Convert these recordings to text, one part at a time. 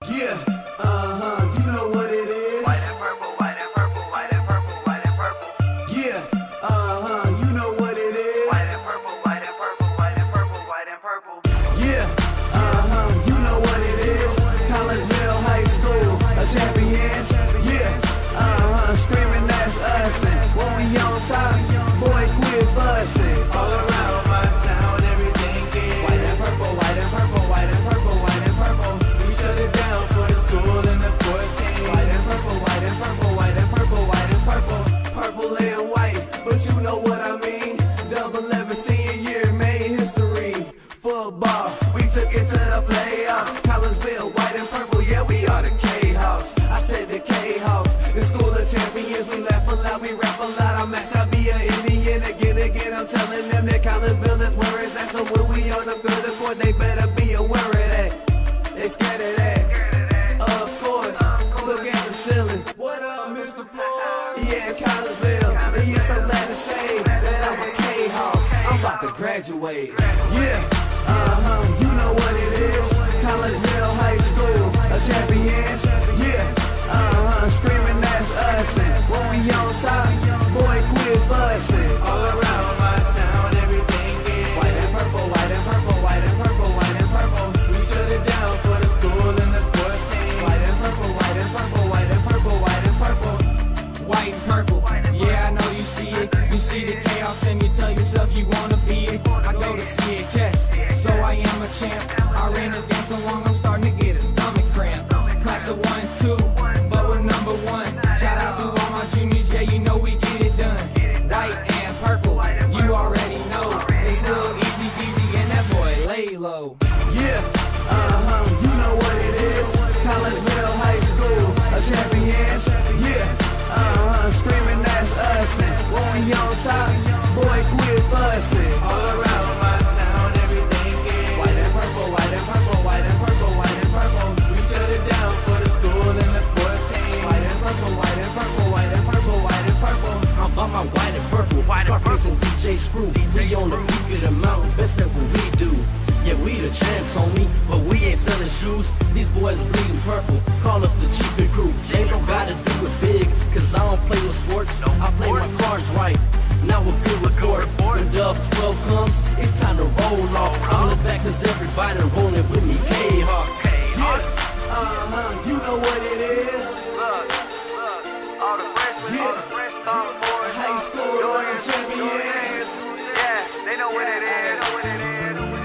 Yeah, you know what it is. White and purple, white and purple, white and purple, white and purple. Yeah, you know what it is. White and purple, white and purple, white and purple, white and purple. Yeah, you know what it is. Collegeville High School, a champions. Yeah, screaming that's us. And when we on top, boy, quit fussing. All around my town, everything is white and purple, white and purple, white and purple, white and purple. We shut it down for the school and the sports team. White and purple, white and purple, white and purple, white and purple. Purple and white, but you know what I mean. Double 11 senior year made history. Football, we took it to the playoffs. Collegeville, white and purple, yeah, we are the K-House. I said the K-House, the school of champions. We laugh a lot, we rap a lot. I'm asked I'll be an Indian again. I'm telling them that Collegeville is where it's at. So when we on the field of court, they better be aware of that. They scared of that. Of course, look at the ceiling. What up, Mr. Floyd? Yeah, it's Collegeville. And yes, I'm glad to say that I'm a K-Hawk. I'm about to graduate. Yeah, you know what it is. Collegeville High School, a champions. Yeah, screaming that's us. And when we on top, boy, quit fussing. All around my town, everything is white and purple, white and purple, white and purple, white and purple. We shut it down for the school and the sports team. White and purple, white and purple, white and purple, white and purple. White and purple, yeah, I know you see it. You see the chaos and you tell yourself you wanna be it. I go to CHS, so I am a champ. I ran this game so long I'm starting to get a stomach cramp. Class of 1 2, but we're number 1. Shout out to all my juniors, yeah, you know we get it done. White and purple, you already know. It's little easy peasy and that boy lay low. Yeah, you know what it is. Collegeville High School, a champions. Yeah, screaming that's us. And when we on top, boy, quit fussing. All around my town, everything is white and purple, white and purple, white and purple, white and purple. We shut it down for the school and the sports team. White and purple, white and purple, white and purple, white and purple. I'm on my white and purple, Scarface and DJ Screw. We on the peak of the mountain, best at what we do. Yeah, we the champs, homie, but we ain't selling shoes. These boys bleeding purple, call us the cheapin' crew. Ain't no gotta do it big, cause I don't play with sports. I play my cards right. Now a good report. When Dub 12 comes, it's time to roll off. I'm the back cause everybody rolling with me, K-Hawks. Yeah, you know what it is. Look, all the freshmen, all the fresh sophomores, High school, champions. yeah, they know what it is.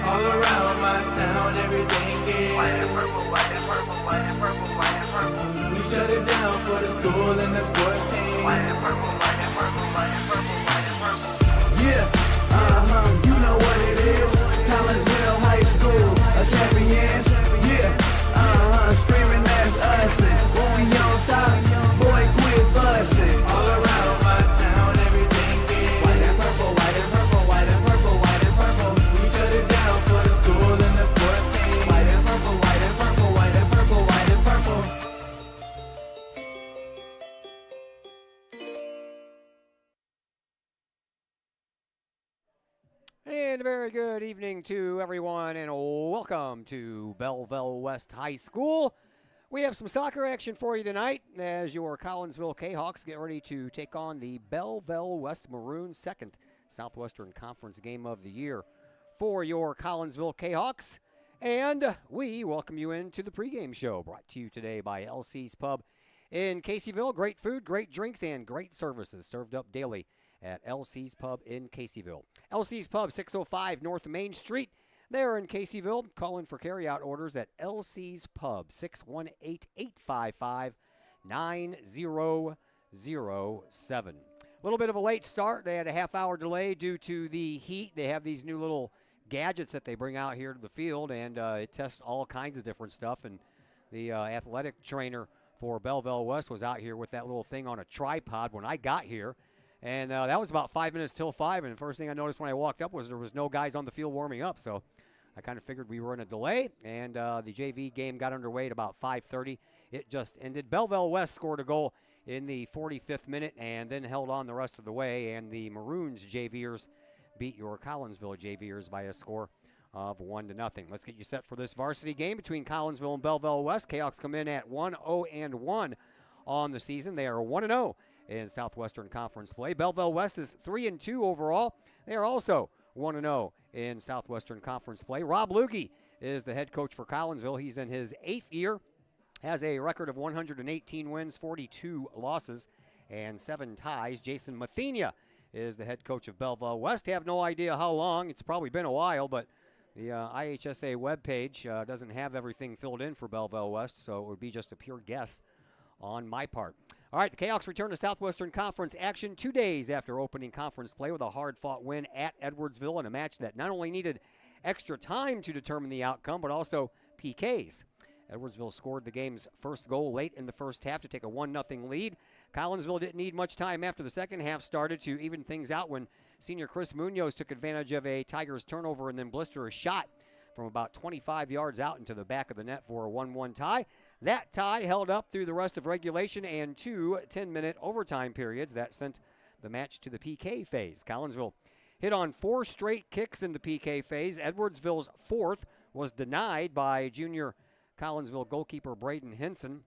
All around my town, everything is White and purple, white and purple, white and purple, white and purple. we shut it down for the school and the sports team. White and purple, white and purple, white and purple, white and purple. Yeah, you know what it is. Collegeville High School, a champions. Yeah, screaming that's us. And when we on top, boy, quit fussing. All around my town, everything is white and purple, white and purple, white and purple, white and purple. We shut it down for the school and the sports team. White and purple, white and purple, white and purple, white and purple. And a very good evening to everyone, and welcome to Belleville West High School. We have some soccer action for you tonight as your Collinsville K-Hawks get ready to take on the Belleville West Maroons, second Southwestern Conference game of the year for your Collinsville K-Hawks. And we welcome you into the pregame show, brought to you today by LC's Pub in Caseyville. Great food, great drinks, and great services served up daily at LC's Pub in Caseyville. LC's Pub, 605 North Main Street. There in Caseyville. Call in for carryout orders at LC's Pub, 618-855-9007. A little bit of a late start. They had a half-hour delay due to the heat. They have these new little gadgets that they bring out here to the field, and it tests all kinds of different stuff. And the athletic trainer for Belleville West was out here with that little thing on a tripod when I got here. And that was about 5 minutes till 5, and the first thing I noticed when I walked up was there was no guys on the field warming up, so I kind of figured we were in a delay, and the JV game got underway at about 5:30. It just ended. Belleville West scored a goal in the 45th minute and then held on the rest of the way, and the Maroons JVers beat your Collinsville JVers by a score of 1-0. Let's get you set for this varsity game between Collinsville and Belleville West. Kahawks come in at 1-0-1 on the season. They are 1-0 in Southwestern Conference play. Belleville West is 3-2 overall. They are also 1-0 in Southwestern Conference play. Rob Lukey is the head coach for Collinsville. He's in his 8th year, has a record of 118 wins, 42 losses, and 7 ties. Jason Mathenia is the head coach of Belleville West. Have no idea how long. It's probably been a while, but the IHSA webpage doesn't have everything filled in for Belleville West, so it would be just a pure guess on my part. All right, the Kahawks return to Southwestern Conference action 2 days after opening conference play with a hard-fought win at Edwardsville in a match that not only needed extra time to determine the outcome, but also PKs. Edwardsville scored the game's first goal late in the first half to take a 1-0 lead. Collinsville didn't need much time after the second half started to even things out when senior Chris Munoz took advantage of a Tigers turnover and then blister a shot from about 25 yards out into the back of the net for a 1-1 tie. That tie held up through the rest of regulation and 2 10-minute overtime periods. That sent the match to the PK phase. Collinsville hit on 4 straight kicks in the PK phase. Edwardsville's 4th was denied by junior Collinsville goalkeeper Braden Henson.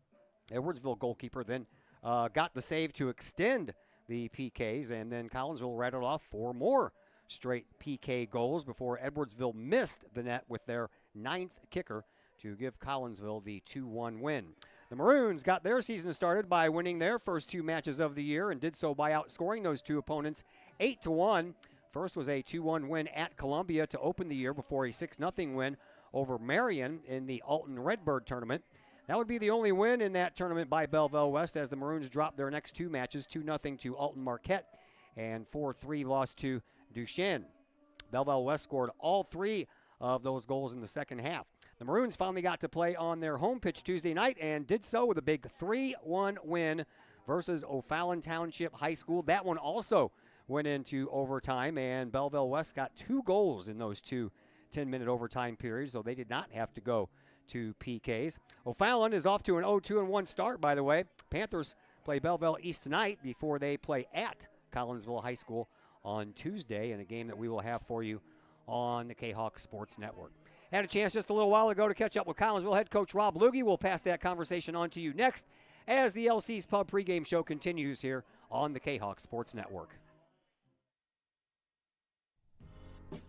Edwardsville goalkeeper then got the save to extend the PKs, and then Collinsville rattled off 4 more straight PK goals before Edwardsville missed the net with their 9th kicker to give Collinsville the 2-1 win. The Maroons got their season started by winning their first 2 matches of the year and did so by outscoring those 2 opponents 8-1. First was a 2-1 win at Columbia to open the year before a 6-0 win over Marion in the Alton Redbird tournament. That would be the only win in that tournament by Belleville West as the Maroons dropped their next 2 matches, 2-0 to Alton Marquette and 4-3 loss to Duchesne. Belleville West scored all 3 of those goals in the second half. The Maroons finally got to play on their home pitch Tuesday night and did so with a big 3-1 win versus O'Fallon Township High School. That one also went into overtime, and Belleville West got 2 goals in those 2 10-minute overtime periods, so they did not have to go to PKs. O'Fallon is off to an 0-2-1 start, by the way. Panthers play Belleville East tonight before they play at Collinsville High School on Tuesday in a game that we will have for you on the Kahok Sports Network. Had a chance just a little while ago to catch up with Collinsville head coach Rob Lukey. We'll pass that conversation on to you next as the LC's Pub pregame show continues here on the Kahok Sports Network.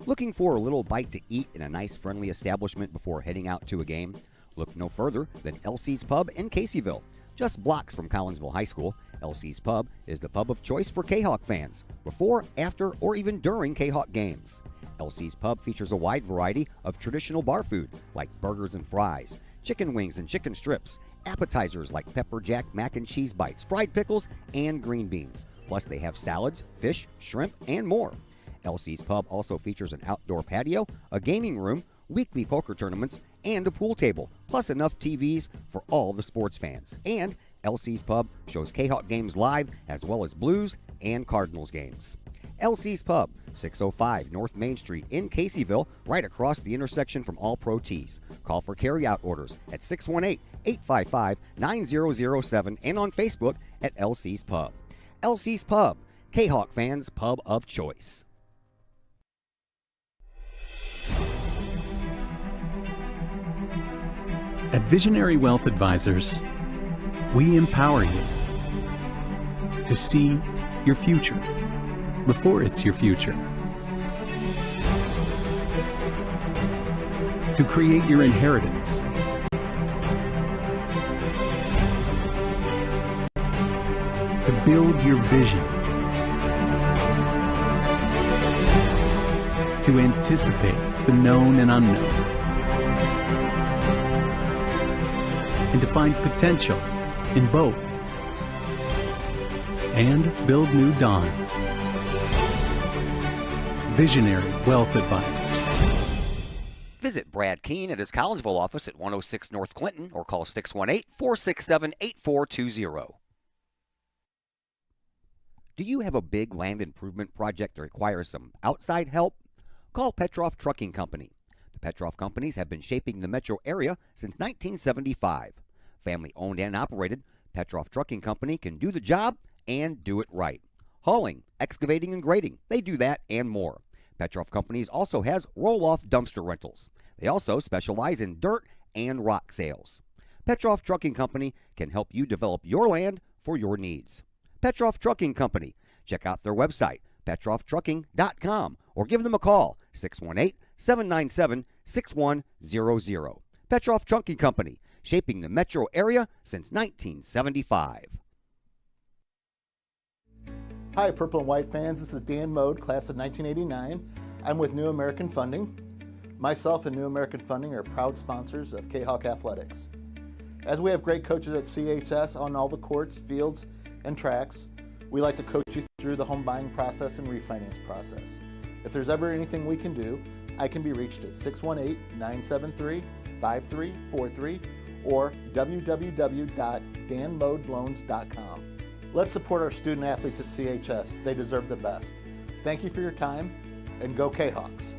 Looking for a little bite to eat in a nice, friendly establishment before heading out to a game? Look no further than LC's Pub in Caseyville. Just blocks from Collinsville High School, LC's Pub is the pub of choice for Kahawk fans, before, after, or even during Kahawk games. LC's Pub features a wide variety of traditional bar food like burgers and fries, chicken wings and chicken strips, appetizers like pepper jack mac and cheese bites, fried pickles, and green beans. Plus they have salads, fish, shrimp, and more. LC's Pub also features an outdoor patio, a gaming room, weekly poker tournaments, and a pool table, plus enough TVs for all the sports fans. And LC's Pub shows Kahawk games live as well as Blues and Cardinals games. LC's Pub, 605 North Main Street in Caseyville, right across the intersection from All Pro Tees. Call for carry-out orders at 618-855-9007 and on Facebook at LC's Pub. LC's Pub, Kahawk fans' pub of choice. At Visionary Wealth Advisors, we empower you to see your future before it's your future, to create your inheritance, to build your vision, to anticipate the known and unknown, and to find potential in both, and build new dawns. Visionary Wealth Advisors. Visit Brad Keene at his Collinsville office at 106 North Clinton or call 618-467-8420. Do you have a big land improvement project that requires some outside help? Call Petroff Trucking Company. The Petroff Companies have been shaping the metro area since 1975. Family owned and operated, Petroff Trucking Company can do the job and do it right. Hauling, excavating, and grading, they do that and more. Petrov Companies also has roll-off dumpster rentals. They also specialize in dirt and rock sales. Petrov Trucking Company can help you develop your land for your needs. Petrov Trucking Company. Check out their website, petrovtrucking.com, or give them a call, 618-797-6100. Petrov Trucking Company, shaping the metro area since 1975. Hi, Purple and White fans. This is Dan Mode, class of 1989. I'm with New American Funding. Myself and New American Funding are proud sponsors of Kahok Athletics. As we have great coaches at CHS on all the courts, fields, and tracks, we like to coach you through the home buying process and refinance process. If there's ever anything we can do, I can be reached at 618-973-5343 or www.danmodeloans.com. Let's support our student athletes at CHS. They deserve the best. Thank you for your time, and go Kahawks.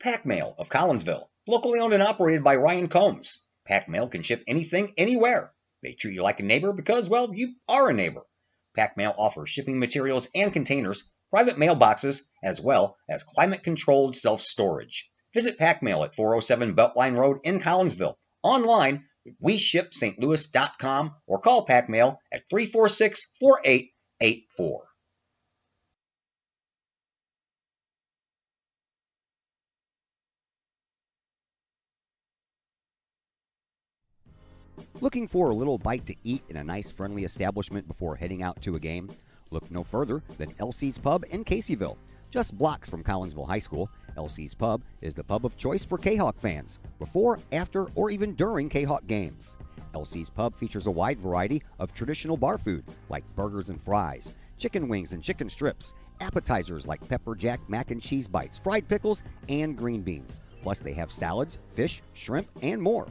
Pack Mail of Collinsville, locally owned and operated by Ryan Combs. Pack Mail can ship anything, anywhere. They treat you like a neighbor because, well, you are a neighbor. Pack Mail offers shipping materials and containers, private mailboxes, as well as climate-controlled self-storage. Visit Pack Mail at 407 Beltline Road in Collinsville. Online, weshipstlouis.com, or call Pack Mail at 346-4884. Looking for a little bite to eat in a nice, friendly establishment before heading out to a game? Look no further than LC's Pub in Caseyville. Just blocks from Collinsville High School, LC's Pub is the pub of choice for Kahok fans, before, after, or even during Kahok games. LC's Pub features a wide variety of traditional bar food, like burgers and fries, chicken wings and chicken strips, appetizers like pepper jack mac and cheese bites, fried pickles, and green beans. Plus, they have salads, fish, shrimp, and more.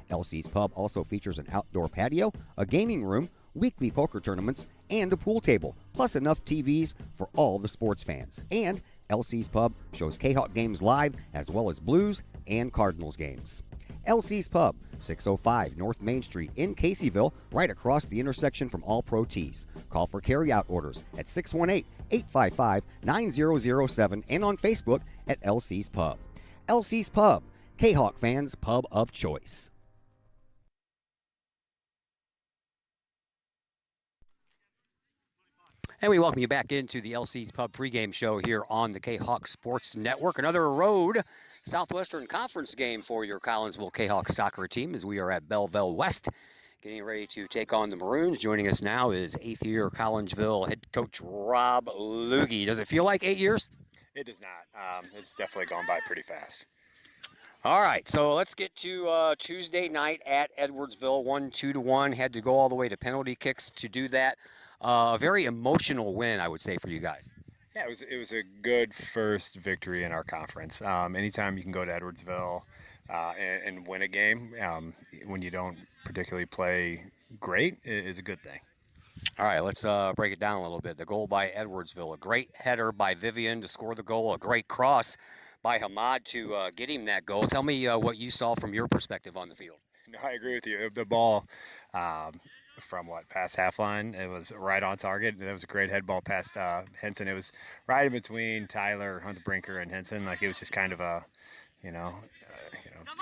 LC's Pub also features an outdoor patio, a gaming room, weekly poker tournaments, and a pool table, plus enough TVs for all the sports fans. And LC's Pub shows Kahawk games live, as well as Blues and Cardinals games. LC's Pub, 605 North Main Street in Caseyville, right across the intersection from All Pro Tees. Call for carryout orders at 618-855-9007 and on Facebook at LC's Pub. LC's Pub, Kahawk fans' pub of choice. And we welcome you back into the LC's Pub pregame show here on the Kahawk Sports Network. Another road Southwestern Conference game for your Collinsville Kahawk soccer team as we are at Belleville West, getting ready to take on the Maroons. Joining us now is 8th-year Collinsville head coach Rob Loogie. Does it feel like 8 years? It does not. It's definitely gone by pretty fast. All right, so let's get to Tuesday night at Edwardsville, 2-1. Had to go all the way to penalty kicks to do that. A very emotional win, I would say, for you guys. Yeah, it was a good first victory in our conference. Anytime you can go to Edwardsville and win a game when you don't particularly play great is a good thing. All right, let's break it down a little bit. The goal by Edwardsville, a great header by Vivian to score the goal, a great cross by Hamad to get him that goal. Tell me what you saw from your perspective on the field. No, I agree with you. The ball from past half line, it was right on target. That was a great head ball past Henson. It was right in between Tyler Huntbrinker and Henson. It was just kind of a,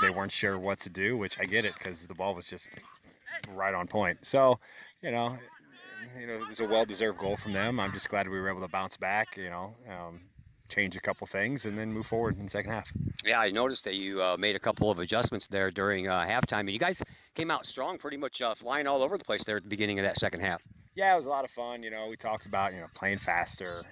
they weren't sure what to do, which I get it because the ball was just right on point. So, it was a well-deserved goal from them. I'm just glad we were able to bounce back, change a couple things and then move forward in the second half. Yeah, I noticed that you made a couple of adjustments there during halftime, and you guys came out strong, pretty much flying all over the place there at the beginning of that second half. Yeah, it was a lot of fun. We talked about, playing faster,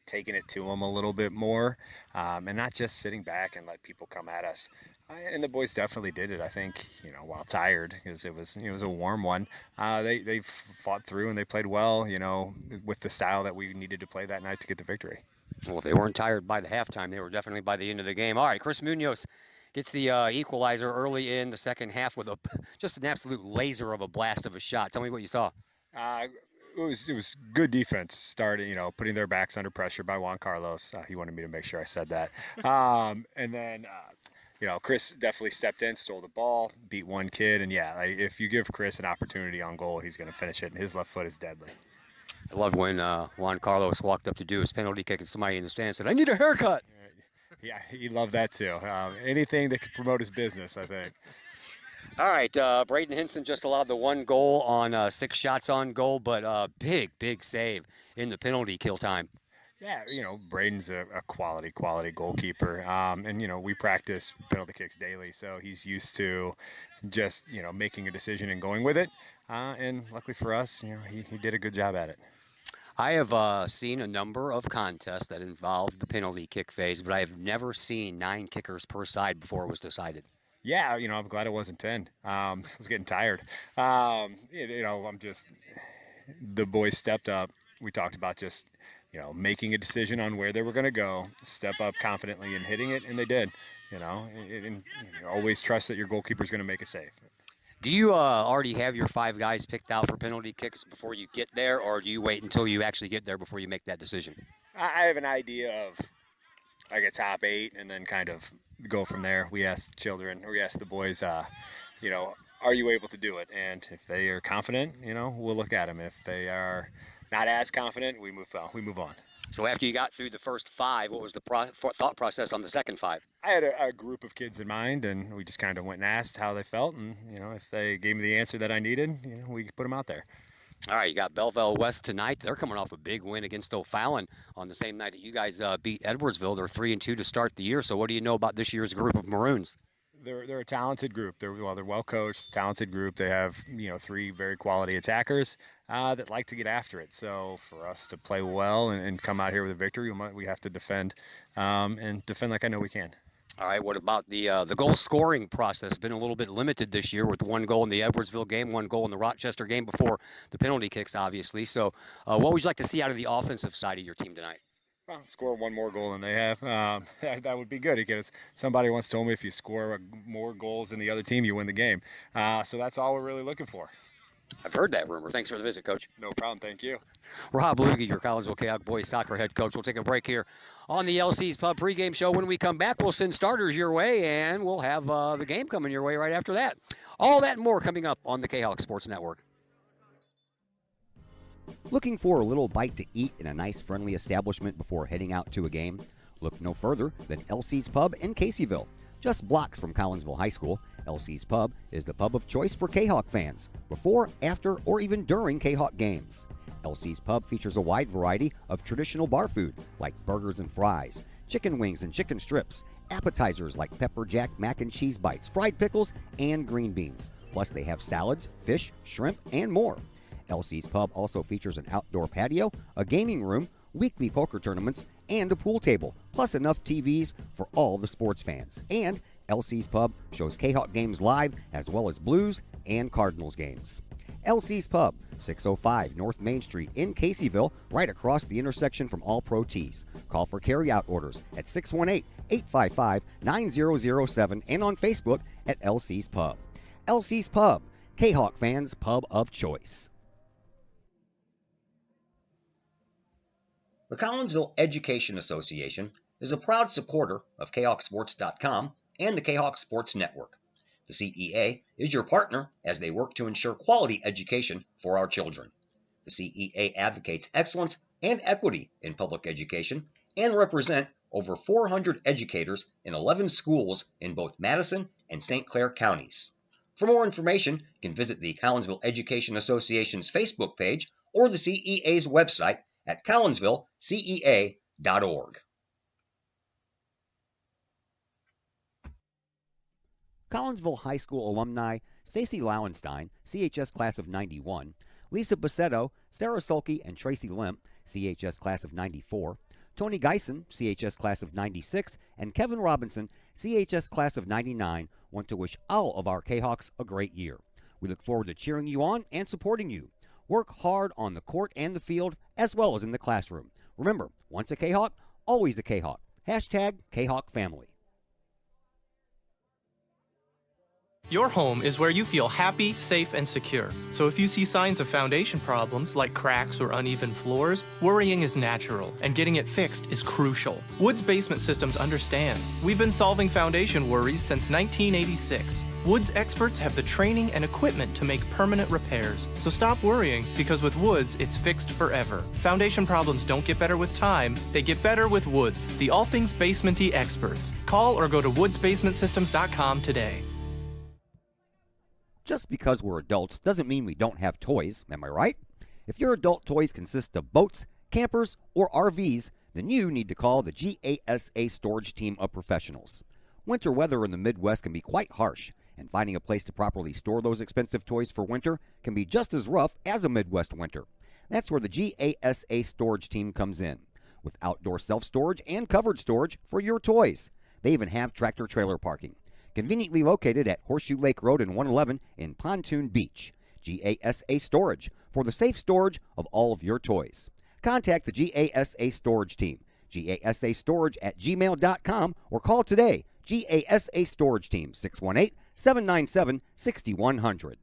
taking it to them a little bit more, and not just sitting back and let people come at us. And the boys definitely did it. I think, while tired, because it was a warm one, they fought through and they played well, with the style that we needed to play that night to get the victory. Well, if they weren't tired by the halftime, they were definitely by the end of the game. All right, Chris Munoz gets the equalizer early in the second half with just an absolute laser of a blast of a shot. Tell me what you saw. It was good defense starting, putting their backs under pressure by Juan Carlos. He wanted me to make sure I said that. And then Chris definitely stepped in, stole the ball, beat one kid, and yeah, if you give Chris an opportunity on goal, he's going to finish it, and his left foot is deadly. I love when Juan Carlos walked up to do his penalty kick and somebody in the stand said, "I need a haircut." Yeah, he loved that too. Anything that could promote his business, I think. All right, Braden Hinson just allowed the 1 goal on 6 shots on goal, but big save in the penalty kill time. Yeah, Braden's a quality goalkeeper. And, we practice penalty kicks daily, so he's used to just, making a decision and going with it. And luckily for us, he did a good job at it. I have seen a number of contests that involved the penalty kick phase, but I have never seen 9 kickers per side before it was decided. Yeah, I'm glad it wasn't 10. I was getting tired. The boys stepped up. We talked about just, making a decision on where they were going to go, step up confidently and hitting it, and they did. And always trust that your goalkeeper's going to make a save. Do you already have your 5 guys picked out for penalty kicks before you get there, or do you wait until you actually get there before you make that decision? I have an idea of like a top 8 and then kind of go from there. We ask the boys, are you able to do it? And if they are confident, we'll look at them. If they are not as confident, we move on. So after you got through the first 5, what was the thought process on the second 5? I had a group of kids in mind, and we just kind of went and asked how they felt, and if they gave me the answer that I needed, we put them out there. All right, you got Belleville West tonight. They're coming off a big win against O'Fallon on the same night that you guys beat Edwardsville. They're 3-2 to start the year. So what do you know about this year's group of Maroons? They're a talented group. They're well coached, talented group. They have 3 very quality attackers that like to get after it. So for us to play well and come out here with a victory, we have to defend and defend like I know we can. All right, what about the goal scoring process? Been a little bit limited this year with 1 goal in the Edwardsville game, 1 goal in the Rochester game before the penalty kicks, obviously. So what would you like to see out of the offensive side of your team tonight? Well, score 1 more goal than they have. That would be good because somebody once told me if you score more goals than the other team, you win the game. So that's all we're really looking for. I've heard that rumor. Thanks for the visit, Coach. No problem. Thank you. Rob Lugie, your Collinsville Kahok boys soccer head coach. We'll take a break here on the LC's Pub pregame show. When we come back, we'll send starters your way, and we'll have the game coming your way right after that. All that and more coming up on the Kahok Sports Network. Looking for a little bite to eat in a nice, friendly establishment before heading out to a game? Look no further than LC's Pub in Caseyville. Just blocks from Collinsville High School, LC's Pub is the pub of choice for Kahok fans, before, after, or even during Kahok games. LC's Pub features a wide variety of traditional bar food like burgers and fries, chicken wings and chicken strips, appetizers like pepper jack mac and cheese bites, fried pickles, and green beans. Plus they have salads, fish, shrimp, and more. LC's Pub also features an outdoor patio, a gaming room, weekly poker tournaments, and a pool table, plus enough TVs for all the sports fans. And LC's Pub shows Kahok games live as well as Blues and Cardinals games. LC's Pub, 605 North Main Street in Caseyville, right across the intersection from All Pro Tees. Call for carryout orders at 618-855-9007 and on Facebook at LC's Pub. LC's Pub, Kahok fans' pub of choice. The Collinsville Education Association is a proud supporter of KahokSports.com and the Kahok Sports Network. The CEA is your partner as they work to ensure quality education for our children. The CEA advocates excellence and equity in public education and represent over 400 educators in 11 schools in both Madison and St. Clair counties. For more information, you can visit the Collinsville Education Association's Facebook page or the CEA's website at collinsvillecea.org. Collinsville High School alumni Stacy Lauenstein, CHS class of 91, Lisa Bassetto, Sarah Sulke, and Tracy Limp, CHS class of 94, Tony Geisen, CHS class of 96, and Kevin Robinson, CHS class of 99, want to wish all of our Kahawks a great year. We look forward to cheering you on and supporting you. Work hard on the court and the field, as well as in the classroom. Remember, once a Kahawk, always a Kahawk. Hashtag Kahawk Family. Your home is where you feel happy, safe, and secure. So if you see signs of foundation problems like cracks or uneven floors, worrying is natural, and getting it fixed is crucial. Woods Basement Systems understands. We've been solving foundation worries since 1986. Woods experts have the training and equipment to make permanent repairs. So stop worrying, because with Woods, it's fixed forever. Foundation problems don't get better with time, they get better with Woods, the all things basement-y experts. Call or go to woodsbasementsystems.com today. Just because we're adults doesn't mean we don't have toys, am I right? If your adult toys consist of boats, campers, or RVs, then you need to call the GASA storage team of professionals. Winter weather in the Midwest can be quite harsh, and finding a place to properly store those expensive toys for winter can be just as rough as a Midwest winter. That's where the GASA storage team comes in, with outdoor self-storage and covered storage for your toys. They even have tractor-trailer parking. Conveniently located at Horseshoe Lake Road and 111 in Pontoon Beach. GASA Storage for the safe storage of all of your toys. Contact the GASA Storage Team, gasastorage@gmail.com, or call today, GASA Storage Team, 618-797-6100.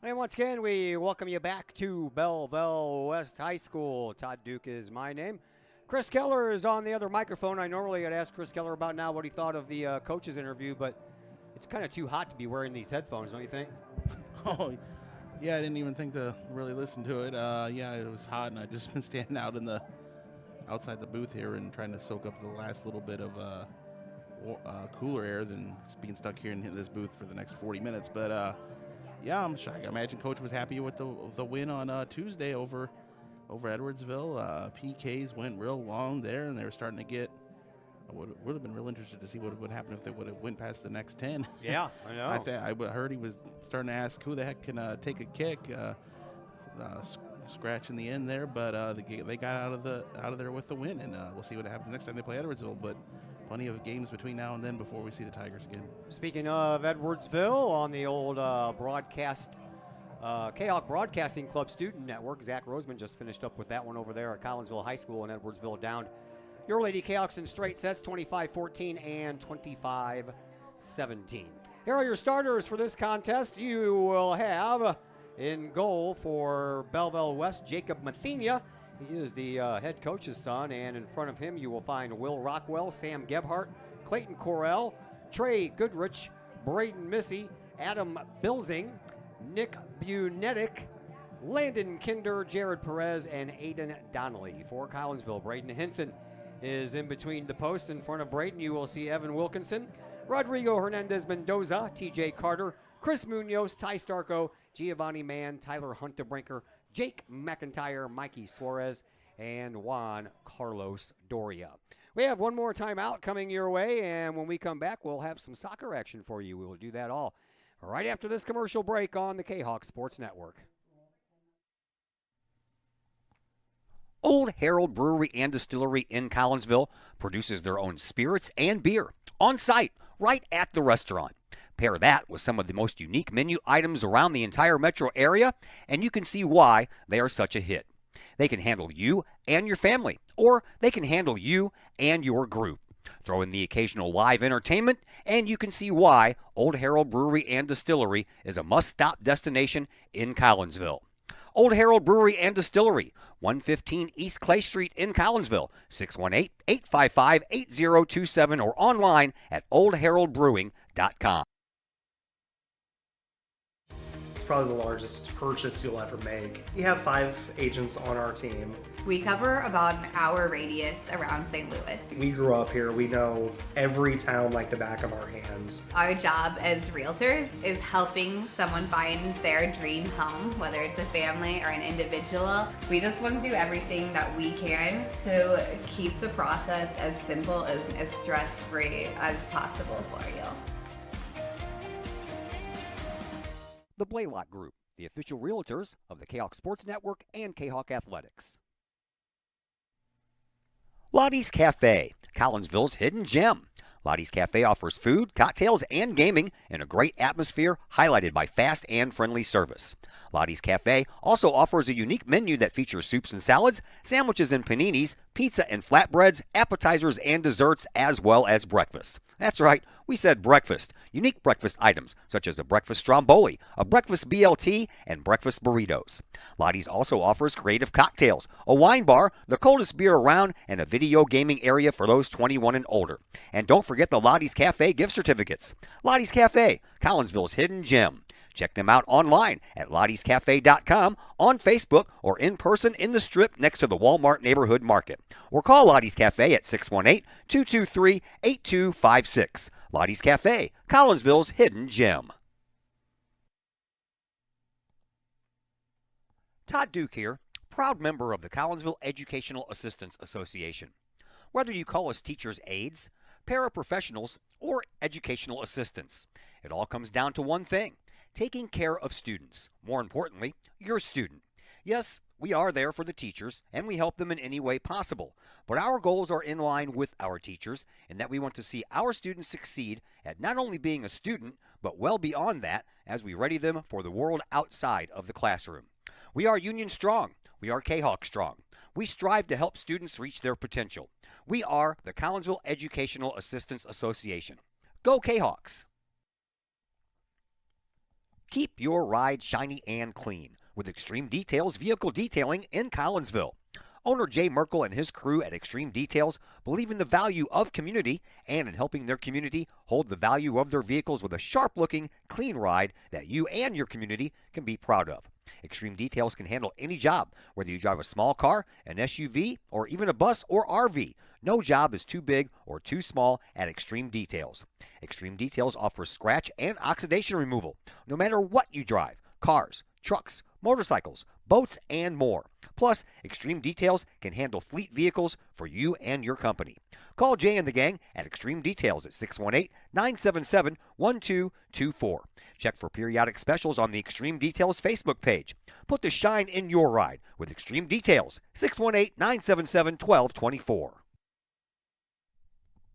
And once again, we welcome you back to Belleville West High School. Todd Duke is my name. Chris Keller is on the other microphone. I normally would ask Chris Keller about now what he thought of the coach's interview, but it's kind of too hot to be wearing these headphones, don't you think? Oh, yeah, I didn't even think to really listen to it. Yeah, it was hot, and I just been standing out outside the booth here and trying to soak up the last little bit of cooler air than being stuck here in this booth for the next 40 minutes. But yeah, I imagine Coach was happy with the win on Tuesday over Edwardsville. PKs went real long there, and they were starting to get. I would have been real interested to see what would happen if they would have went past the next 10. Yeah, I know. I heard he was starting to ask who the heck can take a kick, scratch in the end there, but they got out of there with the win, and we'll see what happens next time they play Edwardsville. But plenty of games between now and then before we see the Tigers again. Speaking of Edwardsville, on the old broadcast. Kahok Broadcasting Club Student Network. Zach Roseman just finished up with that one over there at Collinsville High School in Edwardsville. Down your Lady Kahawks in straight sets, 25-14 and 25-17. Here are your starters for this contest. You will have in goal for Belleville West, Jacob Mathenia. He is the head coach's son, and in front of him you will find Will Rockwell, Sam Gebhart, Clayton Correll, Trey Goodrich, Braden Missy, Adam Bilzing, Nick Bunetic, Landon Kinder, Jared Perez, and Aiden Donnelly. For Collinsville, Braden Hinson is in between the posts. In front of Braden, you will see Evan Wilkinson, Rodrigo Hernandez Mendoza, TJ Carter, Chris Munoz, Ty Starko, Giovanni Mann, Tyler Huntebrinker, Jake McIntyre, Mikey Suarez, and Juan Carlos Doria. We have one more timeout coming your way, and when we come back, we'll have some soccer action for you. We will do that all right after this commercial break on the Kahok Sports Network. Old Herald Brewery and Distillery in Collinsville produces their own spirits and beer on site right at the restaurant. Pair that with some of the most unique menu items around the entire metro area, and you can see why they are such a hit. They can handle you and your family, or they can handle you and your group. Throw in the occasional live entertainment, and you can see why Old Herald Brewery and Distillery is a must-stop destination in Collinsville. Old Herald Brewery and Distillery, 115 East Clay Street in Collinsville, 618-855-8027, or online at oldheraldbrewing.com. It's probably the largest purchase you'll ever make. We have 5 agents on our team. We cover about an hour radius around St. Louis. We grew up here. We know every town like the back of our hands. Our job as realtors is helping someone find their dream home, whether it's a family or an individual. We just want to do everything that we can to keep the process as simple and as stress-free as possible for you. The Blaylock Group, the official realtors of the Kahok Sports Network and Kahok Athletics. Lottie's Cafe, Collinsville's hidden gem. Lottie's Cafe offers food, cocktails, and gaming in a great atmosphere highlighted by fast and friendly service. Lottie's Cafe also offers a unique menu that features soups and salads, sandwiches and paninis, pizza and flatbreads, appetizers and desserts, as well as breakfast. That's right, we said breakfast. Unique breakfast items such as a breakfast stromboli, a breakfast BLT, and breakfast burritos. Lottie's also offers creative cocktails, a wine bar, the coldest beer around, and a video gaming area for those 21 and older. And don't forget the Lottie's Cafe gift certificates. Lottie's Cafe, Collinsville's hidden gem. Check them out online at lottiescafe.com, on Facebook, or in person in the Strip next to the Walmart Neighborhood Market. Or call Lottie's Cafe at 618-223-8256. Lottie's Cafe, Collinsville's hidden gem. Todd Duke here, proud member of the Collinsville Educational Assistance Association. Whether you call us teachers' aides, paraprofessionals, or educational assistants, it all comes down to one thing: taking care of students. More importantly, your student. Yes, we are there for the teachers, and we help them in any way possible. But our goals are in line with our teachers, in that we want to see our students succeed at not only being a student, but well beyond that as we ready them for the world outside of the classroom. We are Union Strong. We are Kahok Strong. We strive to help students reach their potential. We are the Collinsville Educational Assistance Association. Go Kahawks! Keep your ride shiny and clean with Extreme Details Vehicle Detailing in Collinsville. Owner Jay Merkel and his crew at Extreme Details believe in the value of community and in helping their community hold the value of their vehicles with a sharp-looking, clean ride that you and your community can be proud of. Extreme Details can handle any job, whether you drive a small car, an SUV, or even a bus or RV. No job is too big or too small at Extreme Details. Extreme Details offers scratch and oxidation removal, no matter what you drive: cars, trucks, motorcycles, boats, and more. Plus, Extreme Details can handle fleet vehicles for you and your company. Call Jay and the gang at Extreme Details at 618-977-1224. Check for periodic specials on the Extreme Details Facebook page. Put the shine in your ride with Extreme Details, 618-977-1224.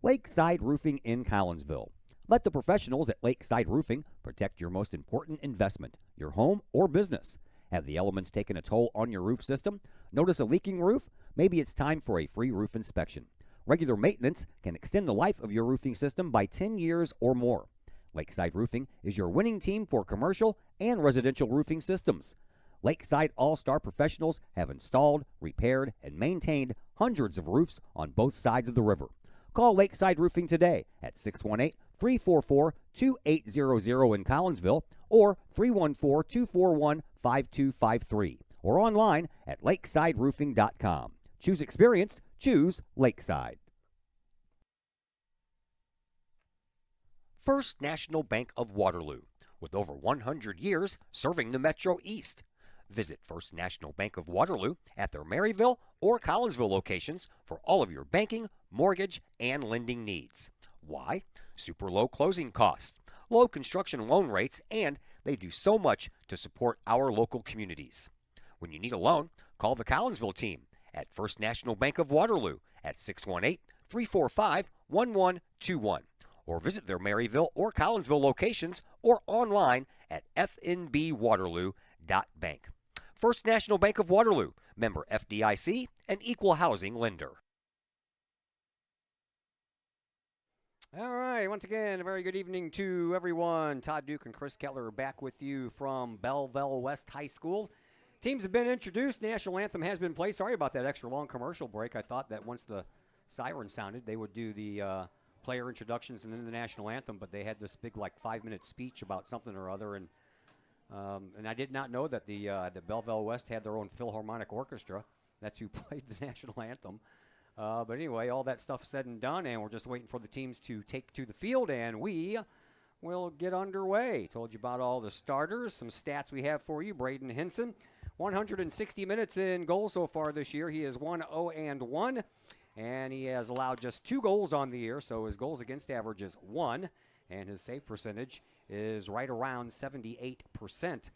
Lakeside Roofing in Collinsville. Let the professionals at Lakeside Roofing protect your most important investment, your home or business. Have the elements taken a toll on your roof system? Notice a leaking roof? Maybe it's time for a free roof inspection. Regular maintenance can extend the life of your roofing system by 10 years or more. Lakeside Roofing is your winning team for commercial and residential roofing systems. Lakeside All-Star professionals have installed, repaired, and maintained hundreds of roofs on both sides of the river. Call Lakeside Roofing today at 618-344-2800 in Collinsville or 314-241-5253 or online at lakesideroofing.com. Choose experience, choose Lakeside. First National Bank of Waterloo, with over 100 years serving the Metro East. Visit First National Bank of Waterloo at their Maryville or Collinsville locations for all of your banking, mortgage, and lending needs. Why? Super low closing costs, low construction loan rates, and they do so much to support our local communities. When you need a loan, call the Collinsville team at First National Bank of Waterloo at 618-345-1121 or visit their Maryville or Collinsville locations or online at fnbwaterloo.bank. First National Bank of Waterloo, member FDIC, and equal housing lender. All right, once again, a very good evening to everyone. Todd Duke and Chris Kettler are back with you from Belleville West High School. Teams have been introduced. National anthem has been played. Sorry about that extra long commercial break. I thought that once the siren sounded, they would do the player introductions and then the national anthem, but they had this big, 5-minute speech about something or other, and I did not know that the Belleville West had their own Philharmonic Orchestra. That's who played the national anthem. But anyway, all that stuff said and done, and we're just waiting for the teams to take to the field, and we will get underway. Told you about all the starters, some stats we have for you. Braden Hinson, 160 minutes in goal so far this year. He is 1-0-1, and he has allowed just 2 goals on the year, so his goals against average is 1, and his save percentage is right around 78%.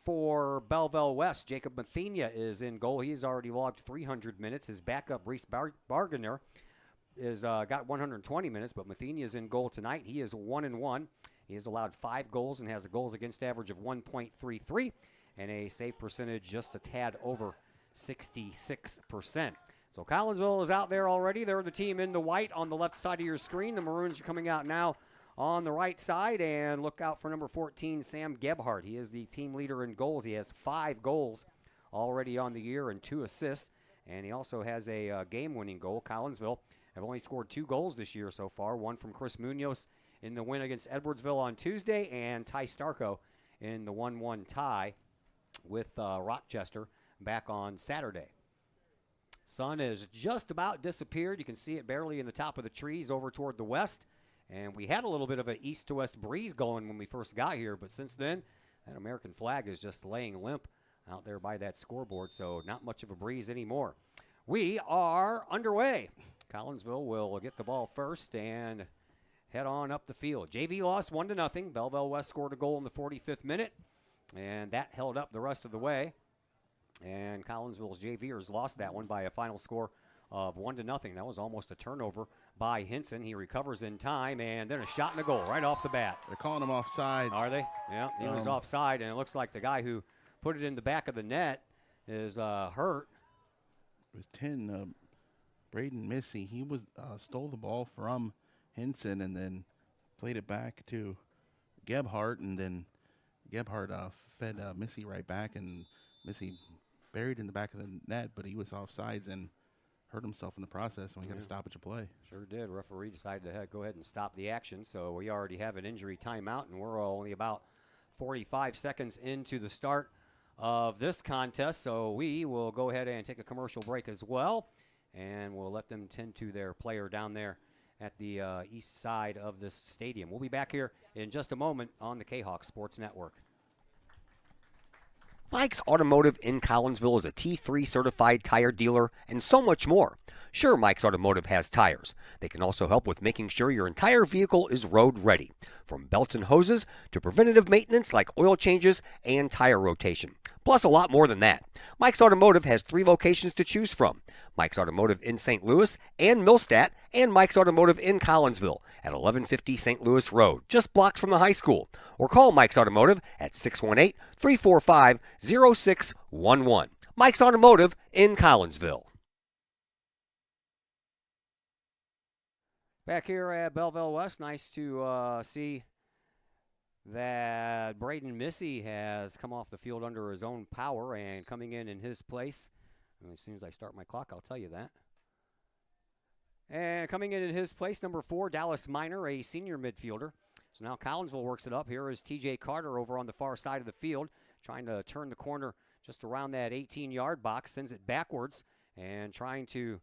For Belleville West, Jacob Mathenia is in goal. He's already logged 300 minutes. His backup, Reese Barganer, is got 120 minutes, but Matheny is in goal tonight. He is 1-1. He has allowed 5 goals and has a goals against average of 1.33 and a save percentage just a tad over 66%. So Collinsville is out there already. They're the team in the white on the left side of your screen. The Maroons are coming out now on the right side, and look out for number 14, Sam Gebhardt. He is the team leader in goals. He has 5 goals already on the year and 2 assists, and he also has a game-winning goal. Collinsville have only scored 2 goals this year so far, one from Chris Munoz in the win against Edwardsville on Tuesday, and Ty Starko in the 1-1 tie with Rochester back on Saturday. Sun has just about disappeared. You can see it barely in the top of the trees over toward the west. And we had a little bit of an east to west breeze going when we first got here, but since then, that American flag is just laying limp out there by that scoreboard, so not much of a breeze anymore. We are underway. Collinsville will get the ball first and head on up the field. JV lost 1-0. Belleville West scored a goal in the 45th minute, and that held up the rest of the way. And Collinsville's JVers lost that one by a final score of 1-0. That was almost a turnover by Hinson. He recovers in time, and then a shot and a goal right off the bat. They're calling him offsides. Are they? Yeah, he was offside, and it looks like the guy who put it in the back of the net is hurt. It was 10. Braden Missy. He was stole the ball from Hinson and then played it back to Gebhardt, and then Gebhardt fed Missy right back, and Missy buried in the back of the net, but he was offsides and hurt himself in the process, and we got a stoppage of play. Sure did. Referee decided to go ahead and stop the action, so we already have an injury timeout, and we're only about 45 seconds into the start of this contest, so we will go ahead and take a commercial break as well, and we'll let them tend to their player down there at the east side of this stadium. We'll be back here in just a moment on the Kahok Sports Network. Mike's Automotive in Collinsville is a T3 certified tire dealer and so much more. Sure, Mike's Automotive has tires. They can also help with making sure your entire vehicle is road ready, from belts and hoses to preventative maintenance like oil changes and tire rotation. Plus a lot more than that. Mike's Automotive has 3 locations to choose from. Mike's Automotive in St. Louis and Millstadt, and Mike's Automotive in Collinsville at 1150 St. Louis Road, just blocks from the high school. Or call Mike's Automotive at 618-345-0611. Mike's Automotive in Collinsville. Back here at Belleville West, nice to see that Braden Missy has come off the field under his own power, and coming in his place, as soon as I start my clock, I'll tell you that. And coming in his place, number 4, Dallas Minor, a senior midfielder. So now Collinsville works it up. Here is TJ Carter over on the far side of the field, trying to turn the corner just around that 18-yard box, sends it backwards, and trying to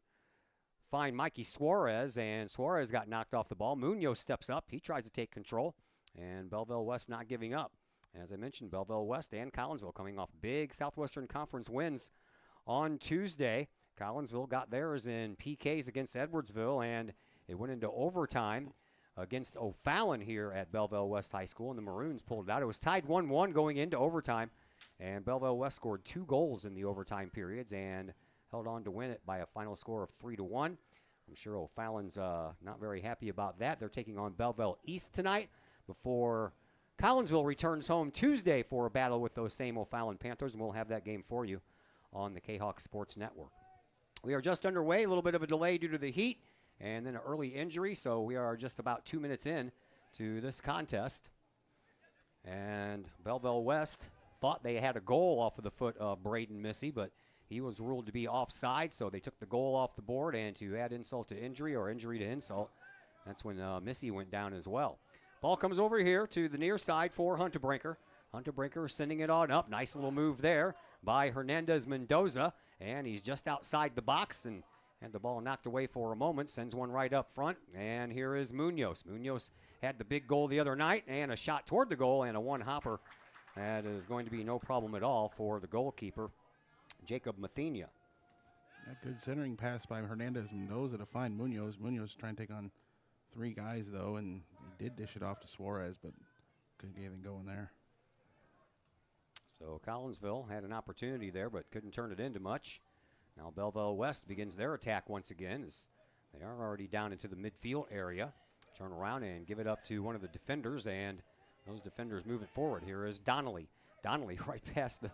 find Mikey Suarez, and Suarez got knocked off the ball. Munoz steps up. He tries to take control, and Belleville West not giving up. As I mentioned, Belleville West and Collinsville coming off big Southwestern Conference wins on Tuesday. Collinsville got theirs in PKs against Edwardsville, and it went into overtime against O'Fallon here at Belleville West High School, and the Maroons pulled it out. It was tied 1-1 going into overtime, and Belleville West scored 2 goals in the overtime periods and held on to win it by a final score of 3-1. I'm sure O'Fallon's not very happy about that. They're taking on Belleville East tonight before Collinsville returns home Tuesday for a battle with those same O'Fallon Panthers, and we'll have that game for you on the Kahok Sports Network. We are just underway, a little bit of a delay due to the heat and then an early injury, so we are just about 2 minutes in to this contest. And Belleville West thought they had a goal off of the foot of Braden Missy, but he was ruled to be offside, so they took the goal off the board, and to add insult to injury or injury to insult, that's when Missy went down as well. Ball comes over here to the near side for Hunterbrinker. Hunterbrinker sending it on up. Nice little move there by Hernandez Mendoza, and he's just outside the box and had the ball knocked away for a moment. Sends one right up front, and here is Munoz. Munoz had the big goal the other night and a shot toward the goal and a one-hopper. That is going to be no problem at all for the goalkeeper, Jacob Mathenia. A good centering pass by Hernandez Mendoza to find Munoz. Munoz trying to take on 3 guys, though, and he did dish it off to Suarez, but couldn't get anything going there. So Collinsville had an opportunity there, but couldn't turn it into much. Now Belleville West begins their attack once again as They are already down into the midfield area. Turn around and give it up to one of the defenders, and those defenders move it forward. Here is Donnelly. Donnelly right past the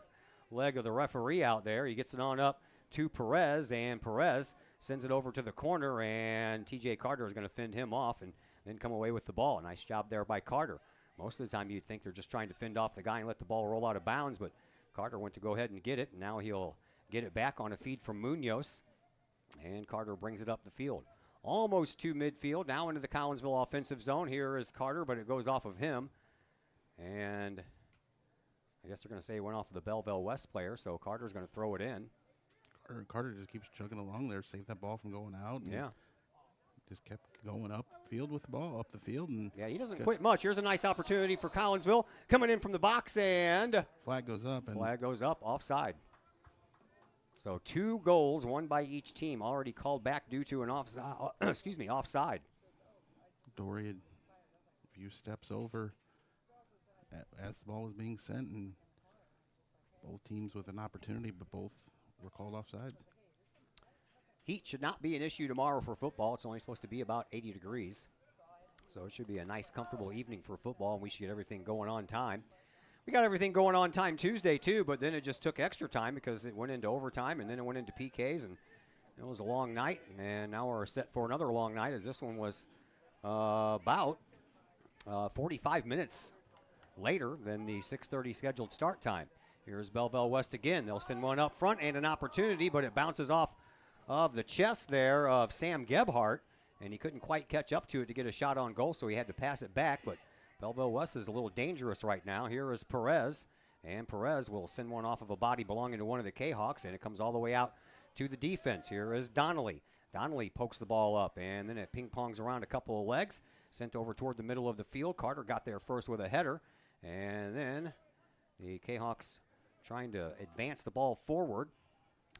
leg of the referee out there. He gets it on up to Perez, and Perez sends it over to the corner, and TJ Carter is going to fend him off and then come away with the ball. Nice job there by Carter. Most of the time you'd think they're just trying to fend off the guy and let the ball roll out of bounds, but Carter went to go ahead and get it. Now he'll get it back on a feed from Munoz, and Carter brings it up the field. Almost to midfield, now into the Collinsville offensive zone. Here is Carter, but it goes off of him. And I guess they're going to say it went off of the Belleville West player, so Carter's going to throw it in. Carter just keeps chugging along there, saved that ball from going out. Yeah. Just kept going up the field with the ball, up the field. And yeah, he doesn't quit much. Here's a nice opportunity for Collinsville. Coming in from the box, and flag goes up. Flag goes up, offside. So 2 goals, 1 by each team, already called back due to an offside. Dory had a few steps over as the ball was being sent, and both teams with an opportunity, but both were called offsides. Heat should not be an issue tomorrow for football. It's only supposed to be about 80 degrees. So it should be a nice, comfortable evening for football, and we should get everything going on time. We got everything going on time Tuesday, too, but then it just took extra time because it went into overtime, and then it went into PKs, and it was a long night. And now we're set for another long night, as this one was about 45 minutes later than the 6:30 scheduled start time. Here's Belleville West again. They'll send one up front and an opportunity, but it bounces off of the chest there of Sam Gebhardt, and he couldn't quite catch up to it to get a shot on goal, so he had to pass it back. But Belleville West is a little dangerous right now. Here is Perez, and Perez will send one off of a body belonging to one of the Kahawks, and it comes all the way out to the defense. Here is Donnelly. Donnelly pokes the ball up, and then it ping-pongs around a couple of legs, sent over toward the middle of the field. Carter got there first with a header, and then the Kahawks trying to advance the ball forward.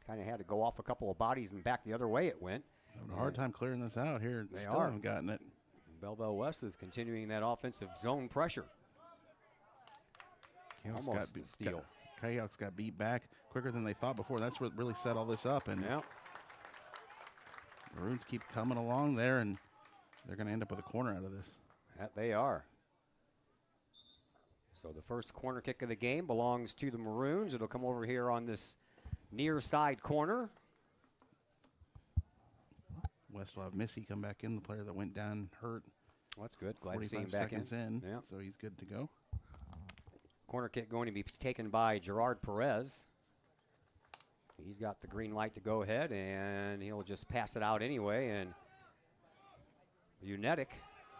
Kind of had to go off a couple of bodies and back the other way it went. Having a hard time clearing this out here. They Still are. haven't gotten it. Belleville West is continuing that offensive zone pressure. Almost a steal. Kahok's got beat back quicker than they thought before. That's what really set all this up. And Maroons keep coming along there, and they're going to end up with a corner out of this. That they are. So the first corner kick of the game belongs to the Maroons. It'll come over here on this near side corner. West will have Missy come back in, the player that went down hurt. Well, that's good. Glad to see him back in. Yeah. So he's good to go. Corner kick going to be taken by Gerard Perez. He's got the green light to go ahead, and he'll just pass it out anyway. And Unetic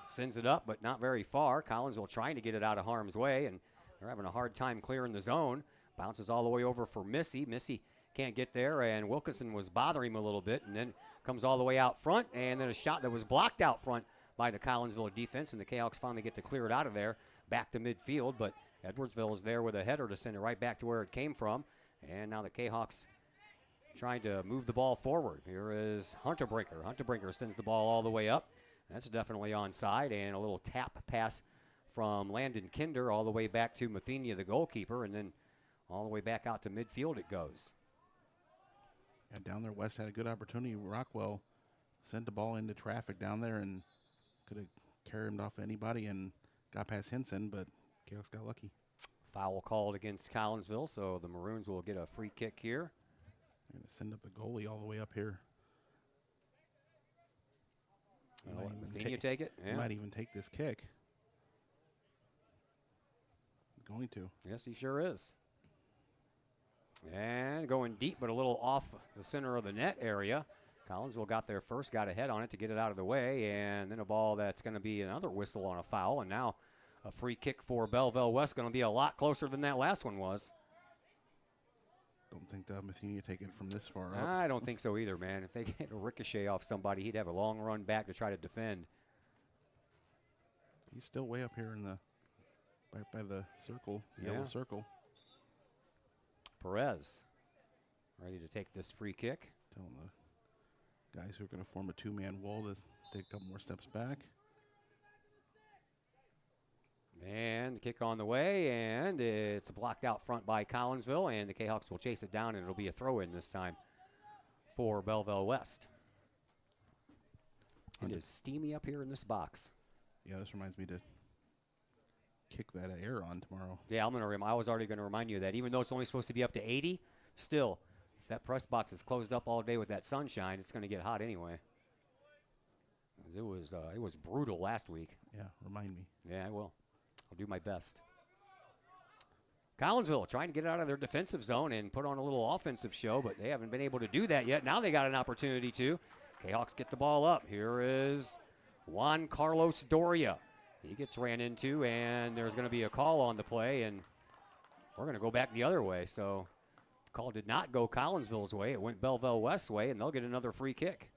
sends it up, but not very far. Collinsville trying to get it out of harm's way, and they're having a hard time clearing the zone. Bounces all the way over for Missy. Missy can't get there, and Wilkinson was bothering him a little bit, and then comes all the way out front, and then a shot that was blocked out front by the Collinsville defense, and the Kahawks finally get to clear it out of there back to midfield, but Edwardsville is there with a header to send it right back to where it came from, and now the Kahawks trying to move the ball forward. Here is Hunterbrinker. Hunterbrinker sends the ball all the way up. That's definitely onside, and a little tap pass from Landon Kinder all the way back to Mathenia, the goalkeeper, and then all the way back out to midfield it goes. And down there, West had a good opportunity. Rockwell sent the ball into traffic down there and could have carried him off anybody and got past Henson, but Chaos got lucky. Foul called against Collinsville, so the Maroons will get a free kick here. They're going to send up the goalie all the way up here. Mathenia take it? He might even take this kick. He's going to. Yes, he sure is. And going deep, but a little off the center of the net area. Collinsville got there first, got ahead on it to get it out of the way, and then a ball that's going to be another whistle on a foul, and now a free kick for Belleville West, going to be a lot closer than that last one was. Don't think that Mathenia take it from this far up. I don't think so either, man. If they get a ricochet off somebody, he'd have a long run back to try to defend. He's still way up here in the right by the circle, the yellow circle. Perez ready to take this free kick. Telling the guys who are going to form a two-man wall to take a couple more steps back. And the kick on the way, and it's blocked out front by Collinsville, and the Kahawks will chase it down, and it'll be a throw-in this time for Belleville West. It is steamy up here in this box. Yeah, this reminds me to kick that air on tomorrow. Yeah, I was already going to remind you of that. Even though it's only supposed to be up to 80, still, if that press box is closed up all day with that sunshine, it's going to get hot anyway. It was brutal last week. Yeah, remind me. Yeah, I will. I'll do my best. Collinsville trying to get out of their defensive zone and put on a little offensive show, but they haven't been able to do that yet. Now they got an opportunity to. Jayhawks get the ball up. Here is Juan Carlos Doria. He gets ran into, and there's going to be a call on the play, and we're going to go back the other way. So the call did not go Collinsville's way. It went Belleville West's way, and they'll get another free kick.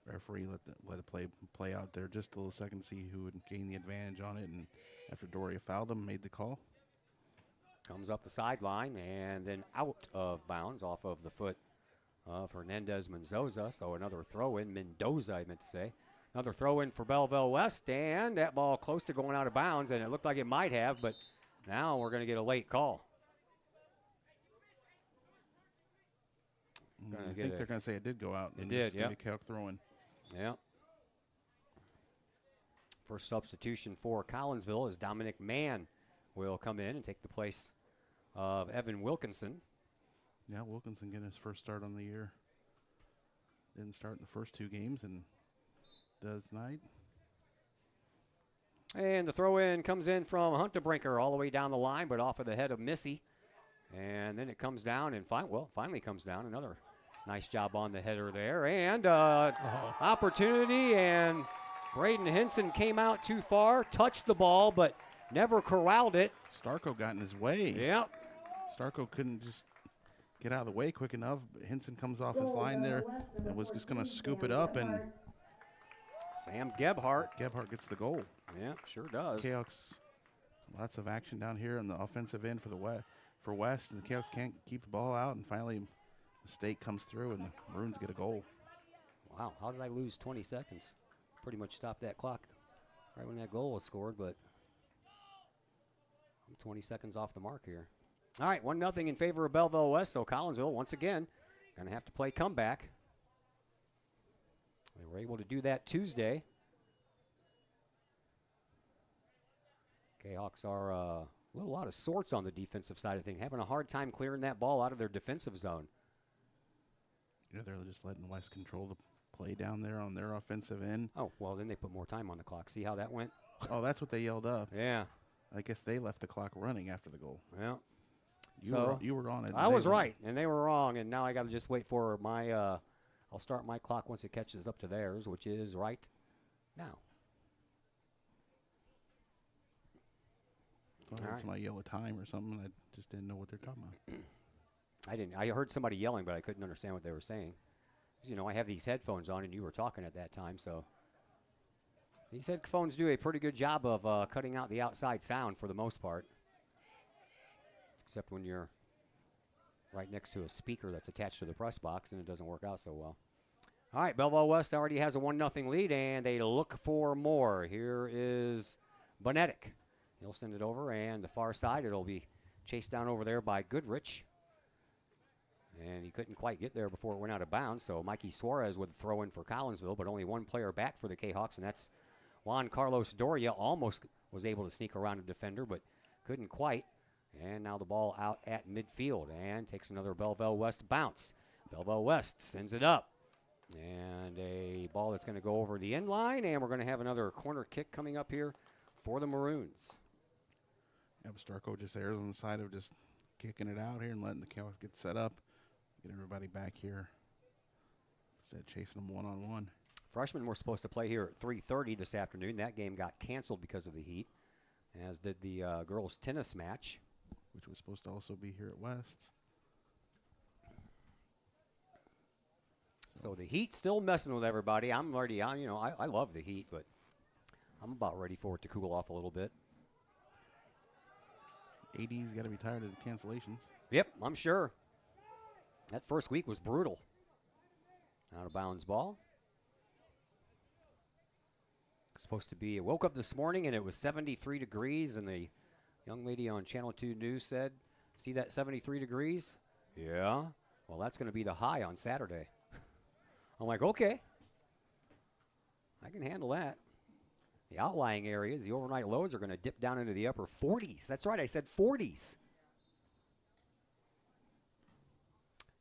Referee let the play out there just a little second to see who would gain the advantage on it, and after Doria fouled him, made the call. Comes up the sideline and then out of bounds off of the foot of Hernandez Mendoza. So another throw in, Mendoza I meant to say. Another throw in for Belleville West, and that ball close to going out of bounds, and it looked like it might have, but now we're going to get a late call. I think they're going to say it did go out. It did, yeah. Kahok throw-in. Yeah. First substitution for Collinsville is Dominic Mann will come in and take the place of Evan Wilkinson. Yeah, Wilkinson getting his first start on the year. Didn't start in the first 2 games and does tonight. And the throw-in comes in from Huntebrinker all the way down the line, but off of the head of Missy. And then it comes down and finally comes down. Another nice job on the header there. And opportunity, and Braden Henson came out too far, touched the ball, but never corralled it. Starko got in his way. Yep. Starko couldn't just get out of the way quick enough. Henson comes off his line there and was just going to scoop it up, and Sam Gebhardt. Gebhardt gets the goal. Yeah, sure does. Kahok's lots of action down here on the offensive end for West, and the Kahokks can't keep the ball out, and finally the State comes through, and the Maroons get a goal. Wow, how did I lose 20 seconds? Pretty much stopped that clock right when that goal was scored, but I'm 20 seconds off the mark here. All right, 1-0 in favor of Belleville West, so Collinsville, once again, going to have to play comeback. They were able to do that Tuesday. Jayhawks are a little out of sorts on the defensive side of things, having a hard time clearing that ball out of their defensive zone. Yeah, they're just letting West control the play down there on their offensive end. Oh, well, then they put more time on the clock. See how that went? Oh, that's what they yelled up. Yeah. I guess they left the clock running after the goal. Yeah. You were on it. I was right, and they were wrong, and now I got to just wait for my I'll start my clock once it catches up to theirs, which is right now. I heard somebody yell a time or something. I just didn't know what they're talking about. I didn't. I heard somebody yelling, but I couldn't understand what they were saying. You know, I have these headphones on, and you were talking at that time, so these headphones do a pretty good job of cutting out the outside sound for the most part, except when you're right next to a speaker that's attached to the press box, and it doesn't work out so well. All right, Belleville West already has a 1-0 lead, and they look for more. Here is Bonetic. He'll send it over, and the far side, it'll be chased down over there by Goodrich. And he couldn't quite get there before it went out of bounds, so Mikey Suarez would throw in for Collinsville, but only one player back for the Jayhawks, and that's Juan Carlos Doria. Almost was able to sneak around a defender, but couldn't quite. And now the ball out at midfield and takes another Belleville West bounce. Belleville West sends it up. And a ball that's going to go over the end line, and we're going to have another corner kick coming up here for the Maroons. Yeah, Starko just errs on the side of just kicking it out here and letting the Kahokks get set up. Get everybody back here. Instead, chasing them one-on-one. Freshmen were supposed to play here at 3:30 this afternoon. That game got canceled because of the heat, as did the girls' tennis match, which was supposed to also be here at West. So the heat still messing with everybody. I'm already on. You know, I love the heat, but I'm about ready for it to cool off a little bit. AD's got to be tired of the cancellations. Yep, I'm sure. That first week was brutal. Out of bounds ball. Supposed to be, I woke up this morning and it was 73 degrees, and the young lady on Channel 2 News said, see that 73 degrees? Yeah. Well, that's going to be the high on Saturday. I'm like, okay. I can handle that. The outlying areas, the overnight lows are going to dip down into the upper 40s. That's right, I said 40s.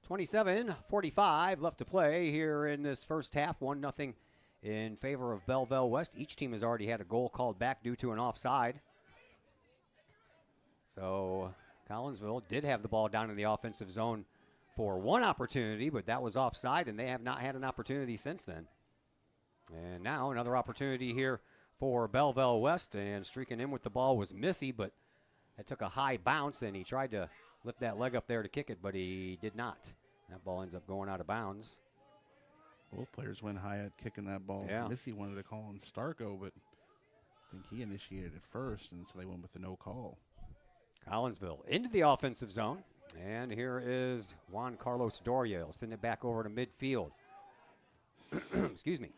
27-45 left to play here in this first half. 1-0 in favor of Belleville West. Each team has already had a goal called back due to an offside. So Collinsville did have the ball down in the offensive zone for one opportunity, but that was offside, and they have not had an opportunity since then. And now another opportunity here for Belleville West, and streaking in with the ball was Missy, but it took a high bounce, and he tried to lift that leg up there to kick it, but he did not. That ball ends up going out of bounds. Both players went high at kicking that ball. Yeah. Missy wanted to call on Starko, but I think he initiated it first, and so they went with the no call. Collinsville into the offensive zone, and here is Juan Carlos Doria. He'll send it back over to midfield. Excuse me.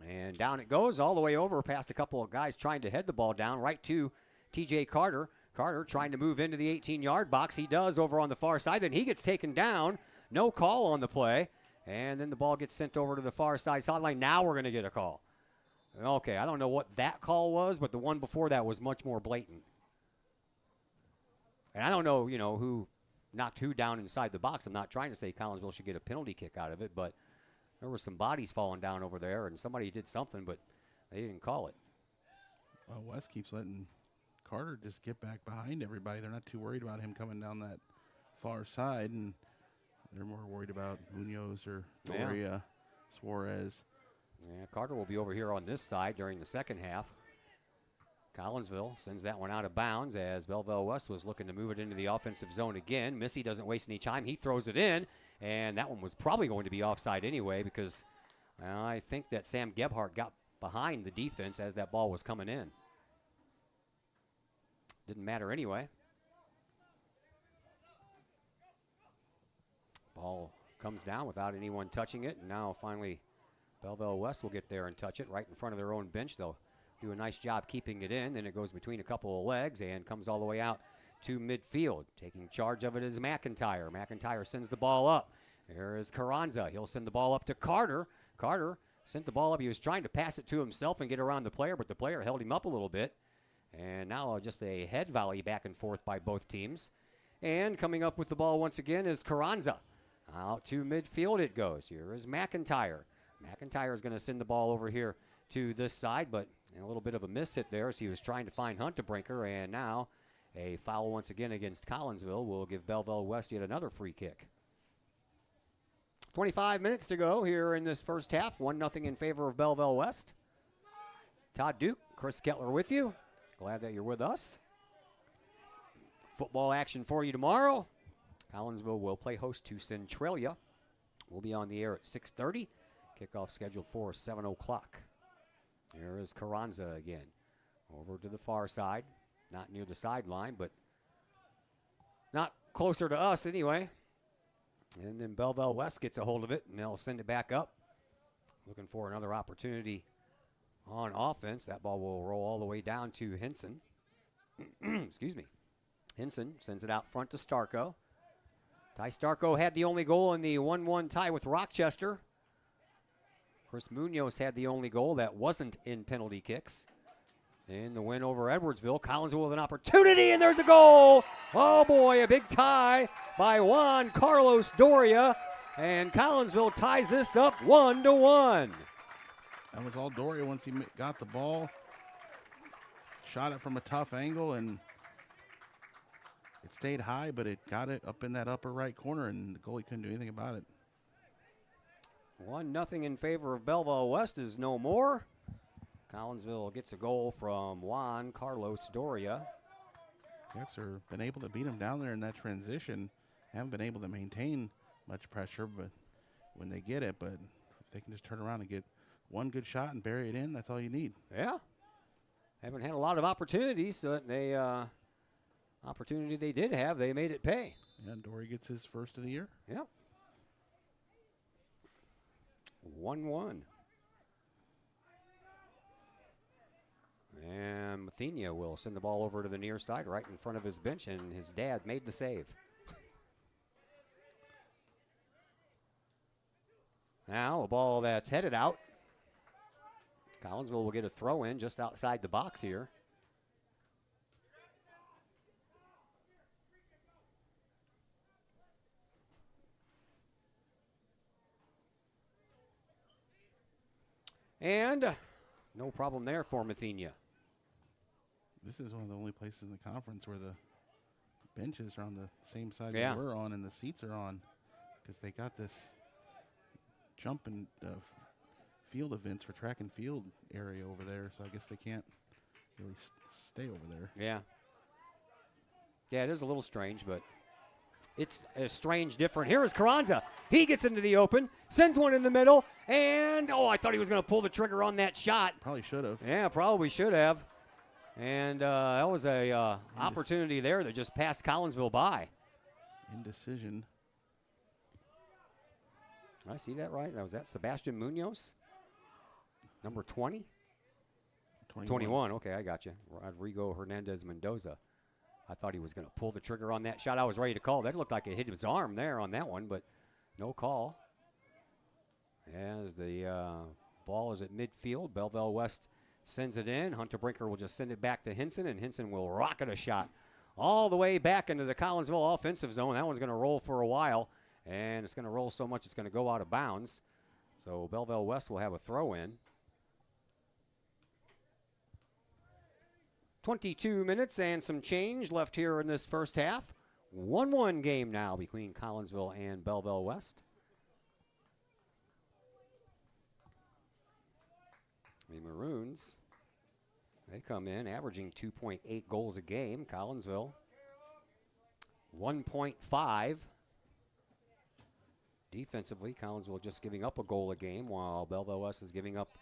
And down it goes all the way over past a couple of guys trying to head the ball down right to TJ Carter. Carter trying to move into the 18-yard box. He does over on the far side. Then he gets taken down. No call on the play. And then the ball gets sent over to the far side sideline. Now we're going to get a call. Okay, I don't know what that call was, but the one before that was much more blatant. And I don't know, who knocked who down inside the box. I'm not trying to say Collinsville should get a penalty kick out of it, but there were some bodies falling down over there, and somebody did something, but they didn't call it. Well, West keeps letting Carter just get back behind everybody. They're not too worried about him coming down that far side, and they're more worried about Munoz or Doria, Suarez. Yeah, Carter will be over here on this side during the second half. Collinsville sends that one out of bounds as Belleville West was looking to move it into the offensive zone again. Missy doesn't waste any time. He throws it in, and that one was probably going to be offside anyway because I think that Sam Gebhardt got behind the defense as that ball was coming in. Didn't matter anyway. Ball comes down without anyone touching it, and now finally Belleville West will get there and touch it right in front of their own bench. They'll do a nice job keeping it in. Then it goes between a couple of legs and comes all the way out to midfield. Taking charge of it is McIntyre. McIntyre sends the ball up. There is Carranza. He'll send the ball up to Carter. Carter sent the ball up. He was trying to pass it to himself and get around the player, but the player held him up a little bit. And now just a head volley back and forth by both teams. And coming up with the ball once again is Carranza. Out to midfield it goes. Here is McIntyre. McIntyre is going to send the ball over here to this side, but a little bit of a miss hit there as he was trying to find Huntebrinker, and now a foul once again against Collinsville will give Belleville West yet another free kick. 25 minutes to go here in this first half. 1-0 in favor of Belleville West. Todd Duke, Chris Kettler with you. Glad that you're with us. Football action for you tomorrow. Collinsville will play host to Centralia. We'll be on the air at 6:30. Kickoff scheduled for 7 o'clock. Here is Carranza again. Over to the far side. Not near the sideline, but not closer to us anyway. And then Belleville West gets a hold of it, and they'll send it back up. Looking for another opportunity on offense. That ball will roll all the way down to Henson. Excuse me. Henson sends it out front to Starko. Ty Starko had the only goal in the 1-1 tie with Rochester. Chris Munoz had the only goal that wasn't in penalty kicks. In the win over Edwardsville, Collinsville with an opportunity, and there's a goal. Oh boy, a big tie by Juan Carlos Doria, and Collinsville ties this up 1-1. That was all Doria once he got the ball. Shot it from a tough angle, and it stayed high, but it got it up in that upper right corner, and the goalie couldn't do anything about it. 1-0 in favor of Belleville West is no more. Collinsville gets a goal from Juan Carlos Doria. Ducks have been able to beat them down there in that transition. Haven't been able to maintain much pressure, but when they get it, but if they can just turn around and get one good shot and bury it in, that's all you need. Yeah. Haven't had a lot of opportunities, so they opportunity they did have, they made it pay. Yeah, and Doria gets his first of the year. Yep. 1-1. And Mathenia will send the ball over to the near side right in front of his bench, and his dad made the save. Now a ball that's headed out. Collinsville will get a throw in just outside the box here. And no problem there for Mathenia. This is one of the only places in the conference where the benches are on the same side Yeah. that we're on and the seats are on, because they got this jump and field events for track and field area over there, so I guess they can't really stay over there. Yeah. Yeah, it is a little strange, but it's a strange different. Here is Carranza. He gets into the open, sends one in the middle, and, oh, I thought he was going to pull the trigger on that shot. Probably should have. Yeah, probably should have. And that was a opportunity there that just passed Collinsville by. Indecision. Did I see that right? Was that Sebastian Munoz? Number 20? 21. Okay, I got you. Rodrigo Hernandez Mendoza. I thought he was going to pull the trigger on that shot. I was ready to call. That looked like it hit his arm there on that one, but no call. As the ball is at midfield, Belleville West sends it in. Hunter Brinker will just send it back to Hinson, and Hinson will rocket a shot all the way back into the Collinsville offensive zone. That one's going to roll for a while, and it's going to roll so much it's going to go out of bounds. So Belleville West will have a throw in. 22 minutes and some change left here in this first half. 1-1 game now between Collinsville and Belleville West. The Maroons, they come in averaging 2.8 goals a game. Collinsville, 1.5. Defensively, Collinsville just giving up a goal a game, while Belleville West is giving up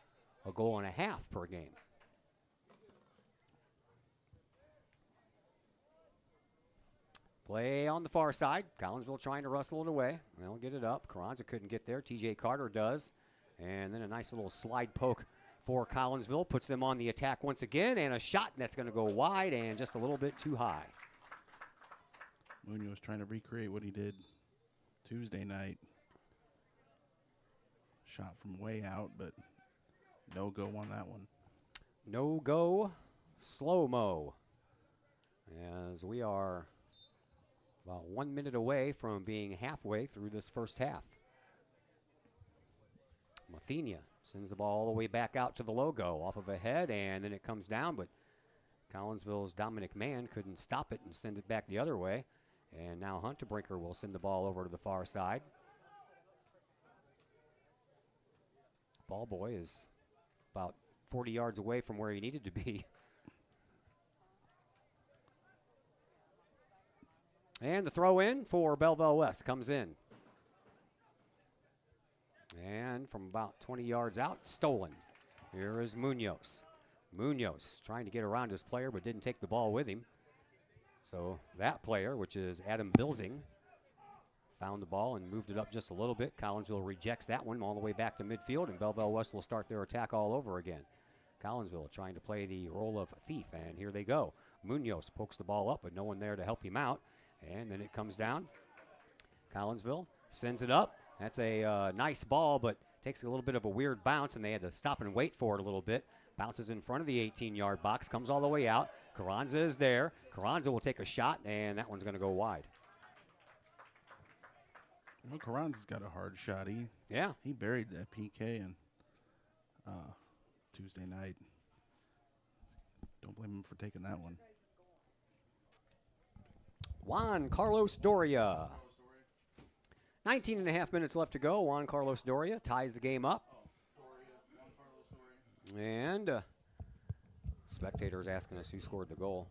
a goal and a half per game. Play on the far side. Collinsville trying to wrestle it away. They'll get it up. Carranza couldn't get there. TJ Carter does. And then a nice little slide poke for Collinsville. Puts them on the attack once again. And a shot that's going to go wide and just a little bit too high. Munoz trying to recreate what he did Tuesday night. Shot from way out, but no go on that one. No go. Slow-mo. As we are about 1 minute away from being halfway through this first half. Mathenia sends the ball all the way back out to the logo off of a head, and then it comes down, but Collinsville's Dominic Mann couldn't stop it and send it back the other way. And now Hunter Brinker will send the ball over to the far side. Ball boy is about 40 yards away from where he needed to be. And the throw in for Belleville West comes in. And from about 20 yards out, stolen. Here is Munoz. Munoz trying to get around his player, but didn't take the ball with him. So that player, which is Adam Bilzing, found the ball and moved it up just a little bit. Collinsville rejects that one all the way back to midfield, and Belleville West will start their attack all over again. Collinsville trying to play the role of thief, and here they go. Munoz pokes the ball up, but no one there to help him out. And then it comes down. Collinsville sends it up. That's a nice ball, but takes a little bit of a weird bounce, and they had to stop and wait for it a little bit. Bounces in front of the 18-yard box, comes all the way out. Carranza is there. Carranza will take a shot, and that one's going to go wide. Well, Carranza's got a hard shot. He buried that PK in Tuesday night. Don't blame him for taking that one. Juan Carlos Doria. 19 and a half minutes left to go. Juan Carlos Doria ties the game up. And spectators asking us who scored the goal.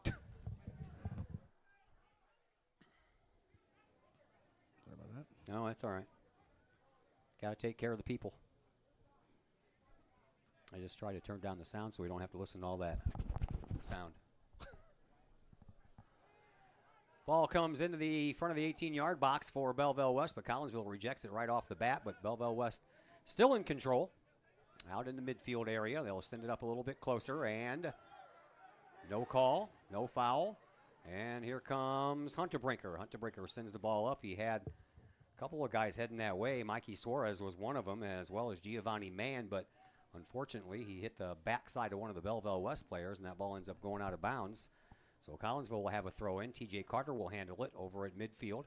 Sorry about that. No, that's all right. Got to take care of the people. I just try to turn down the sound so we don't have to listen to all that sound. Ball comes into the front of the 18-yard box for Belleville West, but Collinsville rejects it right off the bat. But Belleville West still in control. Out in the midfield area. They'll send it up a little bit closer, and no call, no foul. And here comes Hunter Brinker. Hunter Brinker sends the ball up. He had couple of guys heading that way. Mikey Suarez was one of them, as well as Giovanni Mann, but unfortunately he hit the backside of one of the Belleville West players, and that ball ends up going out of bounds. So Collinsville will have a throw in. TJ Carter will handle it over at midfield.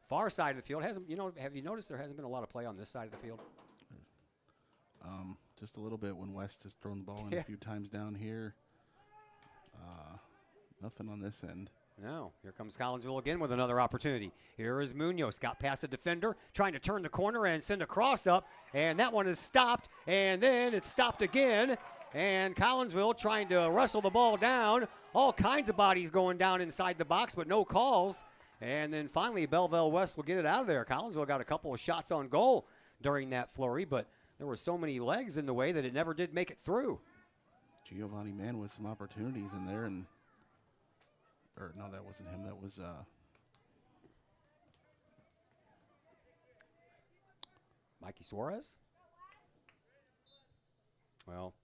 Far side of the field have you noticed there hasn't been a lot of play on this side of the field? Just a little bit when West has thrown the ball in a few times down here. Nothing on this end. No. Here comes Collinsville again with another opportunity. Here is Munoz. Got past the defender, trying to turn the corner and send a cross up. And that one is stopped. And then it's stopped again. And Collinsville trying to wrestle the ball down. All kinds of bodies going down inside the box, but no calls. And then finally, Belleville West will get it out of there. Collinsville got a couple of shots on goal during that flurry, but there were so many legs in the way that it never did make it through. Giovanni Mann with some opportunities in there, and no, that wasn't him. That was Mikey Suarez? Well,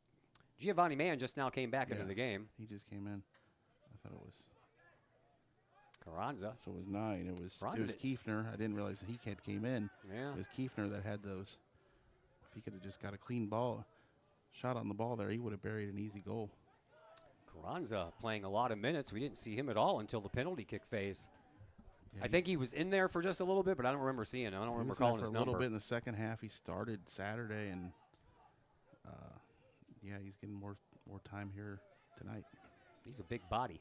Giovanni Mann just now came back into the game. He just came in. I thought it was Carranza. So it was 9. It was Kiefner. I didn't realize that he came in. Yeah. It was Kiefner that had those. If he could have just got a clean ball, shot on the ball there, he would have buried an easy goal. Carranza playing a lot of minutes. We didn't see him at all until the penalty kick phase. Yeah, I think he was in there for just a little bit, but I don't remember seeing him. I don't remember calling his number. A little bit in the second half. He started Saturday, and he's getting more time here tonight. He's a big body.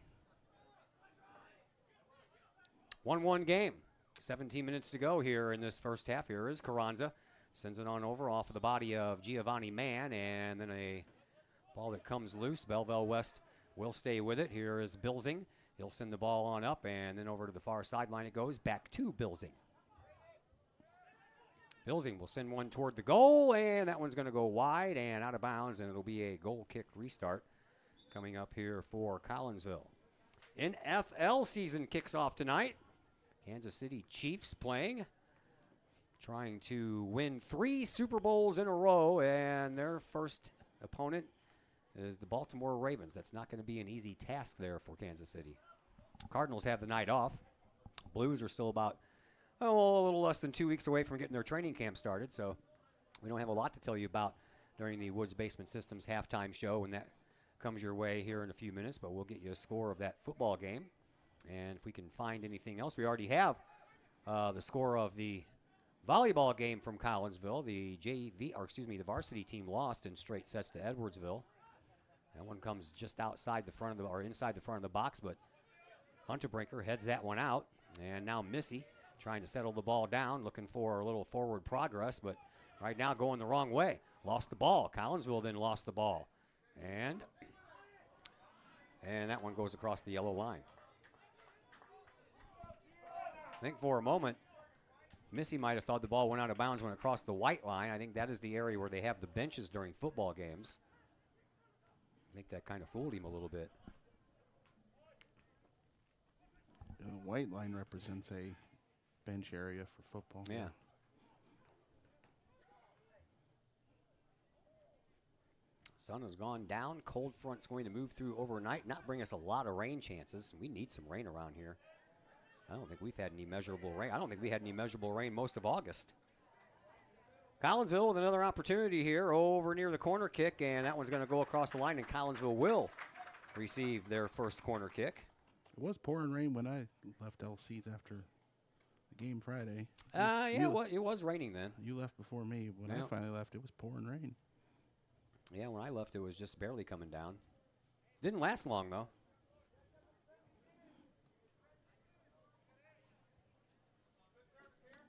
1-1 game. 17 minutes to go here in this first half. Here is Carranza. Sends it on over off of the body of Giovanni Mann, and then a ball that comes loose. Belleville West will stay with it. Here is Bilsing. He'll send the ball on up, and then over to the far sideline it goes. Back to Bilsing. Bilsing will send one toward the goal, and that one's going to go wide and out of bounds, and it'll be a goal kick restart coming up here for Collinsville. NFL season kicks off tonight. Kansas City Chiefs playing, trying to win 3 Super Bowls in a row, and their first opponent is the Baltimore Ravens. That's not going to be an easy task there for Kansas City. Cardinals have the night off. Blues are still about a little less than 2 weeks away from getting their training camp started, so we don't have a lot to tell you about during the Woods Basement Systems halftime show, and that comes your way here in a few minutes, but we'll get you a score of that football game. And if we can find anything else, we already have the score of the volleyball game from Collinsville. The the varsity team lost in straight sets to Edwardsville. That one comes just outside the front of inside the front of the box, but Hunterbrinker heads that one out. And now Missy trying to settle the ball down, looking for a little forward progress, but right now going the wrong way. Lost the ball. Collinsville then lost the ball. And that one goes across the yellow line. I think for a moment, Missy might have thought the ball went out of bounds when it crossed the white line. I think that is the area where they have the benches during football games. I think that kind of fooled him a little bit. The white line represents a bench area for football. Yeah. Sun has gone down. Cold front's going to move through overnight, not bring us a lot of rain chances. We need some rain around here. I don't think we've had any measurable rain. I don't think we had any measurable rain most of August. Collinsville with another opportunity here over near the corner kick, and that one's going to go across the line, and Collinsville will receive their first corner kick. It was pouring rain when I left LC's after the game Friday. It was raining then. You left before me. When I finally left, it was pouring rain. Yeah, when I left, it was just barely coming down. Didn't last long, though.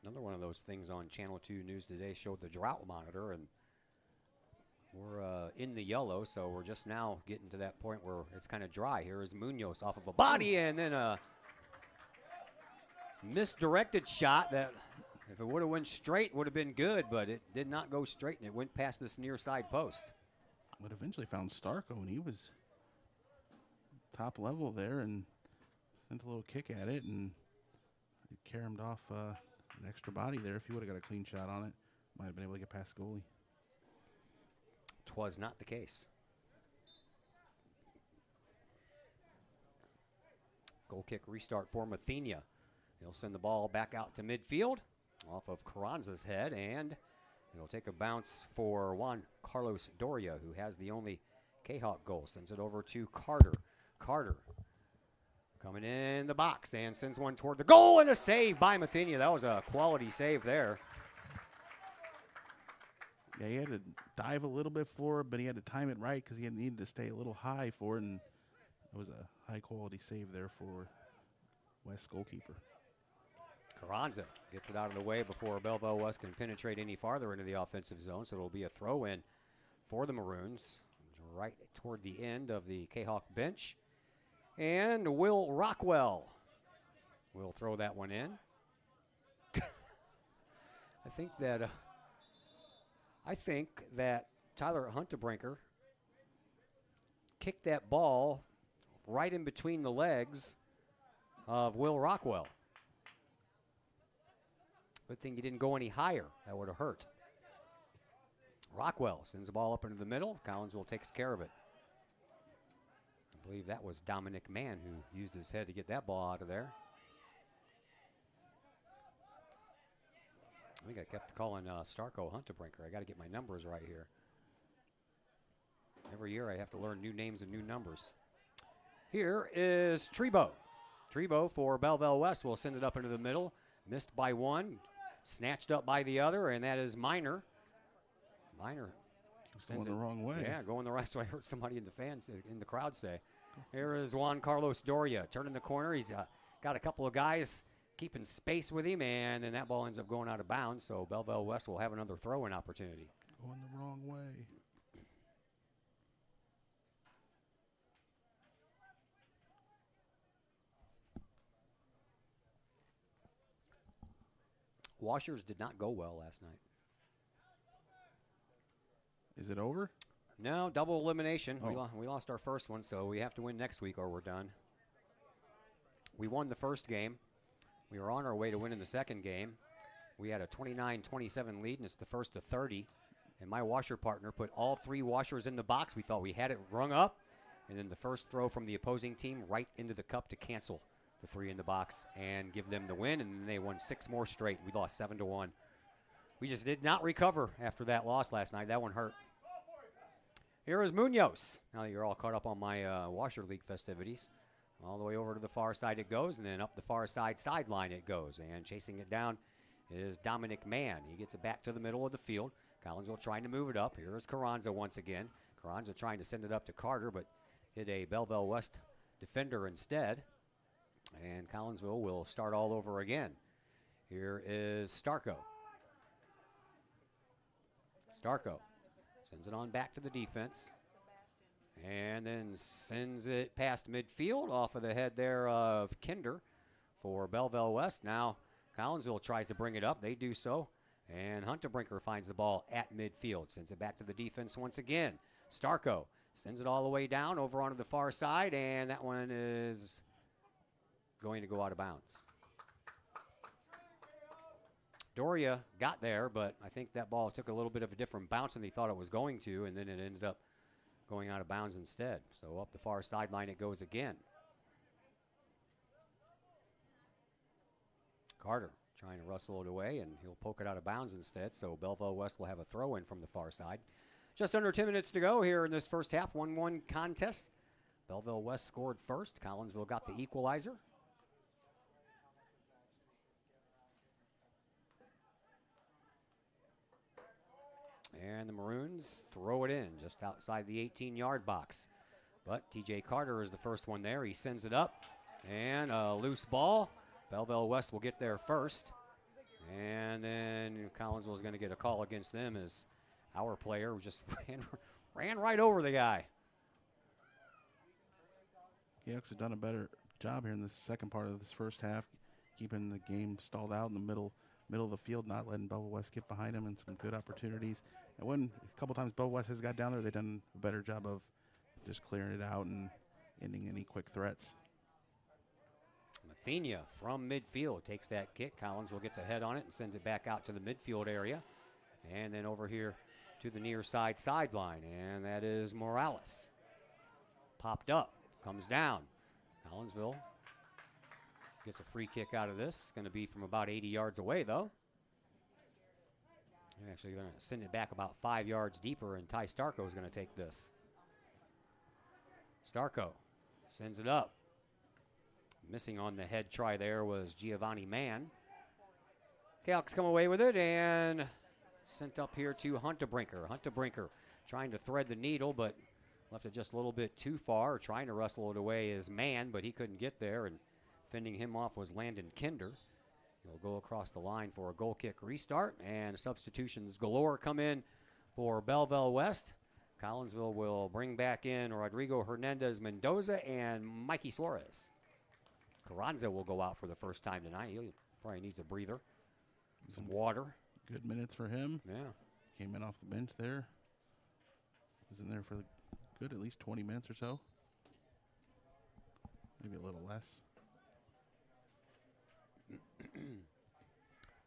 Another one of those things on Channel 2 News Today showed the drought monitor, and we're in the yellow, so we're just now getting to that point where it's kind of dry. Here is Munoz off of a body, and then a misdirected shot that, if it would have went straight, would have been good, but it did not go straight, and it went past this near side post. But eventually found Starko, and he was top level there and sent a little kick at it, and it caromed off an extra body there. If he would have got a clean shot on it, might have been able to get past goalie. 'Twas not the case. Goal kick restart for Mathenia. He'll send the ball back out to midfield. off of Carranza's head, and it'll take a bounce for Juan Carlos Doria, who has the only Kahok goal. Sends it over to Carter. Carter coming in the box and sends one toward the goal, and a save by Mathenia. That was a quality save there. Yeah, he had to dive a little bit for it, but he had to time it right because he needed to stay a little high for it, and it was a high-quality save there for West goalkeeper. Carranza gets it out of the way before Belleville West can penetrate any farther into the offensive zone, so it'll be a throw-in for the Maroons right toward the end of the Kahok bench. And Will Rockwell will throw that one in. I think that Tyler Huntebrinker kicked that ball right in between the legs of Will Rockwell. Good thing he didn't go any higher. That would have hurt. Rockwell sends the ball up into the middle. Collinsville takes care of it. I believe that was Dominic Mann who used his head to get that ball out of there. I think I kept calling Starco Huntebrinker. I got to get my numbers right here. Every year I have to learn new names and new numbers. Here is Trebo. Trebo for Belleville West will send it up into the middle. Missed by one, snatched up by the other, and that is Minor. Minor going the wrong way. Yeah, going the right. So I heard somebody in the crowd say. Here is Juan Carlos Doria turning the corner. He's got a couple of guys keeping space with him, and then that ball ends up going out of bounds. So Belleville West will have another throw-in opportunity. Going the wrong way. Washers did not go well last night. Is it over? No, double elimination. Oh. We lost our first one, so we have to win next week or we're done. We won the first game. We were on our way to winning the second game. We had a 29-27 lead, and it's the first to 30. And my washer partner put all three washers in the box. We thought we had it rung up. And then the first throw from the opposing team right into the cup to cancel the three in the box and give them the win. And then they won 6 more straight. We lost 7-1. We just did not recover after that loss last night. That one hurt. Here is Munoz. Now that you're all caught up on my Washer League festivities. All the way over to the far side it goes, and then up the far sideline it goes. And chasing it down is Dominic Mann. He gets it back to the middle of the field. Collinsville trying to move it up. Here is Carranza once again. Carranza trying to send it up to Carter, but hit a Belleville West defender instead. And Collinsville will start all over again. Here is Starco. Starco sends it on back to the defense. And then sends it past midfield off of the head there of Kinder for Belleville West. Now Collinsville tries to bring it up. They do so. And Huntebrinker finds the ball at midfield. Sends it back to the defense once again. Starco sends it all the way down over onto the far side. And that one is going to go out of bounds. Doria got there, but I think that ball took a little bit of a different bounce than he thought it was going to. And then it ended up going out of bounds instead. So up the far sideline it goes again. Carter trying to wrestle it away, and he'll poke it out of bounds instead. So Belleville West will have a throw-in from the far side. Just under 10 minutes to go here in this first half. 1-1 contest. Belleville West scored first. Collinsville got the equalizer. And the Maroons throw it in just outside the 18-yard box. But TJ Carter is the first one there. He sends it up. And a loose ball. Belleville West will get there first. And then Collinsville is going to get a call against them as our player just ran right over the guy. Kahok's have done a better job here in the second part of this first half, keeping the game stalled out in the middle of the field, not letting Belleville West get behind them, and some good opportunities. And when a couple times Belleville West has got down there, they've done a better job of just clearing it out and ending any quick threats. Mathenia from midfield takes that kick. Collinsville gets a head on it and sends it back out to the midfield area. And then over here to the near side sideline. And that is Morales. Popped up, comes down. Collinsville gets a free kick out of this. It's going to be from about 80 yards away, though. They're actually going to send it back about 5 yards deeper, and Ty Starko is going to take this. Starko sends it up. Missing on the head try there was Giovanni Mann. Kahok's come away with it and sent up here to Huntebrinker. Huntebrinker trying to thread the needle, but left it just a little bit too far. Trying to wrestle it away is Mann, but he couldn't get there, and fending him off was Landon Kinder. He'll go across the line for a goal kick restart, and substitutions galore come in for Belleville West. Collinsville will bring back in Rodrigo Hernandez Mendoza and Mikey Suarez. Carranza will go out for the first time tonight. He probably needs a breather, some water. Good minutes for him. Yeah. Came in off the bench there. Was in there for good at least 20 minutes or so. Maybe a little less.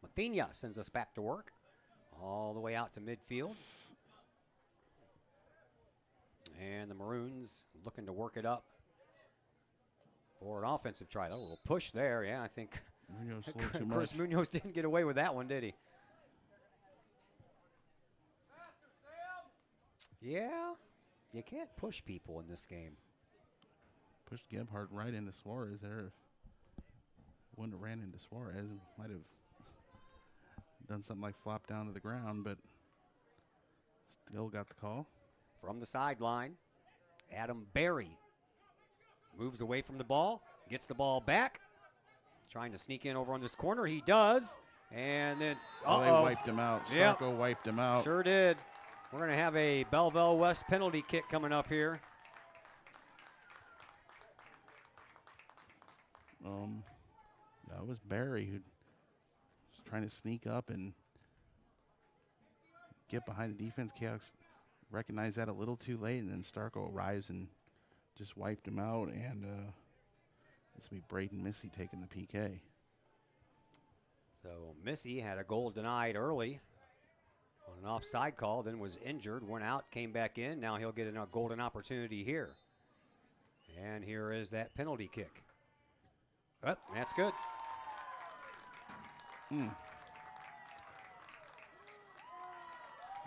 Mathenia sends us back to work. All the way out to midfield. And the Maroons looking to work it up for an offensive try. A little push there. Yeah, I think Munoz a little too Chris much. Munoz didn't get away with that one, did he? Yeah, you can't push people in this game. Pushed Gebhardt right into Suarez there. Wouldn't have ran into Suarez. Might have done something like flop down to the ground, but still got the call. From the sideline, Adam Berry moves away from the ball, gets the ball back, trying to sneak in over on this corner. He does, and then, They wiped him out. Starko wiped him out. Sure did. We're going to have a Belleville West penalty kick coming up here. That was Barry who was trying to sneak up and get behind the defense. Chaos recognized that a little too late, and then Starko arrives and just wiped him out. And this will be Braden Missy taking the PK. So Missy had a goal denied early on an offside call, then was injured, went out, came back in. Now he'll get a golden opportunity here. And here is that penalty kick. Oh, that's good.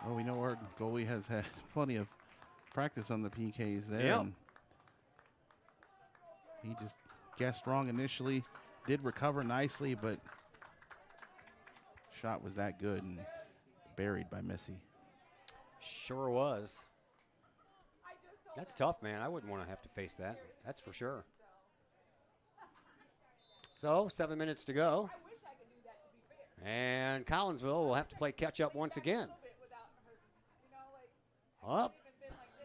Well, we know our goalie has had plenty of practice on the PKs there. Yep. And he just guessed wrong initially, did recover nicely, but shot was that good and buried by Missy. Sure was. That's tough, man. I wouldn't want to have to face that. That's for sure. So, 7 minutes to go. And Collinsville will have to play catch up once again. Up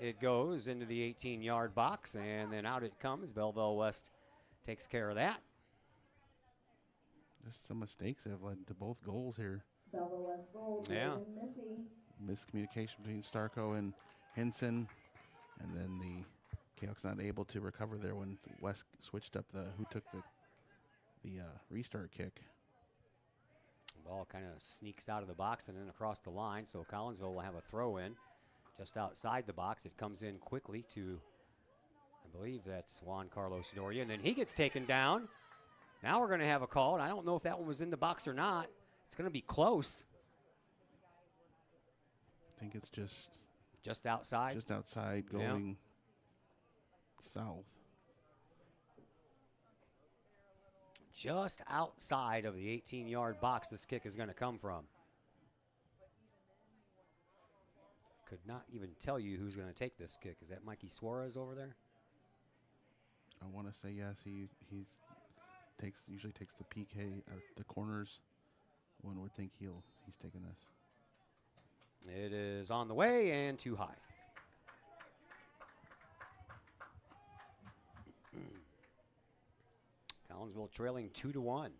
it goes into the 18-yard box, and then out it comes. Belleville West takes care of that. Just some mistakes have led to both goals here. Yeah. Miscommunication between Starko and Henson, and then the Kahok's not able to recover there when West switched up who took the restart kick. Ball kind of sneaks out of the box and then across the line, so Collinsville will have a throw in just outside the box. It comes in quickly to, I believe that's Juan Carlos Doria, and then he gets taken down. Now we're going to have a call, and I don't know if that one was in the box or not. It's going to be close. I think it's just outside. Just outside going south. Just outside of the 18-yard box this kick is going to come from. Could not even tell you who's going to take this kick. Is that Mikey Suarez over there? I want to say yes. He usually takes the PK or the corners. One would think he's taking this. It is on the way and too high. Collinsville trailing 2-1.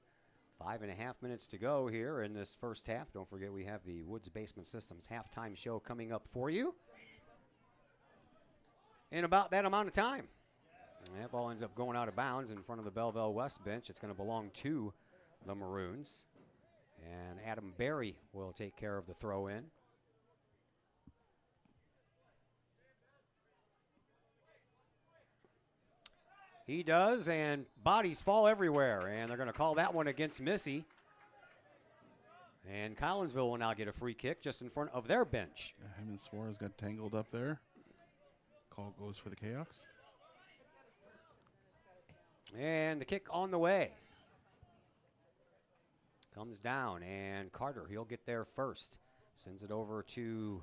5.5 minutes to go here in this first half. Don't forget we have the Woods Basement Systems halftime show coming up for you in about that amount of time. And that ball ends up going out of bounds in front of the Belleville West bench. It's going to belong to the Maroons. And Adam Berry will take care of the throw in. He does, and bodies fall everywhere, and they're going to call that one against Missy. And Collinsville will now get a free kick just in front of their bench. Him and Suarez got tangled up there. Call goes for the Cahoks. And the kick on the way. Comes down, and Carter, he'll get there first. Sends it over to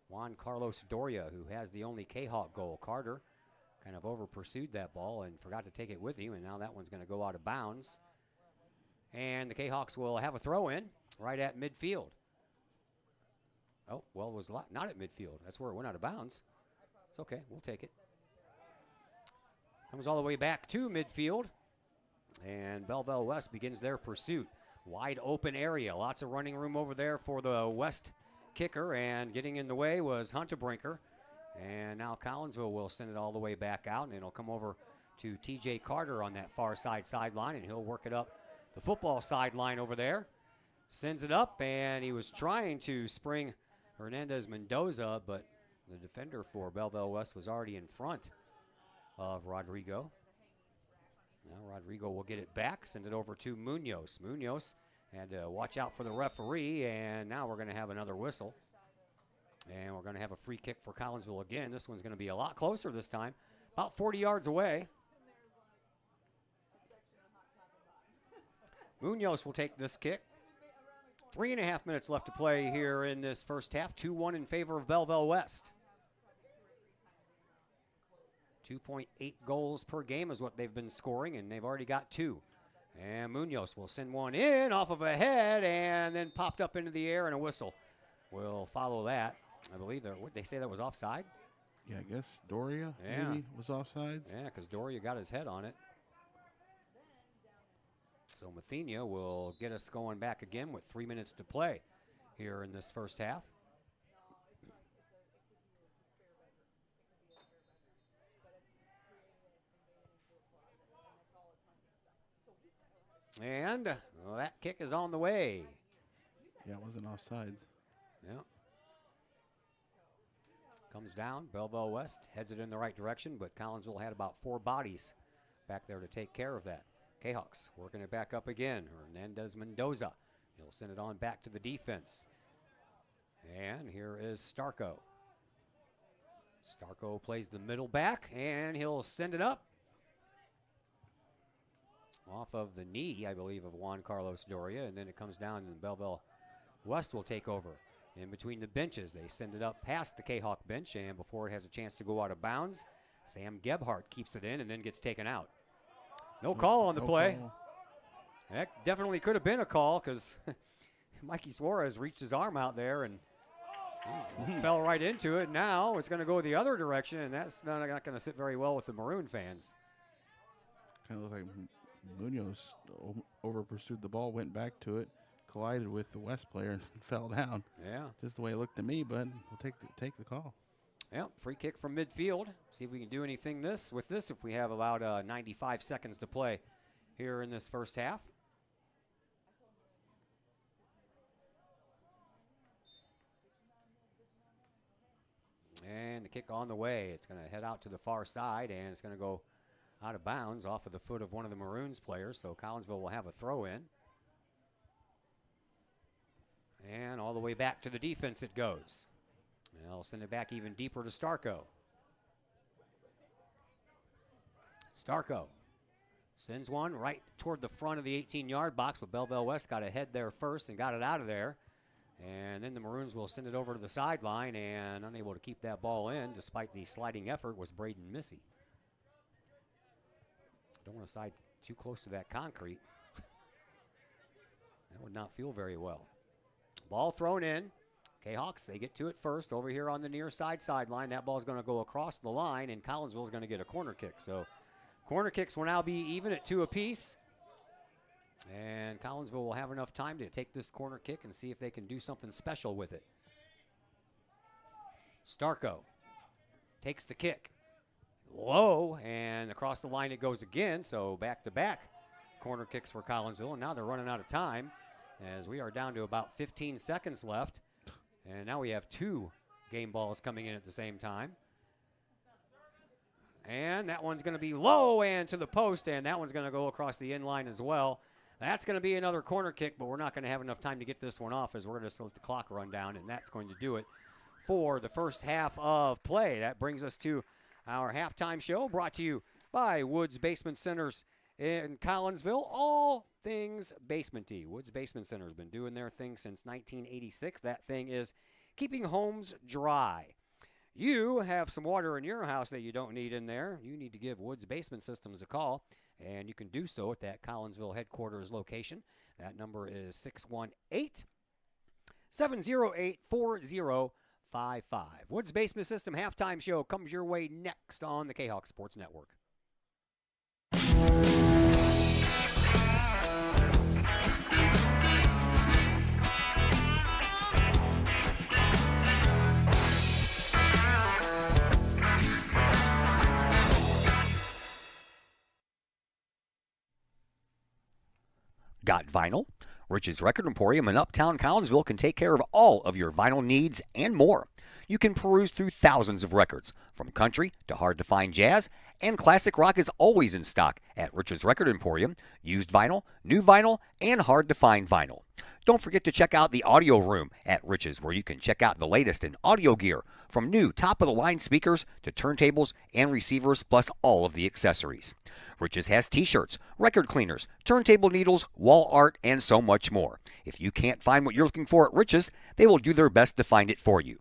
Juan Carlos Doria, who has the only Kahok goal. Carter kind of over-pursued that ball and forgot to take it with him, and now that one's going to go out of bounds. And the Kahawks will have a throw-in right at midfield. Oh, well, it was not at midfield. That's where it went out of bounds. It's okay. We'll take it. Comes all the way back to midfield. And Belleville West begins their pursuit. Wide open area. Lots of running room over there for the West kicker. And getting in the way was Huntebrinker. And now Collinsville will send it all the way back out. And it'll come over to TJ Carter on that far sideline. And he'll work it up the football sideline over there. Sends it up. And he was trying to spring Hernandez Mendoza, but the defender for Belleville West was already in front of Rodrigo. Now Rodrigo will get it back, send it over to Munoz. Munoz had to watch out for the referee, and now we're going to have another whistle. And we're going to have a free kick for Collinsville again. This one's going to be a lot closer this time, about 40 yards away. Munoz will take this kick. 3.5 minutes left to play here in this first half. 2-1 in favor of Belleville West. 2.8 goals per game is what they've been scoring, and they've already got 2. And Munoz will send one in off of a head and then popped up into the air, and a whistle will follow that. I believe they say that was offside. Yeah, I guess Doria maybe was offsides. Yeah, because Doria got his head on it. So Mathenia will get us going back again with 3 minutes to play here in this first half. And that kick is on the way. Yeah, it wasn't offsides. Yeah. Comes down. Belleville West heads it in the right direction, but Collinsville had about 4 bodies back there to take care of that. Kahawks working it back up again. Hernandez Mendoza. He'll send it on back to the defense. And here is Starko. Starko plays the middle back, and he'll send it up. Off of the knee, I believe, of Juan Carlos Doria, and then it comes down, and Belleville West will take over. In between the benches, they send it up past the Kahawk bench, and before it has a chance to go out of bounds, Sam Gebhardt keeps it in and then gets taken out. No call on the play. That definitely could have been a call because Mikey Suarez reached his arm out there and fell right into it. Now it's going to go the other direction, and that's not going to sit very well with the Maroon fans. Kind of looked like Munoz over-pursued the ball, went back to it, collided with the West player, and fell down. Yeah. Just the way it looked to me, but we'll take the call. Yeah, free kick from midfield. See if we can do anything with this if we have about 95 seconds to play here in this first half. And the kick on the way. It's going to head out to the far side, and it's going to go out of bounds off of the foot of one of the Maroons players, so Collinsville will have a throw-in. And all the way back to the defense it goes. And I'll send it back even deeper to Starko. Starko sends one right toward the front of the 18-yard box, but Belleville West got ahead there first and got it out of there. And then the Maroons will send it over to the sideline, and unable to keep that ball in despite the sliding effort was Braden Missy. Don't want to side too close to that concrete. That would not feel very well. Ball thrown in. Kahawks, they get to it first over here on the near sideline. That ball is going to go across the line, and Collinsville is going to get a corner kick. So corner kicks will now be even at 2 apiece. And Collinsville will have enough time to take this corner kick and see if they can do something special with it. Starko takes the kick. Low, and across the line it goes again. So back-to-back corner kicks for Collinsville. And now they're running out of time as we are down to about 15 seconds left. And now we have 2 game balls coming in at the same time. And that one's going to be low and to the post, and that one's going to go across the end line as well. That's going to be another corner kick, but we're not going to have enough time to get this one off as we're going to let the clock run down, and that's going to do it for the first half of play. That brings us to our halftime show, brought to you by Woods Basement Centers in Collinsville. All things basement-y. Woods Basement Center has been doing their thing since 1986. That thing is keeping homes dry. You have some water in your house that you don't need in there. You need to give Woods Basement Systems a call, and you can do so at that Collinsville headquarters location. That number is 618-708-4055. Woods Basement System halftime show comes your way next on the Kahok Sports Network. Got vinyl? Rich's Record Emporium in Uptown Collinsville can take care of all of your vinyl needs and more. You can peruse through thousands of records, from country to hard-to-find jazz, and classic rock is always in stock at Rich's Record Emporium. Used vinyl, new vinyl, and hard-to-find vinyl. Don't forget to check out the audio room at Rich's, where you can check out the latest in audio gear, from new top-of-the-line speakers to turntables and receivers, plus all of the accessories. Rich's has t-shirts, record cleaners, turntable needles, wall art, and so much more. If you can't find what you're looking for at Rich's, they will do their best to find it for you.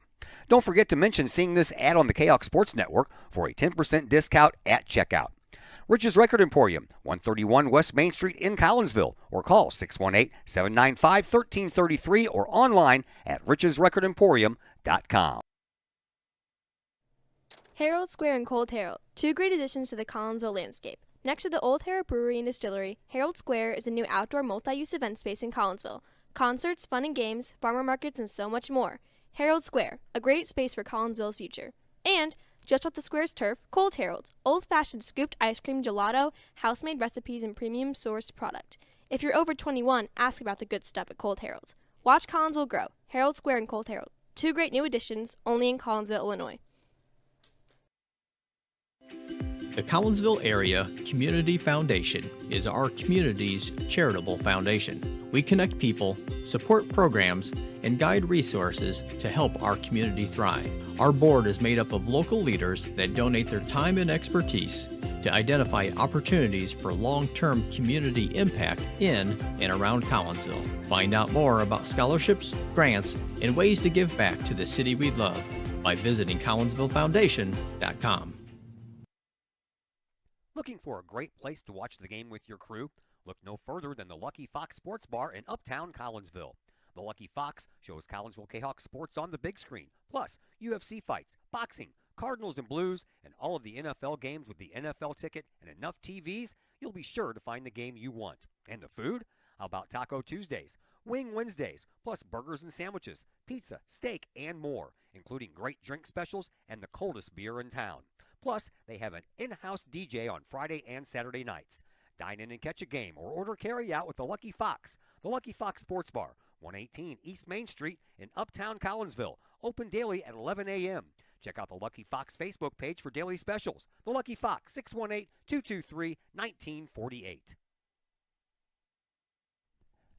Don't forget to mention seeing this ad on the Kahok Sports Network for a 10% discount at checkout. Rich's Record Emporium, 131 West Main Street in Collinsville, or call 618-795-1333 or online at richesrecordemporium.com. Herald Square and Cold Herald, two great additions to the Collinsville landscape. Next to the Old Herald Brewery and Distillery, Herald Square is a new outdoor multi-use event space in Collinsville. Concerts, fun and games, farmer markets, and so much more. Herald Square, a great space for Collinsville's future. And, just off the square's turf, Cold Herald, old-fashioned scooped ice cream gelato, house-made recipes, and premium sourced product. If you're over 21, ask about the good stuff at Cold Herald. Watch Collinsville grow. Herald Square and Cold Herald, two great new additions, only in Collinsville, Illinois. The Collinsville Area Community Foundation is our community's charitable foundation. We connect people, support programs, and guide resources to help our community thrive. Our board is made up of local leaders that donate their time and expertise to identify opportunities for long-term community impact in and around Collinsville. Find out more about scholarships, grants, and ways to give back to the city we love by visiting CollinsvilleFoundation.com. Looking for a great place to watch the game with your crew? Look no further than the Lucky Fox Sports Bar in Uptown Collinsville. The Lucky Fox shows Collinsville Kahawk sports on the big screen, plus UFC fights, boxing, Cardinals and Blues, and all of the NFL games with the NFL ticket and enough TVs, you'll be sure to find the game you want. And the food? How about Taco Tuesdays, Wing Wednesdays, plus burgers and sandwiches, pizza, steak, and more, including great drink specials and the coldest beer in town. Plus, they have an in-house DJ on Friday and Saturday nights. Dine in and catch a game or order carry-out with the Lucky Fox. The Lucky Fox Sports Bar, 118 East Main Street in Uptown Collinsville. Open daily at 11 a.m. Check out the Lucky Fox Facebook page for daily specials. The Lucky Fox, 618-223-1948.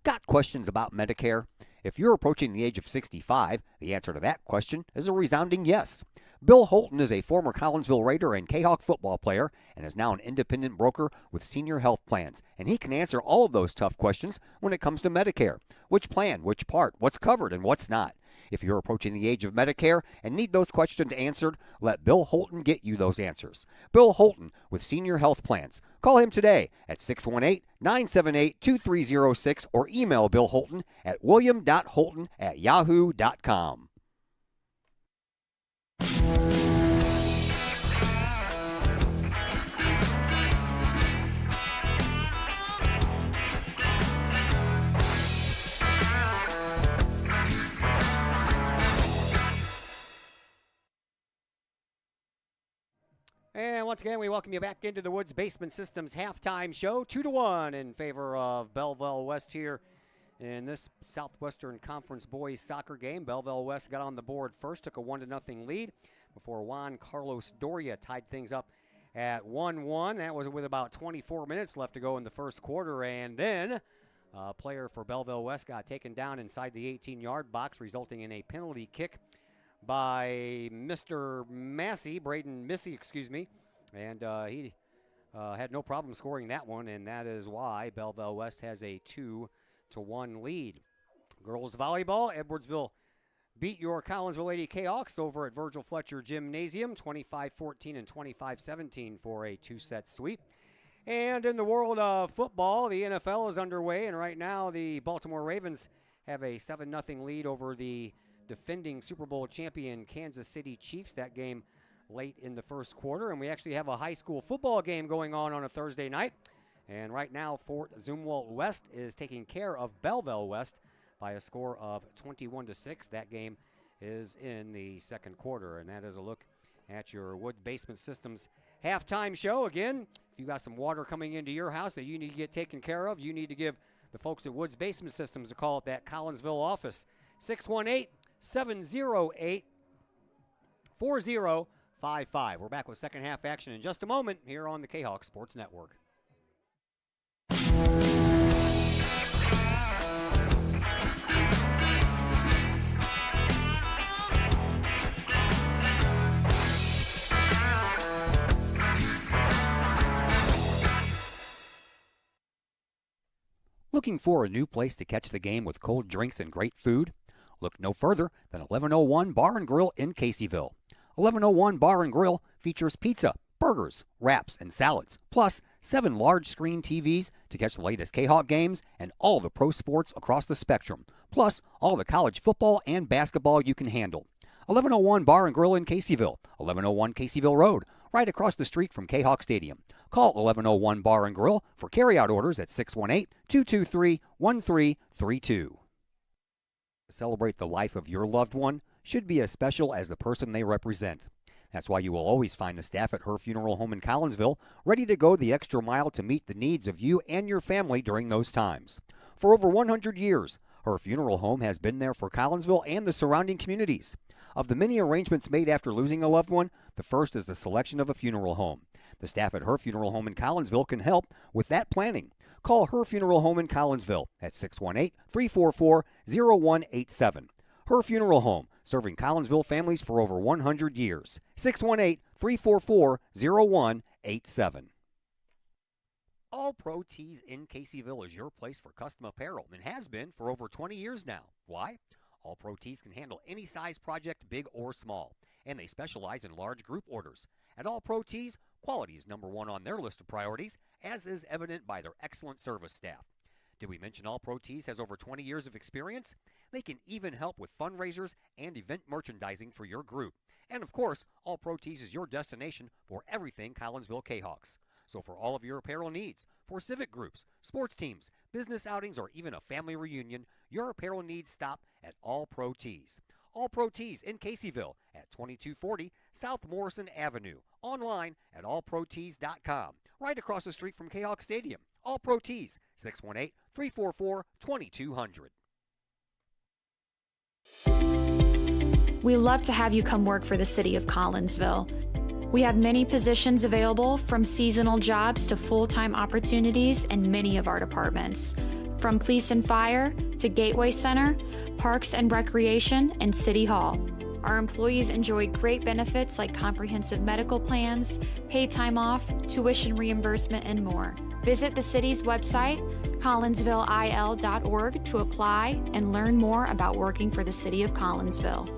Got questions about Medicare? If you're approaching the age of 65, the answer to that question is a resounding yes. Bill Holton is a former Collinsville Raider and Kahawk football player and is now an independent broker with Senior Health Plans, and he can answer all of those tough questions when it comes to Medicare. Which plan, which part, what's covered, and what's not. If you're approaching the age of Medicare and need those questions answered, let Bill Holton get you those answers. Bill Holton with Senior Health Plans. Call him today at 618-978-2306 or email Bill Holton at william.holton@yahoo.com. And once again, we welcome you back into the Woods Basement Systems halftime show. 2-1 in favor of Belleville West here in this Southwestern Conference boys soccer game. Belleville West got on the board first, took a 1-0 lead before Juan Carlos Doria tied things up at 1-1. That was with about 24 minutes left to go in the first quarter. And then Player for Belleville West got taken down inside the 18-yard box, resulting in a penalty kick by Mr. Massey, Braden Missy, excuse me. And he had no problem scoring that one, and that is why Belleville West has a 2-1 lead. Girls volleyball, Edwardsville beat your Collinsville Lady Kahawks over at Virgil Fletcher Gymnasium, 25-14 and 25-17 for a two-set sweep. And in the world of football, the NFL is underway, and right now the Baltimore Ravens have a 7-0 lead over the defending Super Bowl champion Kansas City Chiefs. That game late in the first quarter, and we actually have a high school football game going on a Thursday night. And right now, Fort Zumwalt West is taking care of Belleville West by a score of 21-6. That game is in the second quarter, and that is a look at your Wood Basement Systems halftime show. Again, if you got some water coming into your house that you need to get taken care of, you need to give the folks at Woods Basement Systems a call at that Collinsville office, 618-708-4055. We're back with second half action in just a moment here on the Kahok Sports Network. Looking for a new place to catch the game with cold drinks and great food? Look no further than 1101 Bar and Grill in Caseyville. 1101 Bar and Grill features pizza, burgers, wraps, and salads, plus 7 large screen TVs to catch the latest Kahawk games and all the pro sports across the spectrum, plus all the college football and basketball you can handle. 1101 Bar and Grill in Caseyville, 1101 Caseyville Road, right across the street from Kahawk Stadium. Call 1101 Bar and Grill for carryout orders at 618-223-1332. To celebrate the life of your loved one should be as special as the person they represent. That's why you will always find the staff at Her Funeral Home in Collinsville ready to go the extra mile to meet the needs of you and your family during those times. For over 100 years, Her Funeral Home has been there for Collinsville and the surrounding communities. Of the many arrangements made after losing a loved one, the first is the selection of a funeral home. The staff at Her Funeral Home in Collinsville can help with that planning. Call Her Funeral Home in Collinsville at 618-344-0187. Her Funeral Home, serving Collinsville families for over 100 years. 618-344-0187. All Pro Tees in Caseyville is your place for custom apparel and has been for over 20 years now. Why? All Pro Tees can handle any size project, big or small, and they specialize in large group orders. At All Pro Tees, quality is number one on their list of priorities, as is evident by their excellent service staff. Did we mention All Pro Tees has over 20 years of experience? They can even help with fundraisers and event merchandising for your group. And of course, All Pro Tees is your destination for everything Collinsville Kahawks. So for all of your apparel needs, for civic groups, sports teams, business outings, or even a family reunion, your apparel needs stop at All Pro Tees. All Pro Tees in Caseyville at 2240 South Morrison Avenue. Online at allprotees.com. Right across the street from Kahawk Stadium. All Pro Tees, 618-344-2200. We love to have you come work for the City of Collinsville. We have many positions available, from seasonal jobs to full-time opportunities in many of our departments. From police and fire to Gateway Center, Parks and Recreation, and City Hall. Our employees enjoy great benefits like comprehensive medical plans, paid time off, tuition reimbursement, and more. Visit the city's website, collinsvilleil.org, to apply and learn more about working for the City of Collinsville.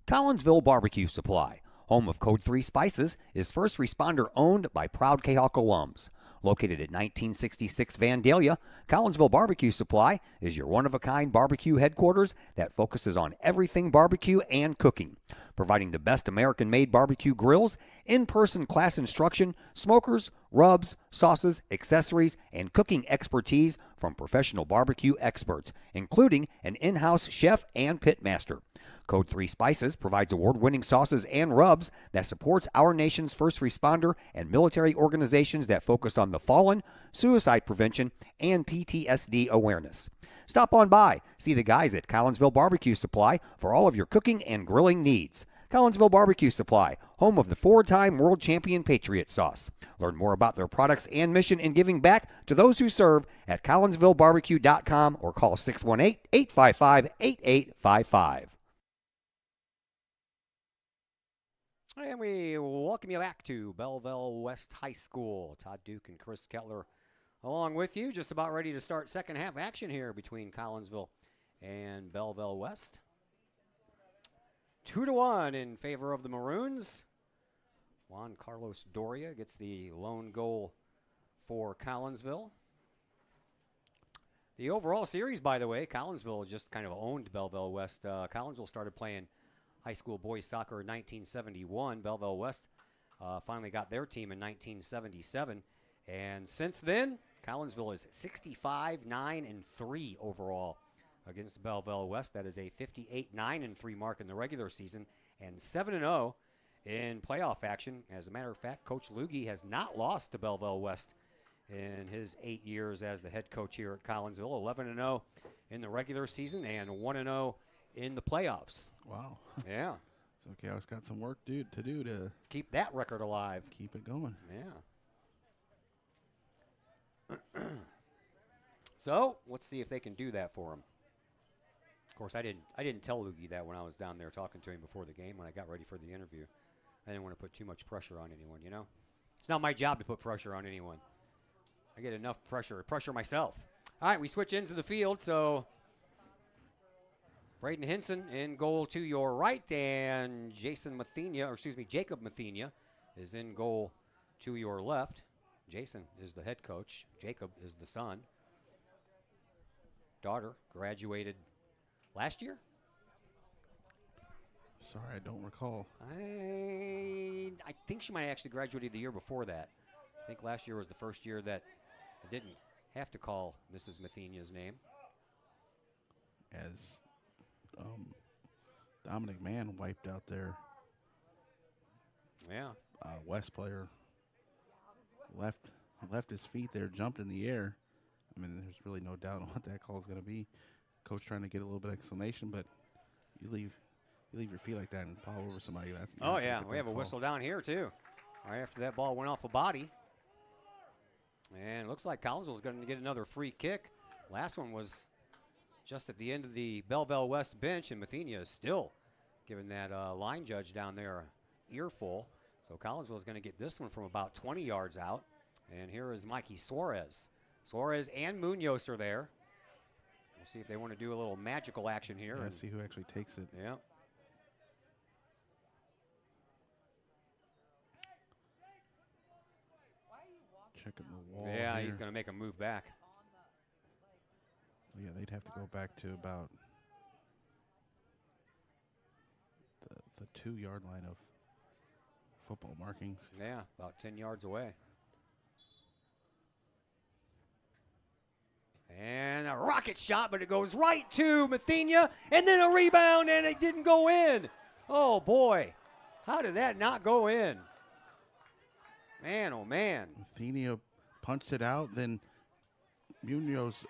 Collinsville Barbecue Supply, home of Code 3 Spices, is first responder owned by proud Kahawk alums. Located at 1966 Vandalia, Collinsville Barbecue Supply is your one-of-a-kind barbecue headquarters that focuses on everything barbecue and cooking, providing the best American-made barbecue grills, in-person class instruction, smokers, rubs, sauces, accessories, and cooking expertise from professional barbecue experts, including an in-house chef and pitmaster. Code 3 Spices provides award-winning sauces and rubs that supports our nation's first responder and military organizations that focus on the fallen, suicide prevention, and PTSD awareness. Stop on by, see the guys at Collinsville Barbecue Supply for all of your cooking and grilling needs. Collinsville Barbecue Supply, home of the 4-time world champion Patriot Sauce. Learn more about their products and mission in giving back to those who serve at collinsvillebarbecue.com or call 618-855-8855. And we welcome you back to Belleville West High School. Todd Duke and Chris Kettler along with you, just about ready to start second half action here between Collinsville and Belleville West. 2-1 in favor of the Maroons. Juan Carlos Doria gets the lone goal for Collinsville. The overall series, by the way, Collinsville just kind of owned Belleville West. Collinsville started playing high school boys soccer in 1971. Belleville West finally got their team in 1977. And since then, Collinsville is 65-9-3 overall against Belleville West. That is a 58-9-3 mark in the regular season and 7-0 in playoff action. As a matter of fact, Coach Lugie has not lost to Belleville West in his 8 years as the head coach here at Collinsville. 11-0 in the regular season and 1-0 in the playoffs. Wow. Yeah. So Chaos got some work to do to keep that record alive. Keep it going. Yeah. So let's see if they can do that for him. Of course, I didn't tell Lugie that when I was down there talking to him before the game when I got ready for the interview. I didn't want to put too much pressure on anyone, you know? It's not my job to put pressure on anyone. I get enough pressure myself. All right, we switch into the field, so Braden Hinson in goal to your right, and Jacob Mathenia is in goal to your left. Jason is the head coach. Jacob is the son. Daughter graduated last year? Sorry, I don't recall. I think she might have actually graduated the year before that. I think last year was the first year that I didn't have to call Mrs. Mathenia's name. As Dominic Mann wiped out their West player, left his feet there, jumped in the air. I mean, there's really no doubt on what that call is going to be. Coach trying to get a little bit of explanation, but you leave your feet like that and pile over somebody. Oh yeah, we have a whistle down here too. Right after that ball went off a body, and it looks like Collinsville is going to get another free kick. Last one was just at the end of the Belleville West bench, and Mathenia is still giving that line judge down there an earful. So Collinsville is going to get this one from about 20 yards out. And here is Mikey Suarez. Suarez and Munoz are there. We'll see if they want to do a little magical action here. Yeah, and see who actually takes it. Yeah. Checking the wall. Yeah, here. he's going to make a move back. Yeah, they'd have to go back to about the 2-yard line of football markings. Yeah, about 10 yards away. And a rocket shot, but it goes right to Mathenia, and then a rebound, and it didn't go in. Oh, boy. How did that not go in? Man, oh, man. Mathenia punched it out, then Munoz.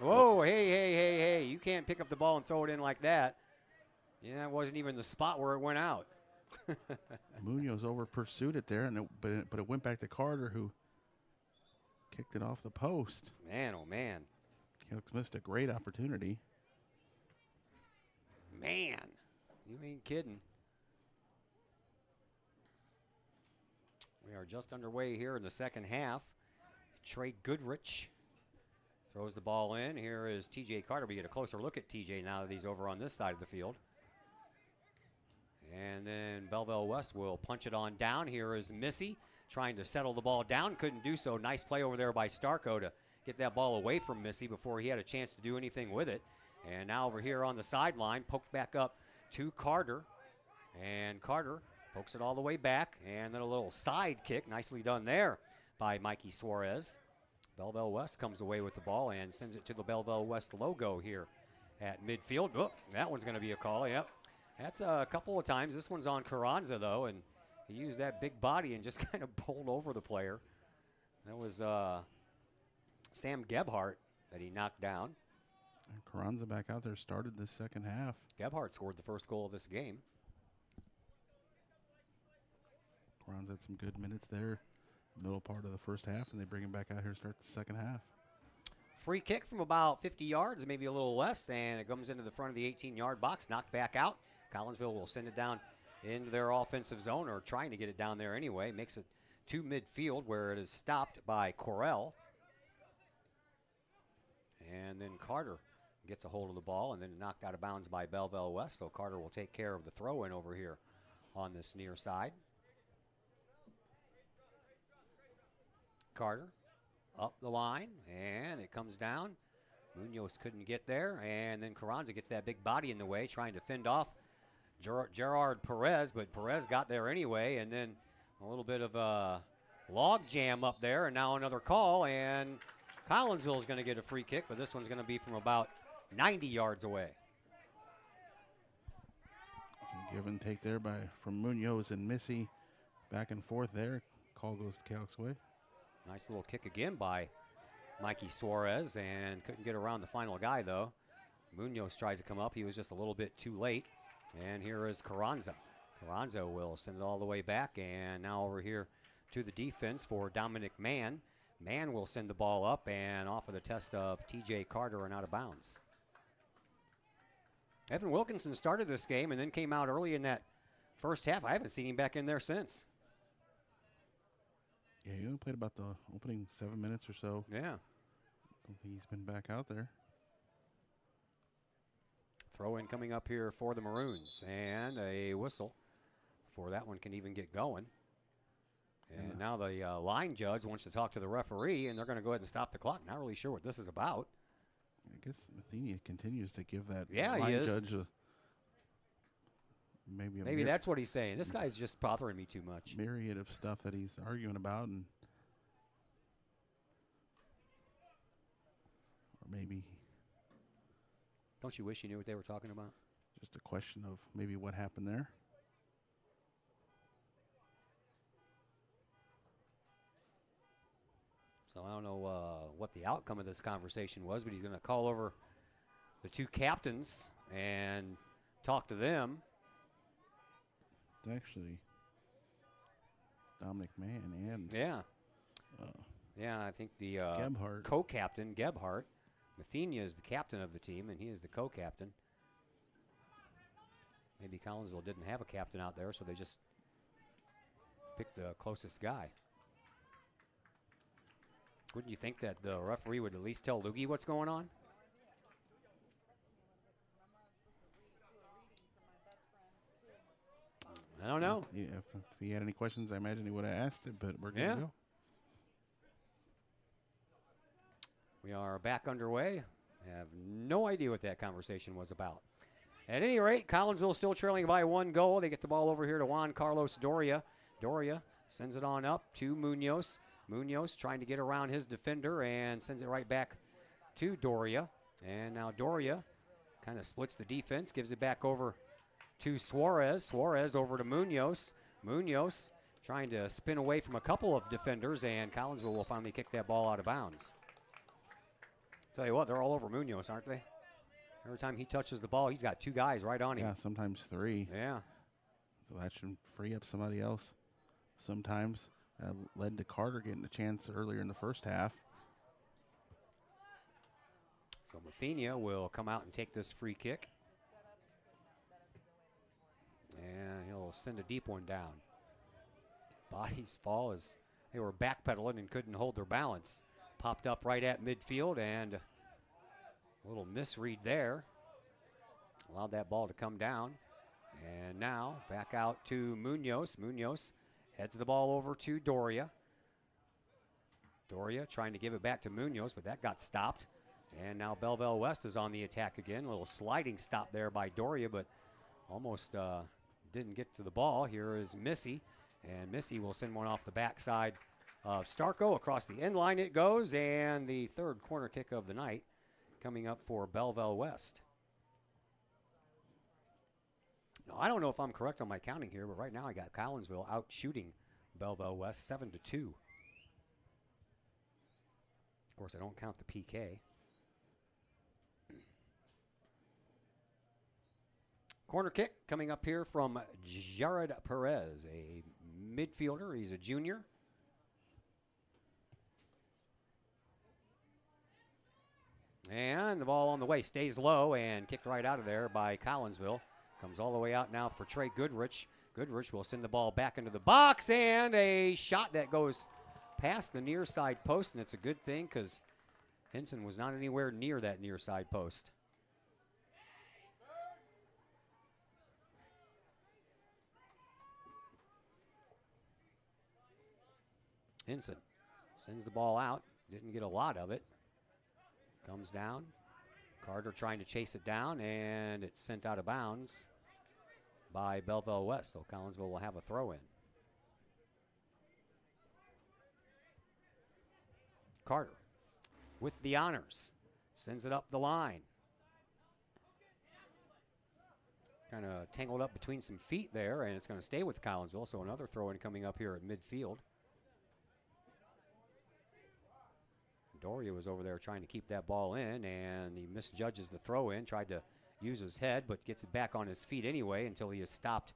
Whoa, hey. You can't pick up the ball and throw it in like that. Yeah, that wasn't even the spot where it went out. Munoz over pursued it there, but it went back to Carter, who kicked it off the post. Man, oh, man. Kelks missed a great opportunity. Man, you ain't kidding. We are just underway here in the second half. Trey Goodrich throws the ball in. Here is TJ Carter. We get a closer look at TJ now that he's over on this side of the field. And then Belleville West will punch it on down. Here is Missy trying to settle the ball down. Couldn't do so. Nice play over there by Starko to get that ball away from Missy before he had a chance to do anything with it. And now over here on the sideline, poked back up to Carter. And Carter pokes it all the way back. And then a little side kick. Nicely done there by Mikey Suarez. Belleville West comes away with the ball and sends it to the Belleville West logo here at midfield. Oh, that one's going to be a call. Yep. That's a couple of times. This one's on Carranza, though, and he used that big body and just kind of bowled over the player. That was Sam Gebhardt that he knocked down. And Carranza back out there started the second half. Gebhardt scored the first goal of this game. Browns had some good minutes there, middle part of the first half, and they bring him back out here to start the second half. Free kick from about 50 yards, maybe a little less, and it comes into the front of the 18-yard box, knocked back out. Collinsville will send it down into their offensive zone, or trying to get it down there anyway. Makes it to midfield where it is stopped by Corell. And then Carter gets a hold of the ball and then knocked out of bounds by Belleville West. So Carter will take care of the throw-in over here on this near side. Carter up the line, and it comes down. Munoz couldn't get there, and then Carranza gets that big body in the way, trying to fend off Gerard Perez, but Perez got there anyway, and then a little bit of a log jam up there, and now another call, and Collinsville is going to get a free kick, but this one's going to be from about 90 yards away. Some give and take there from Munoz and Missy. Back and forth there. Call goes to Kahok's way. Nice little kick again by Mikey Suarez, and couldn't get around the final guy, though. Munoz tries to come up. He was just a little bit too late. And here is Carranza. Carranza will send it all the way back, and now over here to the defense for Dominic Mann. Mann will send the ball up and off of the test of T.J. Carter and out of bounds. Evan Wilkinson started this game and then came out early in that first half. I haven't seen him back in there since. Yeah, he only played about the opening 7 minutes or so. Yeah. Don't think he's been back out there. Throw in coming up here for the Maroons, and a whistle before that one can even get going. And now the line judge wants to talk to the referee, and they're going to go ahead and stop the clock. Not really sure what this is about. I guess Mathenia continues to give that he line is. judge maybe that's what he's saying. This guy's just bothering me too much. Myriad of stuff that he's arguing about, and or maybe don't you wish you knew what they were talking about? Just a question of maybe what happened there. So I don't know what the outcome of this conversation was, but he's going to call over the two captains and talk to them. It's actually Dominic Mann and yeah, I think the Gebhardt. co-captain Gebhardt. Mathenia is the captain of the team, and he is the co-captain. Maybe Collinsville didn't have a captain out there, so they just picked the closest guy. Wouldn't you think that the referee would at least tell Loogie what's going on? I don't know. Yeah, if he had any questions, I imagine he would have asked it, but we're going to go. We are back underway. I have no idea what that conversation was about. At any rate, Collinsville still trailing by 1 goal. They get the ball over here to Juan Carlos Doria. Doria sends it on up to Munoz. Munoz trying to get around his defender and sends it right back to Doria. And now Doria kind of splits the defense, gives it back over to Suarez. Suarez over to Munoz. Munoz trying to spin away from a couple of defenders, and Collinsville will finally kick that ball out of bounds. Tell you what, they're all over Munoz, aren't they? Every time he touches the ball, he's got 2 guys right on him. Yeah, sometimes 3. Yeah. So that should free up somebody else sometimes. That led to Carter getting a chance earlier in the first half. So Mathenia will come out and take this free kick. And he'll send a deep one down. Bodies fall as they were backpedaling and couldn't hold their balance. Popped up right at midfield, and a little misread there. Allowed that ball to come down. And now back out to Munoz. Munoz heads the ball over to Doria. Doria trying to give it back to Munoz, but that got stopped. And now Belleville West is on the attack again. A little sliding stop there by Doria, but almost didn't get to the ball. Here is Missy, and Missy will send one off the backside of Starko. Across the end line it goes, and the third corner kick of the night coming up for Belleville West. Now, I don't know if I'm correct on my counting here, but right now I got Collinsville out shooting Belleville West 7-2. Of course, I don't count the PK. Corner kick coming up here from Jared Perez, a midfielder. He's a junior. And the ball on the way stays low and kicked right out of there by Collinsville. Comes all the way out now for Trey Goodrich. Goodrich will send the ball back into the box, and a shot that goes past the near side post, and it's a good thing because Henson was not anywhere near that near side post. Henson sends the ball out. Didn't get a lot of it. Comes down. Carter trying to chase it down, and it's sent out of bounds by Belleville West. So Collinsville will have a throw in. Carter with the honors. Sends it up the line. Kind of tangled up between some feet there, and it's going to stay with Collinsville. So another throw in coming up here at midfield. Doria was over there trying to keep that ball in, and he misjudges the throw in, tried to use his head, but gets it back on his feet anyway until he is stopped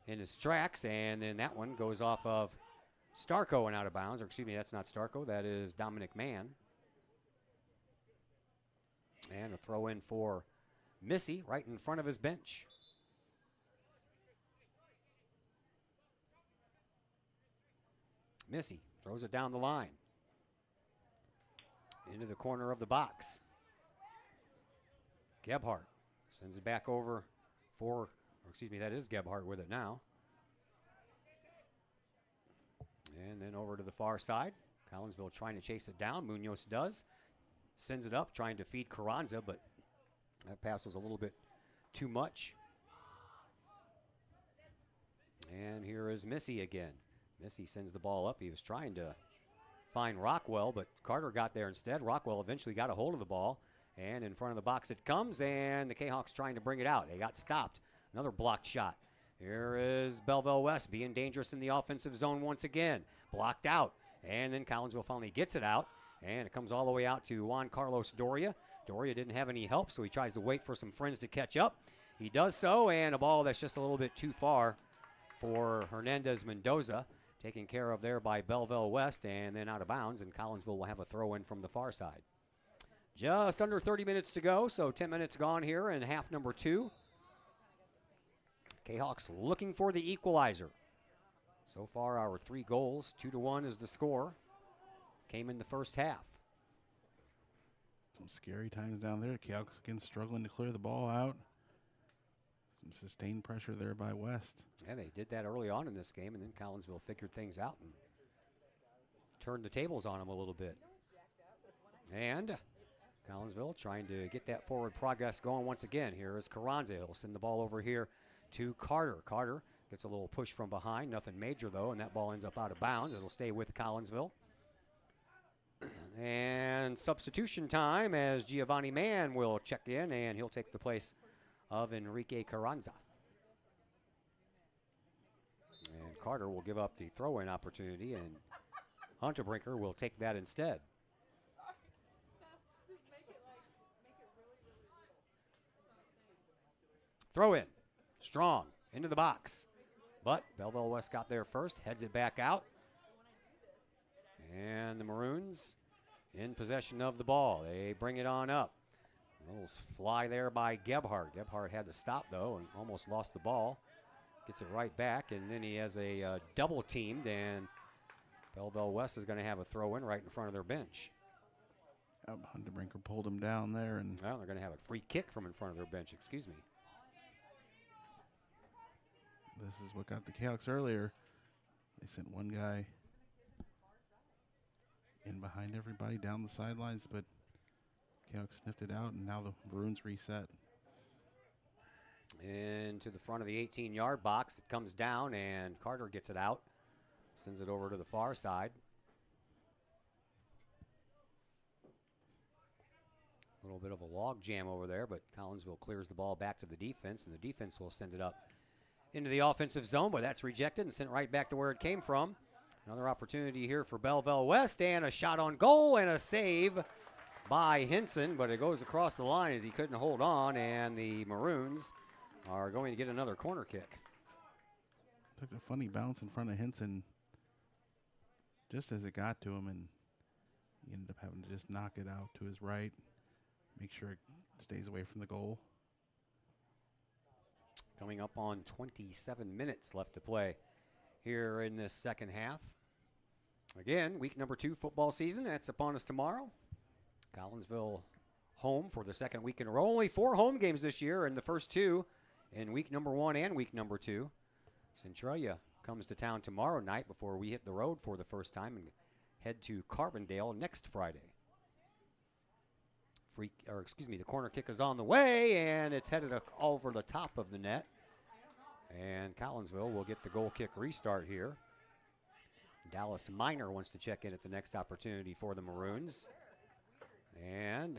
in his tracks, and then that one goes off of Starko and out of bounds, or excuse me, that's not Starko, that is Dominic Mann. And a throw in for Missy right in front of his bench. Missy throws it down the line. Into the corner of the box. Gebhardt sends it back over for, or excuse me, that is Gebhardt with it now. And then over to the far side. Collinsville trying to chase it down. Munoz does. Sends it up, trying to feed Carranza, but that pass was a little bit too much. And here is Missy again. Missy sends the ball up. He was trying to find Rockwell, but Carter got there instead. Rockwell eventually got a hold of the ball, and in front of the box it comes, and the Kahawks trying to bring it out. They got stopped. Another blocked shot. Here is Belleville West being dangerous in the offensive zone once again. Blocked out, and then Collinsville finally gets it out, and it comes all the way out to Juan Carlos Doria. Doria didn't have any help, so he tries to wait for some friends to catch up. He does so, and a ball that's just a little bit too far for Hernandez Mendoza. Taken care of there by Belleville West, and then out of bounds, and Collinsville will have a throw in from the far side. Just under 30 minutes to go, so 10 minutes gone here in half number 2. Kahawks looking for the equalizer. So far, our 3 goals, 2-1 is the score, came in the first half. Some scary times down there. Kahawks again struggling to clear the ball out. Some sustained pressure there by West. Yeah, they did that early on in this game, and then Collinsville figured things out and turned the tables on them a little bit. And Collinsville trying to get that forward progress going once again. Here is Carranza. He'll send the ball over here to Carter. Carter gets a little push from behind. Nothing major, though, and that ball ends up out of bounds. It'll stay with Collinsville. And substitution time as Giovanni Mann will check in, and he'll take the place of Enrique Carranza. And Carter will give up the throw-in opportunity, and Hunterbrinker will take that instead. Throw in, strong, into the box. But Belleville West got there first, heads it back out. And the Maroons in possession of the ball. They bring it on up. A little fly there by Gebhardt. Gebhardt had to stop, though, and almost lost the ball. Gets it right back, and then he has a double teamed, and Belleville West is going to have a throw in right in front of their bench. Hunterbrinker pulled him down there. And well, they're going to have a free kick from in front of their bench, excuse me. This is what got the Kahawks earlier. They sent one guy in behind everybody down the sidelines, but Kahawks sniffed it out, and now the Maroons reset. Into the front of the 18-yard box. It comes down, and Carter gets it out. Sends it over to the far side. A little bit of a log jam over there, but Collinsville clears the ball back to the defense, and the defense will send it up into the offensive zone, but that's rejected and sent right back to where it came from. Another opportunity here for Belleville West, and a shot on goal and a save by Henson, but it goes across the line as he couldn't hold on, and the Maroons are going to get another corner kick. took a funny bounce in front of Henson just as it got to him, and he ended up having to just knock it out to his right, make sure it stays away from the goal. Coming up on 27 minutes left to play here in this second half. Again, week number 2 football season. That's upon us tomorrow. Collinsville home for the second week in a row. Only 4 home games this year, and the first 2 in week number 1 and week number 2. Centralia comes to town tomorrow night before we hit the road for the first time and head to Carbondale next Friday. The corner kick is on the way, and it's headed over the top of the net. And Collinsville will get the goal kick restart here. Dallas Minor wants to check in at the next opportunity for the Maroons. And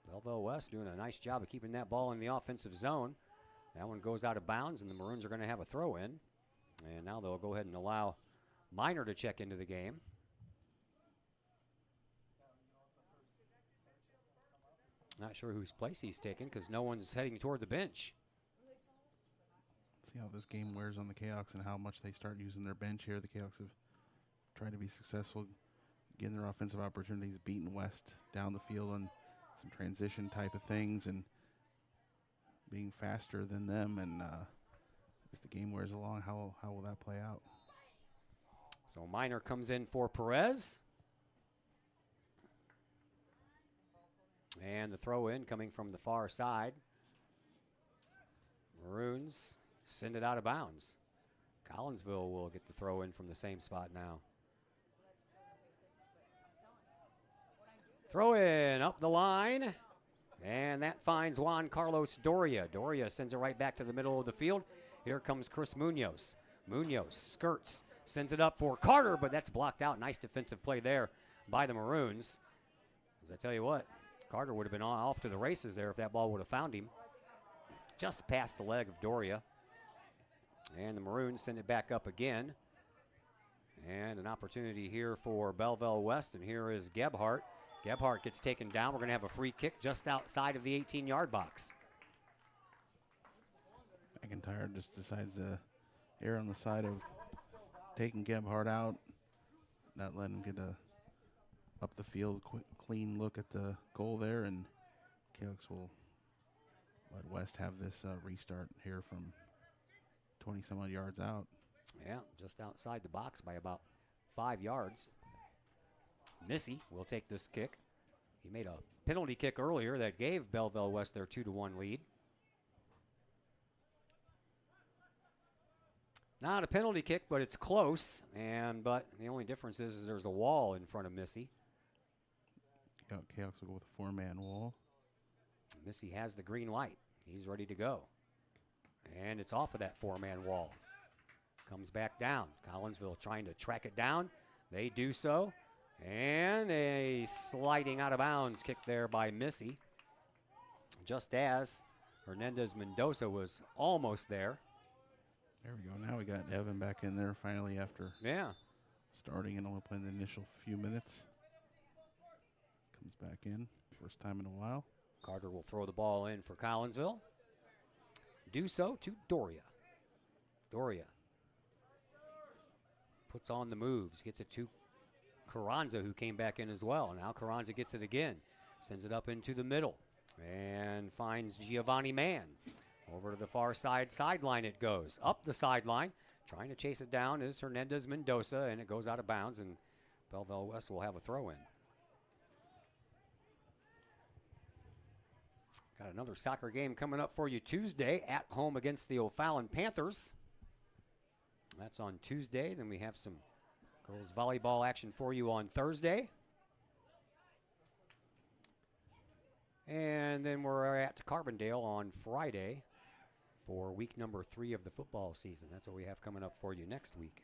Belleville West doing a nice job of keeping that ball in the offensive zone. That one goes out of bounds, and the Maroons are going to have a throw in. And now they'll go ahead and allow Minor to check into the game. Not sure whose place he's taken because no one's heading toward the bench. See how this game wears on the Cahoks and how much they start using their bench here. The Cahoks have tried to be successful, getting their offensive opportunities, beating West down the field on some transition type of things and being faster than them. And as the game wears along, how will that play out? So Minor comes in for Perez. And the throw in coming from the far side. Maroons send it out of bounds. Collinsville will get the throw in from the same spot now. Throw in up the line. And that finds Juan Carlos Doria. Doria sends it right back to the middle of the field. Here comes Chris Munoz. Munoz skirts, sends it up for Carter, but that's blocked out. Nice defensive play there by the Maroons. As I tell you what, Carter would have been off to the races there if that ball would have found him. Just past the leg of Doria. And the Maroons send it back up again. And an opportunity here for Belleville West, and here is Gebhardt. Gebhardt gets taken down. We're going to have a free kick just outside of the 18-yard box. McIntyre just decides to err on the side of taking Gebhardt out, not letting him get up the field, clean look at the goal there, and Cahoks will let West have this restart here from 20-some-odd yards out. Yeah, just outside the box by about 5 yards. Missy will take this kick. He made a penalty kick earlier that gave Belleville West their 2-1 lead. Not a penalty kick, but it's close. But the only difference is there's a wall in front of Missy. Cahoks will go with a 4-man wall. Missy has the green light. He's ready to go. And it's off of that 4-man wall. Comes back down. Collinsville trying to track it down. They do so. And a sliding out of bounds kick there by Missy. Just as Hernandez Mendoza was almost there. There we go. Now we got Evan back in there finally after starting and only playing the initial few minutes. Comes back in, first time in a while. Carter will throw the ball in for Collinsville. Do so to Doria. Doria puts on the moves, gets it to Carranza, who came back in as well. Now Carranza gets it again, sends it up into the middle, and finds Giovanni Mann. Over to the far sideline it goes. Up the sideline, trying to chase it down is Hernandez Mendoza, and it goes out of bounds, and Belleville West will have a throw in. Got another soccer game coming up for you Tuesday at home against the O'Fallon Panthers. That's on Tuesday. Then we have some girls volleyball action for you on Thursday. And then we're at Carbondale on Friday for week number 3 of the football season. That's what we have coming up for you next week.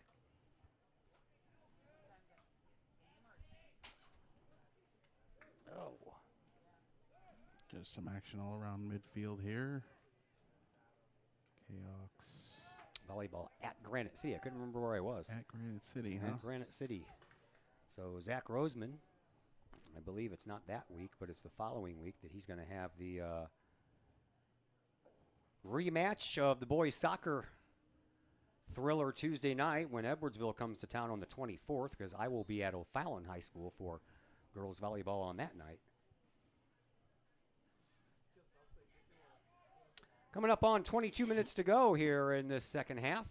Oh. Just some action all around midfield here. Cahoks. Volleyball at Granite City. I couldn't remember where I was. At Granite City, huh? At Granite City. So Zach Roseman, I believe it's not that week, but it's the following week that he's going to have the rematch of the boys soccer thriller Tuesday night when Edwardsville comes to town on the 24th, because I will be at O'Fallon High School for girls volleyball on that night. Coming up on 22 minutes to go here in this second half.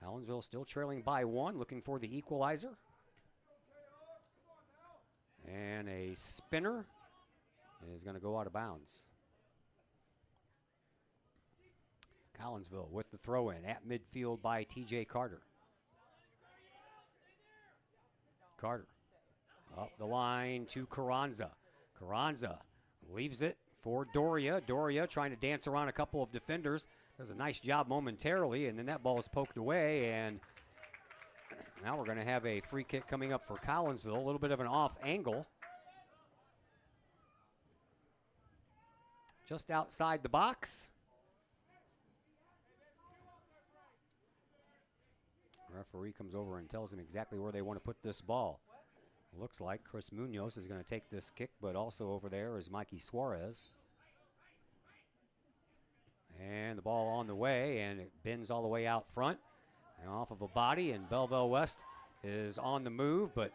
Collinsville still trailing by 1, looking for the equalizer. And a spinner is going to go out of bounds. Collinsville with the throw-in at midfield by T.J. Carter. Carter up the line to Carranza. Carranza leaves it for Doria. Doria trying to dance around a couple of defenders. Does a nice job momentarily, and then that ball is poked away, and now we're going to have a free kick coming up for Collinsville. A little bit of an off angle. Just outside the box. Referee comes over and tells him exactly where they want to put this ball. Looks like Chris Munoz is going to take this kick, but also over there is Mikey Suarez. And the ball on the way, and it bends all the way out front and off of a body, and Belleville West is on the move, but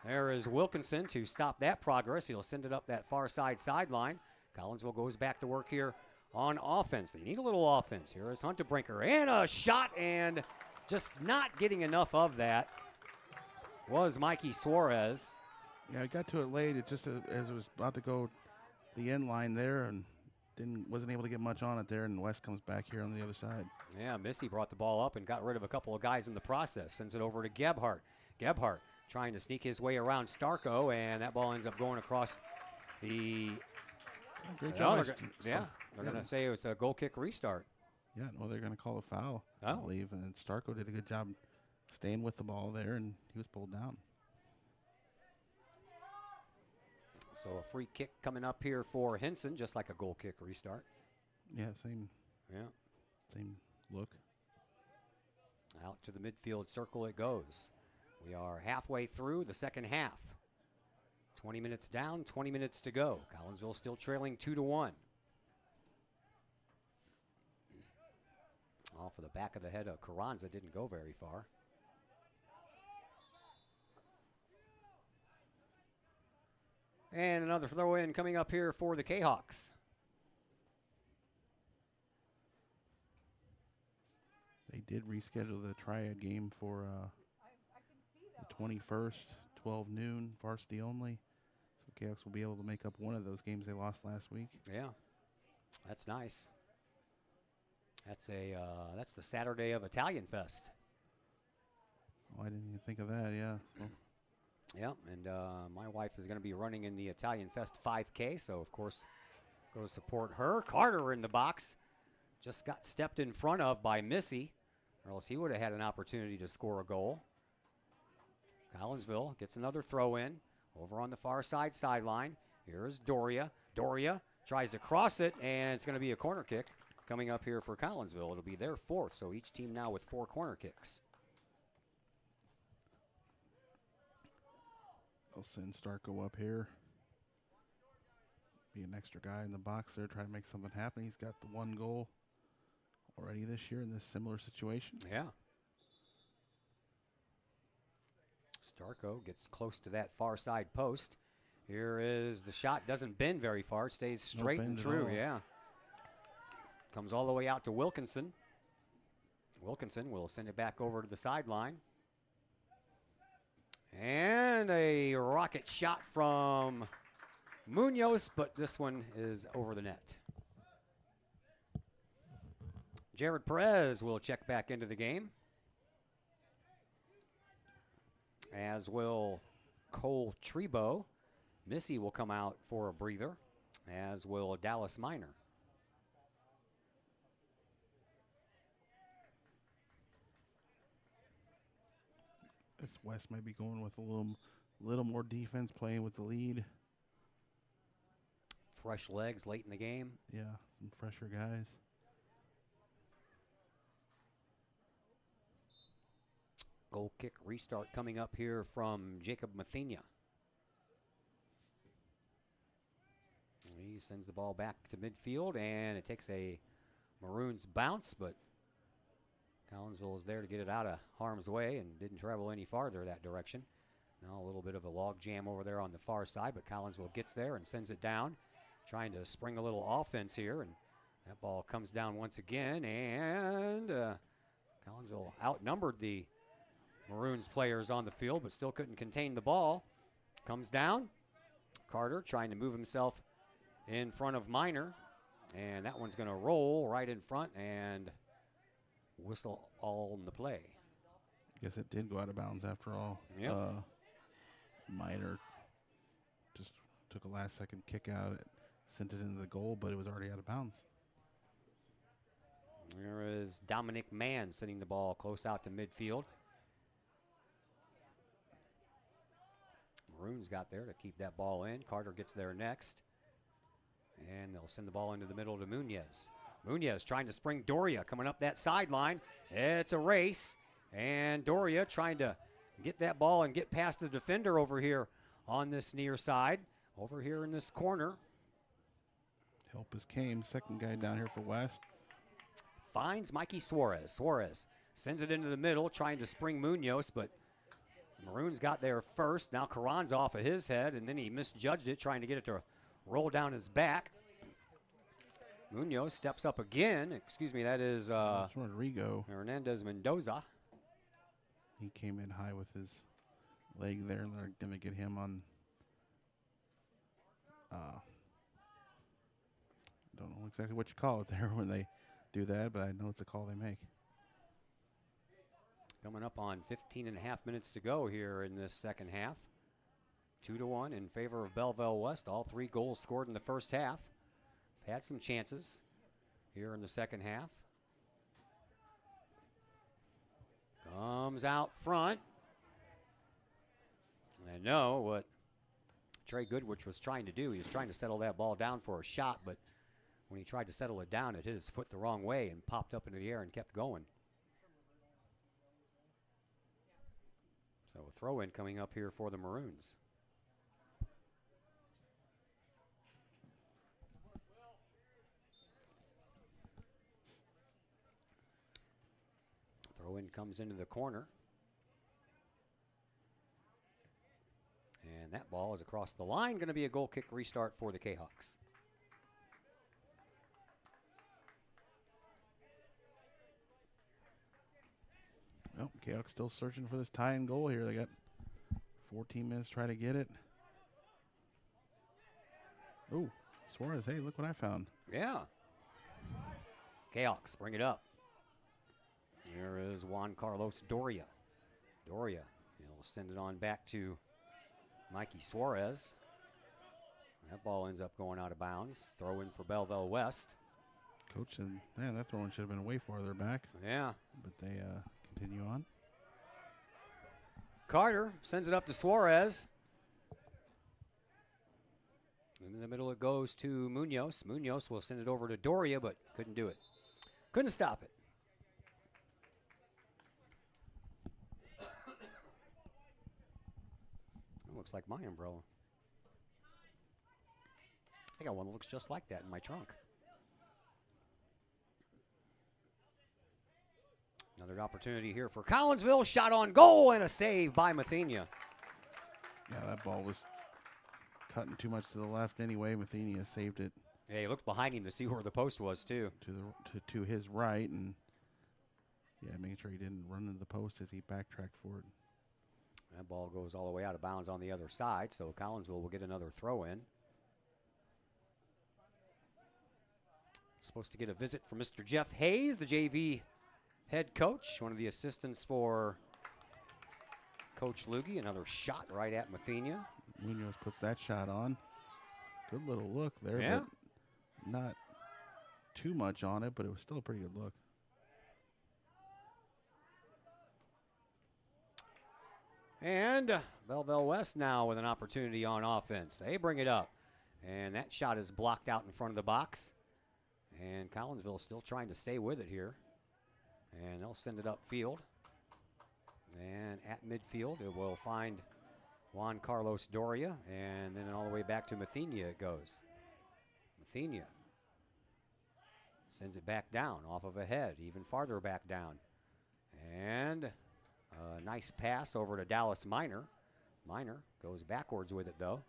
there is Wilkinson to stop that progress. He'll send it up that far sideline. Collinsville goes back to work here on offense. They need a little offense. Here is Hunterbrinker, and a shot, and just not getting enough of that was Mikey Suarez. Yeah, I got to it late. It just as it was about to go the end line there, and wasn't able to get much on it there, and West comes back here on the other side. Yeah, Missy brought the ball up and got rid of a couple of guys in the process. Sends it over to Gebhardt. Gebhardt trying to sneak his way around Starko, and that ball ends up going across the... Great job. They're going to say it's a goal kick restart. Yeah, well, they're going to call a foul, I believe, and Starko did a good job staying with the ball there, and he was pulled down. So a free kick coming up here for Henson, just like a goal kick restart. Yeah, same look. Out to the midfield circle it goes. We are halfway through the second half. 20 minutes down, 20 minutes to go. Collinsville still trailing 2-1. Off of the back of the head of Carranza, didn't go very far. And another throw in coming up here for the Kahawks. They did reschedule the triad game for the 21st, 12 noon, varsity only. So the Kahawks will be able to make up one of those games they lost last week. Yeah, that's nice. That's the Saturday of Italian Fest. Oh, I didn't even think of that, yeah. So. Yeah, and my wife is going to be running in the Italian Fest 5K, so of course, go to support her. Carter in the box. Just got stepped in front of by Missy, or else he would have had an opportunity to score a goal. Collinsville gets another throw in over on the far sideline. Here's Doria. Doria tries to cross it, and it's going to be a corner kick coming up here for Collinsville. It'll be their fourth, so each team now with 4 corner kicks. They'll send Starko up here. Be an extra guy in the box there, try to make something happen. He's got the 1 goal already this year in this similar situation. Yeah. Starko gets close to that far side post. Here is the shot. Doesn't bend very far. It stays straight and true. Yeah. Comes all the way out to Wilkinson. Wilkinson will send it back over to the sideline. And a rocket shot from Munoz, but this one is over the net. Jared Perez will check back into the game, as will Cole Trebo. Missy will come out for a breather, as will Dallas Minor. This West might be going with a little more defense, playing with the lead. Fresh legs late in the game. Yeah, some fresher guys. Goal kick restart coming up here from Jacob Mathenia. He sends the ball back to midfield, and it takes a Maroons bounce, but Collinsville is there to get it out of harm's way and didn't travel any farther that direction. Now a little bit of a log jam over there on the far side, but Collinsville gets there and sends it down, trying to spring a little offense here, and that ball comes down once again, and Collinsville outnumbered the Maroons players on the field, but still couldn't contain the ball. Comes down. Carter trying to move himself in front of Minor, and that one's going to roll right in front and whistle all in the play. Guess it did go out of bounds after all. Yep. Minor just took a last-second kick out. It sent it into the goal, but it was already out of bounds. There is Dominic Mann sending the ball close out to midfield. Maroons got there to keep that ball in. Carter gets there next. And they'll send the ball into the middle to Munoz. Munoz trying to spring Doria coming up that sideline. It's a race. And Doria trying to get that ball and get past the defender over here on this near side. Over here in this corner. Help us came. Second guy down here for West. Finds Mikey Suarez. Suarez sends it into the middle, trying to spring Munoz, but Maroons got there first. Now Karan's off of his head, and then he misjudged it, trying to get it to roll down his back. Munoz steps up again. Excuse me, that is Rodrigo. Hernandez Mendoza. He came in high with his leg there, and they're going to get him on. Don't know exactly what you call it there when they do that, but I know it's a call they make. Coming up on 15 and a half minutes to go here in this second half. 2-1 in favor of Belleville West. All 3 goals scored in the first half. Had some chances here in the second half. Comes out front. And I know what Trey Goodwich was trying to do. He was trying to settle that ball down for a shot, but when he tried to settle it down, it hit his foot the wrong way and popped up into the air and kept going. So a throw-in coming up here for the Maroons. Throw-in comes into the corner. And that ball is across the line. Going to be a goal kick restart for the Kahawks. Well, Kahawks still searching for this tying goal here. They got 14 minutes to try to get it. Oh, Suarez, hey, look what I found. Yeah. Kahawks bring it up. There is Juan Carlos Doria. Doria, he'll send it on back to Mikey Suarez. That ball ends up going out of bounds. Throw in for Belleville West. Coach said, man, that throw-in should have been way farther back. Yeah. But they continue on. Carter sends it up to Suarez. In the middle it goes to Munoz. Munoz will send it over to Doria, but couldn't do it. Couldn't stop it. Looks like my umbrella. I got one that looks just like that in my trunk. Another opportunity here for Collinsville. Shot on goal and a save by Mathenia. Yeah, that ball was cutting too much to the left anyway. Mathenia saved it. Yeah, he looked behind him to see where the post was too. To his right, and yeah, making sure he didn't run into the post as he backtracked for it. That ball goes all the way out of bounds on the other side, so Collinsville will get another throw in. Supposed to get a visit from Mr. Jeff Hayes, the JV head coach, one of the assistants for Coach Luggie. Another shot right at Mathenia. Munoz puts that shot on. Good little look there, yeah. But not too much on it, but it was still a pretty good look. And Belleville West now with an opportunity on offense. They bring it up. And that shot is blocked out in front of the box. And Collinsville still trying to stay with it here. And they'll send it upfield. And at midfield, it will find Juan Carlos Doria. And then all the way back to Mathenia it goes. Mathenia sends it back down off of a head, even farther back down. And a nice pass over to Dallas Minor. Minor goes backwards with it, though,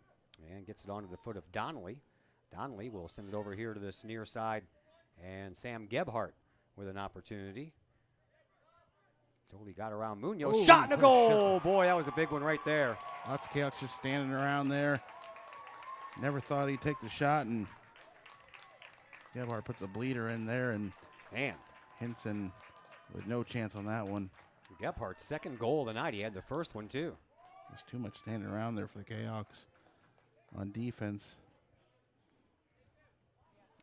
and gets it onto the foot of Donnelly. Donnelly will send it over here to this near side, and Sam Gebhardt with an opportunity. Totally got around Munoz. Ooh, shot and a what a goal! shot. Boy, that was a big one right there. Lots of Kahok just standing around there. Never thought he'd take the shot, and Gebhardt puts a bleeder in there, and man, Henson with no chance on that one. Gebhardt's second goal of the night. He had the first one, too. There's too much standing around there for the Kahoks on defense.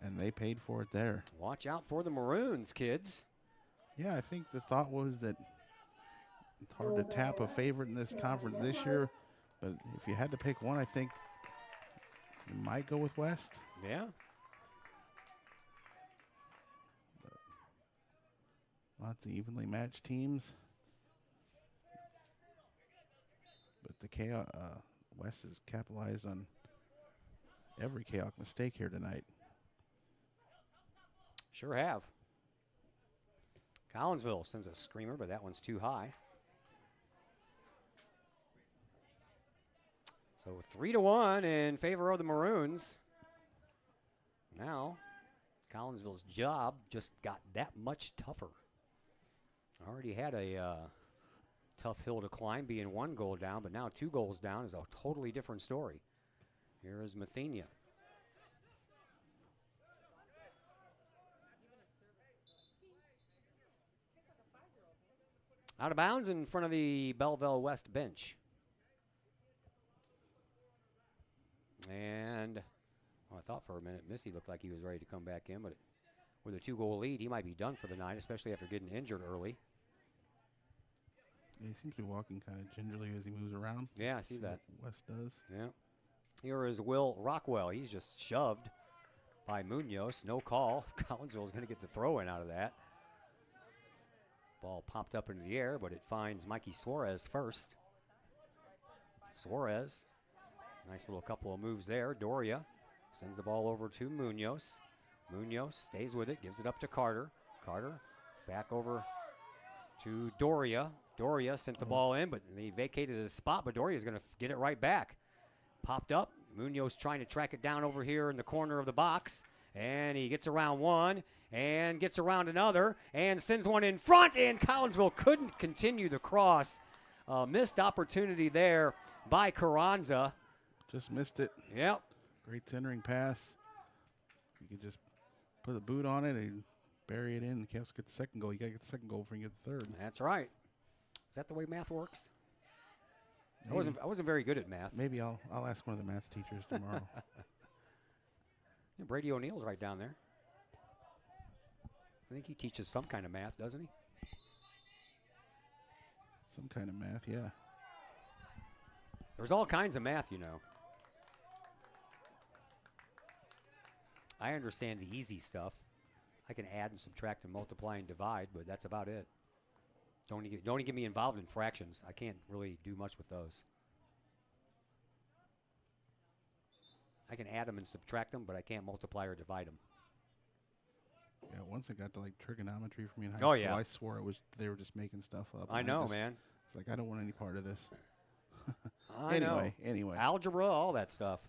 And they paid for it there. Watch out for the Maroons, kids. Yeah, I think the thought was that it's hard to tap a favorite in this conference this year. But if you had to pick one, I think you might go with West. Yeah. Lots of evenly matched teams. But the West has capitalized on every Kahok mistake here tonight. Sure have. Collinsville sends a screamer, but that one's too high. So 3-1 in favor of the Maroons. Now, Collinsville's job just got that much tougher. Already had a tough hill to climb, being 1 goal down, but now 2 goals down is a totally different story. Here is Mathenia. Out of bounds in front of the Belleville West bench. And well, I thought for a minute Missy looked like he was ready to come back in, but with a 2-goal lead, he might be done for the night, especially after getting injured early. Yeah, he seems to be walking kind of gingerly as he moves around. Yeah, I see that. West does. Yeah. Here is Will Rockwell. He's just shoved by Munoz. No call. Collinsville is going to get the throw-in out of that. Ball popped up into the air, but it finds Mikey Suarez first. Suarez, nice little couple of moves there. Doria sends the ball over to Munoz. Munoz stays with it, gives it up to Carter. Carter back over to Doria. Doria sent the ball in, but he vacated his spot, but Doria's going to get it right back. Popped up. Munoz trying to track it down over here in the corner of the box. And he gets around one and gets around another and sends one in front, and Collinsville couldn't continue the cross. Missed opportunity there by Carranza. Just missed it. Yep. Great centering pass. You can just put a boot on it and bury it in. The Cavs get the second goal. You got to get the second goal before you get the third. That's right. Is that the way math works? I wasn't very good at math. Maybe I'll ask one of the math teachers tomorrow. Yeah, Brady O'Neill's right down there. I think he teaches some kind of math, doesn't he? Some kind of math, yeah. There's all kinds of math, you know. I understand the easy stuff. I can add and subtract and multiply and divide, but that's about it. Don't even get me involved in fractions. I can't really do much with those. I can add them and subtract them, but I can't multiply or divide them. Yeah, once I got to like trigonometry for me in high school, yeah. I swore they were just making stuff up. I know, man. It's like I don't want any part of this. I know. Anyway. Algebra, all that stuff.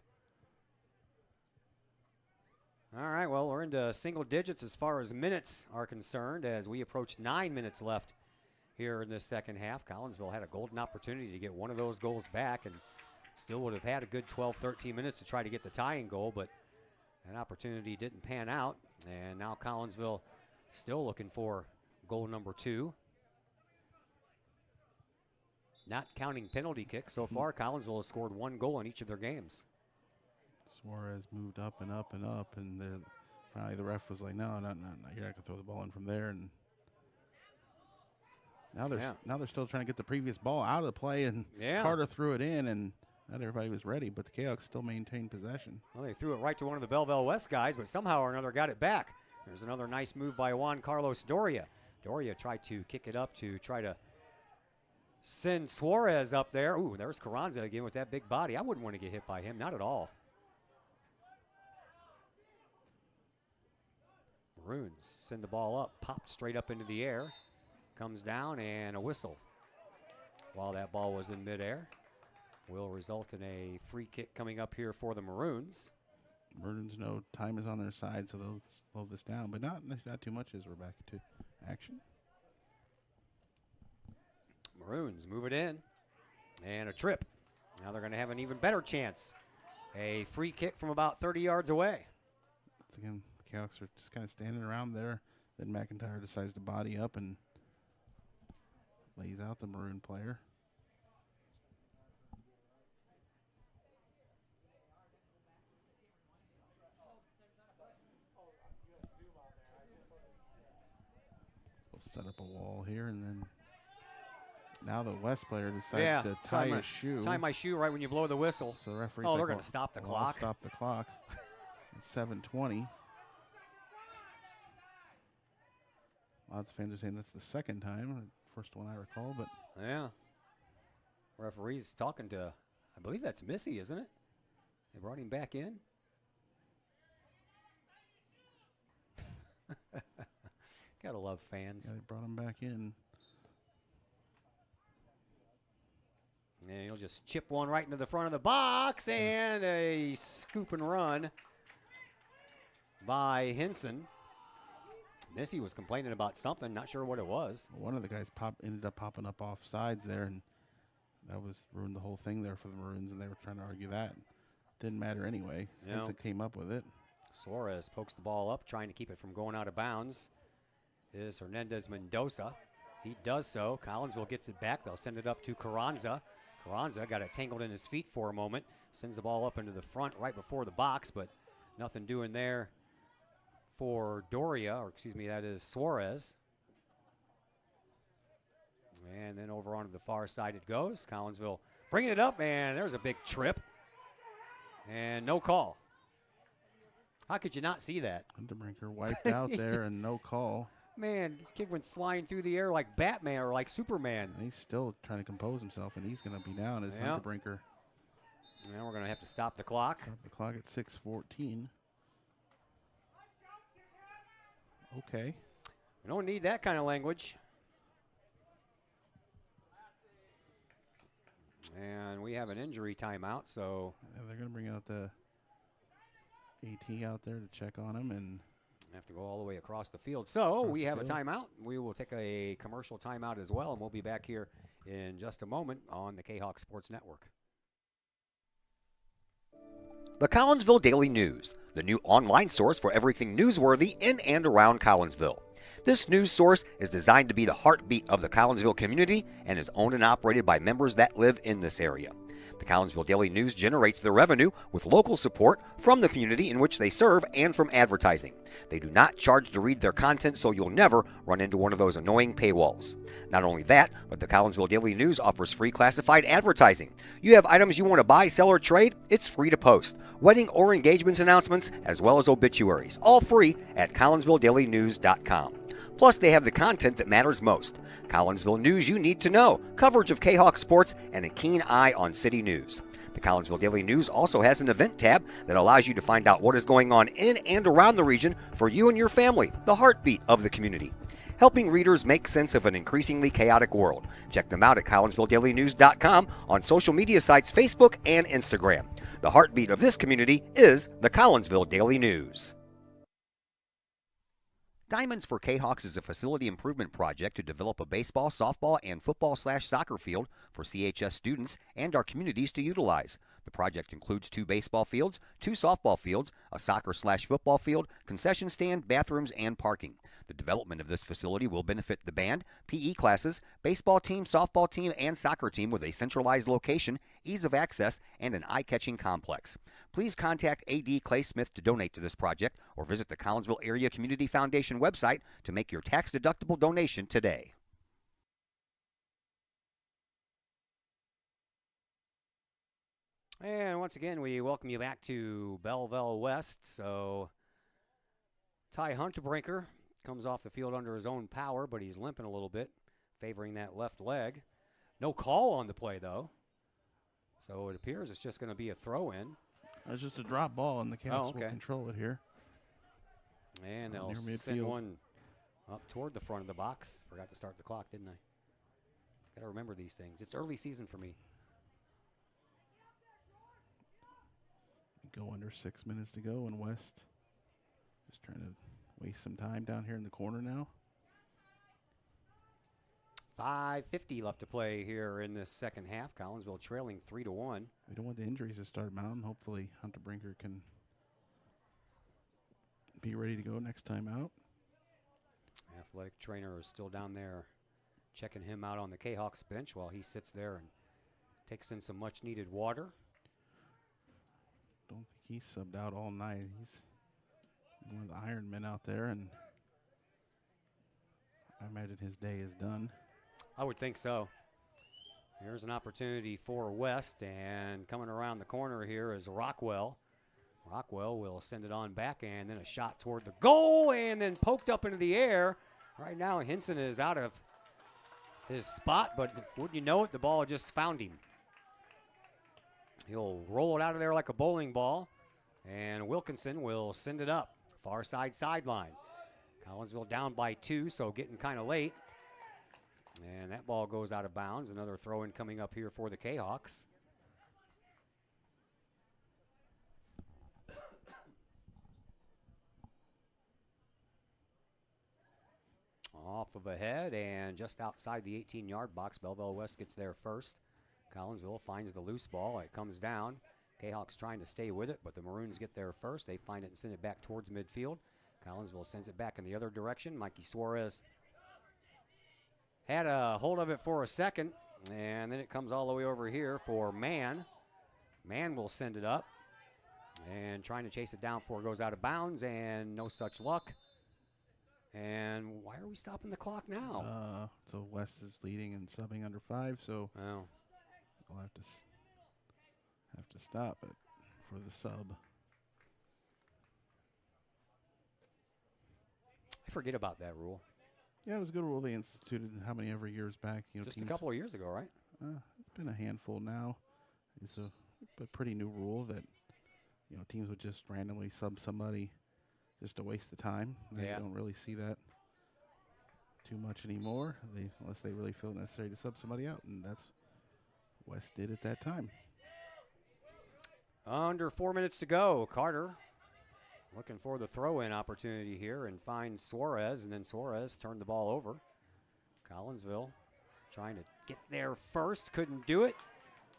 All right, well, we're into single digits as far as minutes are concerned as we approach 9 minutes left here in this second half. Collinsville had a golden opportunity to get one of those goals back and still would have had a good 12, 13 minutes to try to get the tying goal, but that opportunity didn't pan out. And now Collinsville still looking for goal number 2. Not counting penalty kicks. So far, Collinsville has scored 1 goal in each of their games. Suarez moved up and up and up, and finally the ref was like, no, you're not going to throw the ball in from there. And now they're still trying to get the previous ball out of the play, and Carter threw it in, and not everybody was ready, but the Kahoks still maintained possession. Well, they threw it right to one of the Belleville West guys, but somehow or another got it back. There's another nice move by Juan Carlos Doria. Doria tried to kick it up to try to send Suarez up there. Ooh, there's Carranza again with that big body. I wouldn't want to get hit by him, not at all. Maroons send the ball up, popped straight up into the air. comes down, and a whistle while that ball was in midair will result in a free kick coming up here for the Maroons. Maroons know time is on their side, so they'll slow this down, but not too much as we're back to action. Maroons move it in, and a trip. Now they're going to have an even better chance. A free kick from about 30 yards away. Once again, the Canucks are just kind of standing around there. Then McIntyre decides to body up and lays out the Maroon player. We'll set up a wall here, and then now the West player decides to tie his shoe. Tie my shoe right when you blow the whistle. So the referee's they're like, going to stop the clock. I'll stop the clock. It's 7:20. Lots of fans are saying that's the second time. First one I recall, but yeah. Referee's talking to, I believe that's Missy, isn't it? They brought him back in. Gotta love fans. Yeah, they brought him back in. And he'll just chip one right into the front of the box, and a scoop and run by Henson. Missy was complaining about something, not sure what it was. One of the guys ended up popping up off sides there, and that ruined the whole thing there for the Maroons, and they were trying to argue that. Didn't matter anyway. Henson came up with it. Suarez pokes the ball up, trying to keep it from going out of bounds. Is Hernandez Mendoza. He does so. Collinsville gets it back. They'll send it up to Carranza. Carranza got it tangled in his feet for a moment. Sends the ball up into the front right before the box, but nothing doing there for Doria, or excuse me, that is Suarez. And then over onto the far side it goes. Collinsville bringing it up, and there's a big trip. And no call. How could you not see that? Underbrinker wiped out there and no call. Man, this kid went flying through the air like Batman or like Superman. And he's still trying to compose himself, and he's going to be down as Underbrinker. Now we're going to have to stop the clock. Stop the clock at 6:14. Okay. We don't need that kind of language. And we have an injury timeout, so. Yeah, they're going to bring out the AT out there to check on him and have to go all the way across the field. So we have a timeout. We will take a commercial timeout as well, and we'll be back here in just a moment on the Kahok Sports Network. The Collinsville Daily News, the new online source for everything newsworthy in and around Collinsville. This news source is designed to be the heartbeat of the Collinsville community and is owned and operated by members that live in this area. The Collinsville Daily News generates their revenue with local support from the community in which they serve and from advertising. They do not charge to read their content, so you'll never run into one of those annoying paywalls. Not only that, but the Collinsville Daily News offers free classified advertising. You have items you want to buy, sell, or trade? It's free to post. Wedding or engagements announcements, as well as obituaries, all free at CollinsvilleDailyNews.com. Plus, they have the content that matters most. Collinsville news you need to know, coverage of Kahok sports, and a keen eye on city news. The Collinsville Daily News also has an event tab that allows you to find out what is going on in and around the region for you and your family, the heartbeat of the community. Helping readers make sense of an increasingly chaotic world. Check them out at CollinsvilleDailyNews.com on social media sites Facebook and Instagram. The heartbeat of this community is the Collinsville Daily News. Diamonds for Kahawks is a facility improvement project to develop a baseball, softball, and football/soccer field for CHS students and our communities to utilize. The project includes 2 baseball fields, 2 softball fields, a soccer/football field, concession stand, bathrooms, and parking. The development of this facility will benefit the band, PE classes, baseball team, softball team, and soccer team with a centralized location, ease of access, and an eye-catching complex. Please contact A.D. Clay Smith to donate to this project or visit the Collinsville Area Community Foundation website to make your tax-deductible donation today. And once again, we welcome you back to Belleville West. So Ty Huntebrinker comes off the field under his own power, but he's limping a little bit, favoring that left leg. No call on the play, though. So it appears it's just going to be a throw-in. It's just a drop ball, and the Cavs will control it here. And they'll send one Up toward the front of the box. Forgot to start the clock, didn't I? Got to remember these things. It's early season for me. Go under 6 minutes to go, and West just trying to waste some time down here in the corner now. 5:50 left to play here in this second half. Collinsville trailing 3-1. We don't want the injuries to start mounting. Hopefully Hunter Brinker can be ready to go next time out. Athletic trainer is still down there checking him out on the Kahawks bench while he sits there and takes in some much needed water. Don't think he's subbed out all night. He's one of the Iron Men out there, and I imagine his day is done. I would think so. Here's an opportunity for West, and coming around the corner here is Rockwell. Rockwell will send it on back, and then a shot toward the goal, and then poked up into the air. Right now, Hinson is out of his spot, but wouldn't you know it, the ball just found him. He'll roll it out of there like a bowling ball, and Wilkinson will send it up. Far side sideline. Collinsville down by 2, so getting kind of late. And that ball goes out of bounds. Another throw-in coming up here for the Kahawks. Off of a head and just outside the 18-yard box. Belleville West gets there first. Collinsville finds the loose ball. It comes down. Kahawks trying to stay with it, but the Maroons get there first. They find it and send it back towards midfield. Collinsville sends it back in the other direction. Mikey Suarez had a hold of it for a second, and then it comes all the way over here for Mann. Mann will send it up and trying to chase it down before it goes out of bounds, and no such luck. And why are we stopping the clock now? So West is leading and subbing under 5, so we'll have to stop it for the sub. I forget about that rule. Yeah, it was a good rule they instituted how many ever years back. Just a couple of years ago, right? It's been a handful now. It's a pretty new rule that teams would just randomly sub somebody just to waste the time. You don't really see that too much anymore, unless they really feel necessary to sub somebody out, and that's what West did at that time. Under 4 minutes to go. Carter looking for the throw-in opportunity here and finds Suarez, and then Suarez turned the ball over. Collinsville trying to get there first, couldn't do it.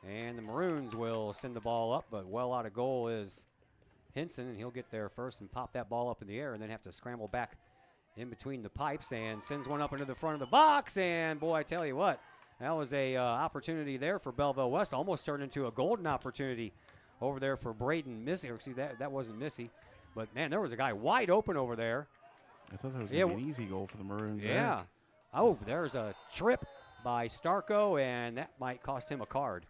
And the Maroons will send the ball up, but well out of goal is Hinson, and he'll get there first and pop that ball up in the air and then have to scramble back in between the pipes and sends one up into the front of the box. And, boy, I tell you what, that was a opportunity there for Belleville West. Almost turned into a golden opportunity over there for Braden Missy. Or, excuse me, that wasn't Missy. But, man, there was a guy wide open over there. I thought that was going to be an easy goal for the Maroons. Yeah. There. Oh, there's a trip by Starko, and that might cost him a card.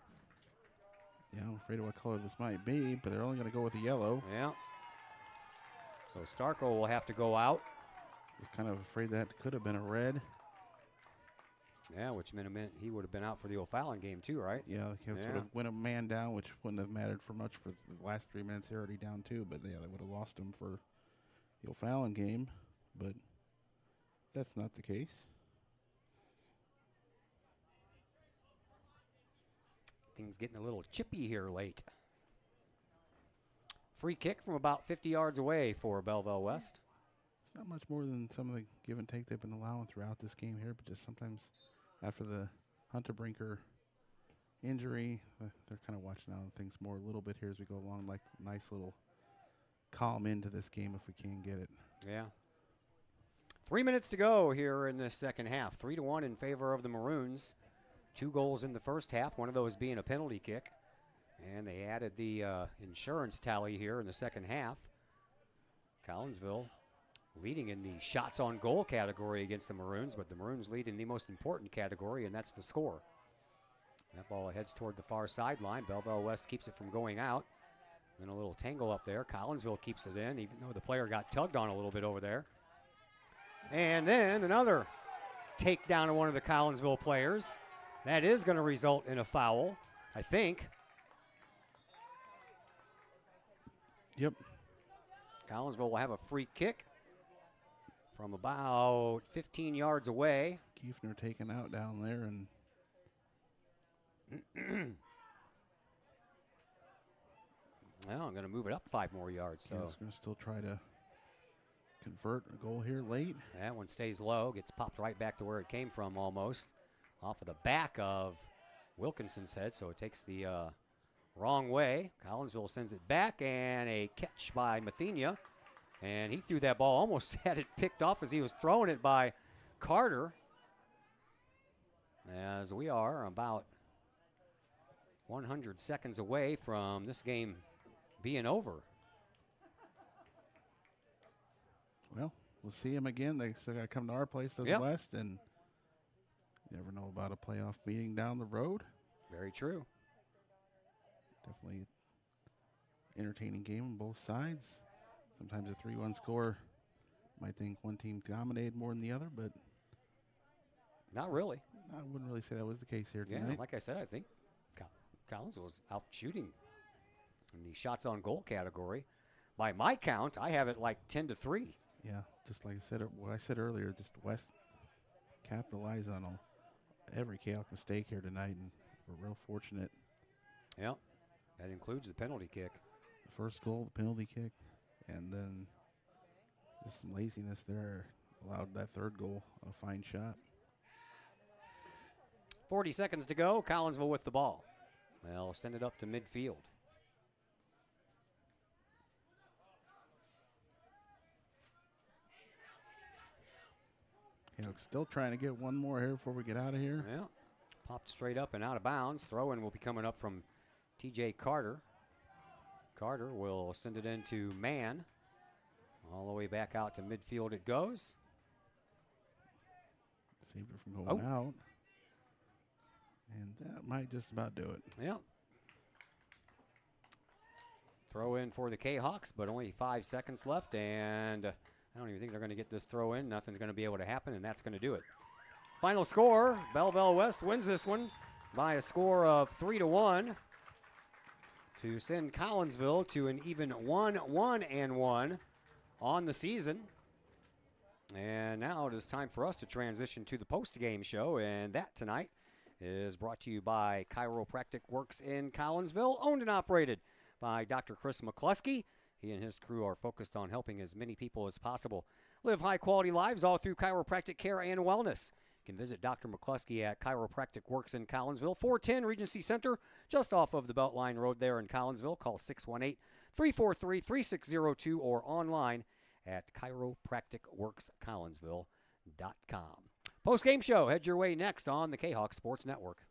Yeah, I'm afraid of what color this might be, but they're only going to go with the yellow. Yeah. So Starko will have to go out. I was kind of afraid that could have been a red. Yeah, which meant he would have been out for the O'Fallon game too, right? Yeah, he would have went a man down, which wouldn't have mattered for much for the last 3 minutes. They're already down 2, but yeah, they would have lost him for the O'Fallon game. But that's not the case. Things getting a little chippy here late. Free kick from about 50 yards away for Belleville West. It's not much more than some of the give and take they've been allowing throughout this game here, but just sometimes after the Hunter Brinker injury, they're kind of watching out on things more a little bit here as we go along, like nice little calm into this game if we can get it. Yeah. 3 minutes to go here in this second half. 3-1 in favor of the Maroons. 2 goals in the first half, one of those being a penalty kick. And they added the insurance tally here in the second half. Collinsville leading in the shots on goal category against the Maroons, but the Maroons lead in the most important category, and that's the score. That ball heads toward the far sideline. Belleville West keeps it from going out. Then a little tangle up there. Collinsville keeps it in, even though the player got tugged on a little bit over there. And then another takedown of one of the Collinsville players. That is going to result in a foul, I think. Yep. Collinsville will have a free kick from about 15 yards away. Kiefner taken out down there, and well, I'm going to move it up 5 more yards. So he's going to still try to convert a goal here late. That one stays low, gets popped right back to where it came from almost, off of the back of Wilkinson's head, so it takes the wrong way. Collinsville sends it back, and a catch by Mathenia. And he threw that ball, almost had it picked off as he was throwing it by Carter. As we are about 100 seconds away from this game being over. Well, we'll see him again. They still got to come to our place to the west, and you never know about a playoff meeting down the road. Very true. Definitely entertaining game on both sides. Sometimes a 3-1 score, might think one team dominated more than the other, but not really. I wouldn't really say that was the case here tonight. Yeah, like I said, I think Collinsville was out shooting in the shots on goal category. By my count, I have it like 10-3. Yeah, just like I said, what I said earlier, just West capitalized on every Kahok mistake here tonight, and we're real fortunate. Yeah, that includes the penalty kick. The first goal, the penalty kick, and then just some laziness there allowed that third goal, a fine shot. 40 seconds to go. Collinsville with the ball. They'll send it up to midfield. Still trying to get one more here before we get out of here. Yeah, popped straight up and out of bounds. Throw-in will be coming up from TJ Carter. Carter will send it into Mann. All the way back out to midfield it goes. Saved it from going out. And that might just about do it. Yeah. Throw in for the Kahawks, but only 5 seconds left, and I don't even think they're going to get this throw in. Nothing's going to be able to happen, and that's going to do it. Final score, Belleville West wins this one by a score of 3-1 to send Collinsville to an even 1-1 on the season. And now it is time for us to transition to the post-game show, and that tonight is brought to you by Chiropractic Works in Collinsville, owned and operated by Dr. Chris McCluskey. He and his crew are focused on helping as many people as possible live high-quality lives all through chiropractic care and wellness. You can visit Dr. McCluskey at Chiropractic Works in Collinsville, 410 Regency Center, just off of the Beltline Road there in Collinsville. Call 618-343-3602 or online at chiropracticworkscollinsville.com. Post-game show, head your way next on the Kahok Sports Network.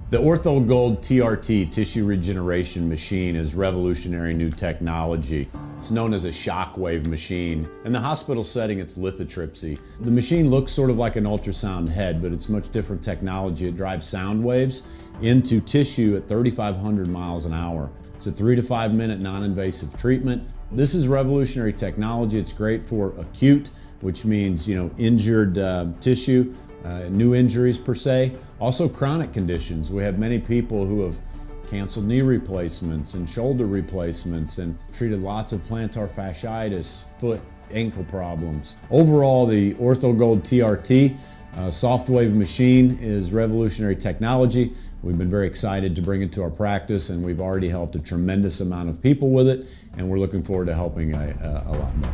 The Ortho Gold TRT tissue regeneration machine is revolutionary new technology. It's known as a shockwave machine. In the hospital setting, it's lithotripsy. The machine looks sort of like an ultrasound head, but it's much different technology. It drives sound waves into tissue at 3,500 miles an hour. It's a 3 to 5 minute non-invasive treatment. This is revolutionary technology. It's great for acute, which means, injured tissue. New injuries per se, also chronic conditions. We have many people who have canceled knee replacements and shoulder replacements and treated lots of plantar fasciitis, foot, ankle problems. Overall, the Ortho Gold TRT soft wave machine is revolutionary technology. We've been very excited to bring it to our practice, and we've already helped a tremendous amount of people with it, and we're looking forward to helping a lot more.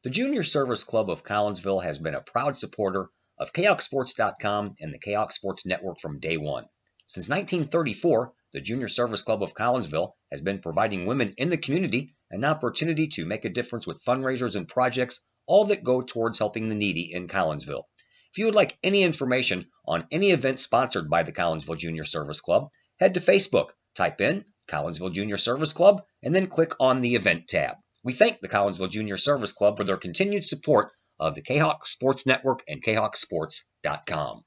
The Junior Service Club of Collinsville has been a proud supporter of KahokSports.com and the Kahok Sports Network from day one. Since 1934, the Junior Service Club of Collinsville has been providing women in the community an opportunity to make a difference with fundraisers and projects, all that go towards helping the needy in Collinsville. If you would like any information on any event sponsored by the Collinsville Junior Service Club, head to Facebook, type in Collinsville Junior Service Club, and then click on the event tab. We thank the Collinsville Junior Service Club for their continued support of the Kahok Sports Network and KahokSports.com.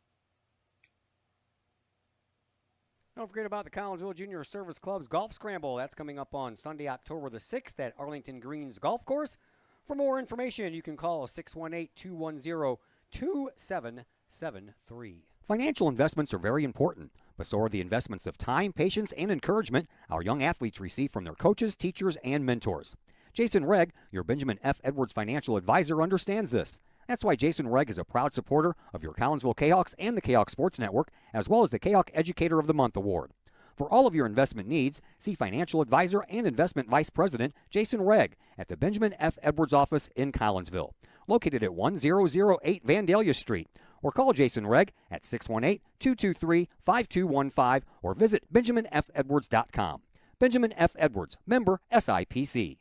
Don't forget about the Collinsville Junior Service Club's Golf Scramble. That's coming up on Sunday, October the 6th at Arlington Greens Golf Course. For more information, you can call 618-210-2773. Financial investments are very important, but so are the investments of time, patience, and encouragement our young athletes receive from their coaches, teachers, and mentors. Jason Regg, your Benjamin F. Edwards financial advisor, understands this. That's why Jason Regg is a proud supporter of your Collinsville Kahawks and the Kahawk Sports Network, as well as the Kahawk Educator of the Month Award. For all of your investment needs, see financial advisor and investment vice president Jason Regg at the Benjamin F. Edwards office in Collinsville, located at 1008 Vandalia Street, or call Jason Regg at 618-223-5215 or visit benjaminfedwards.com. Benjamin F. Edwards, member SIPC.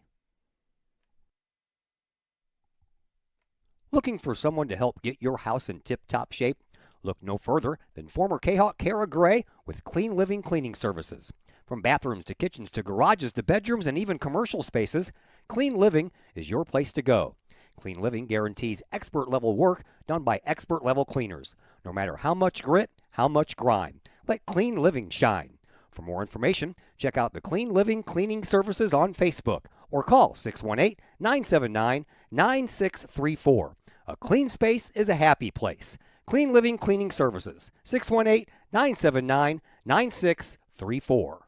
Looking for someone to help get your house in tip-top shape? Look no further than former Kahawk Kara Gray with Clean Living Cleaning Services. From bathrooms to kitchens to garages to bedrooms and even commercial spaces, Clean Living is your place to go. Clean Living guarantees expert-level work done by expert-level cleaners. No matter how much grit, how much grime, let Clean Living shine. For more information, check out the Clean Living Cleaning Services on Facebook or call 618-979-9634. A clean space is a happy place. Clean Living Cleaning Services, 618-979-9634.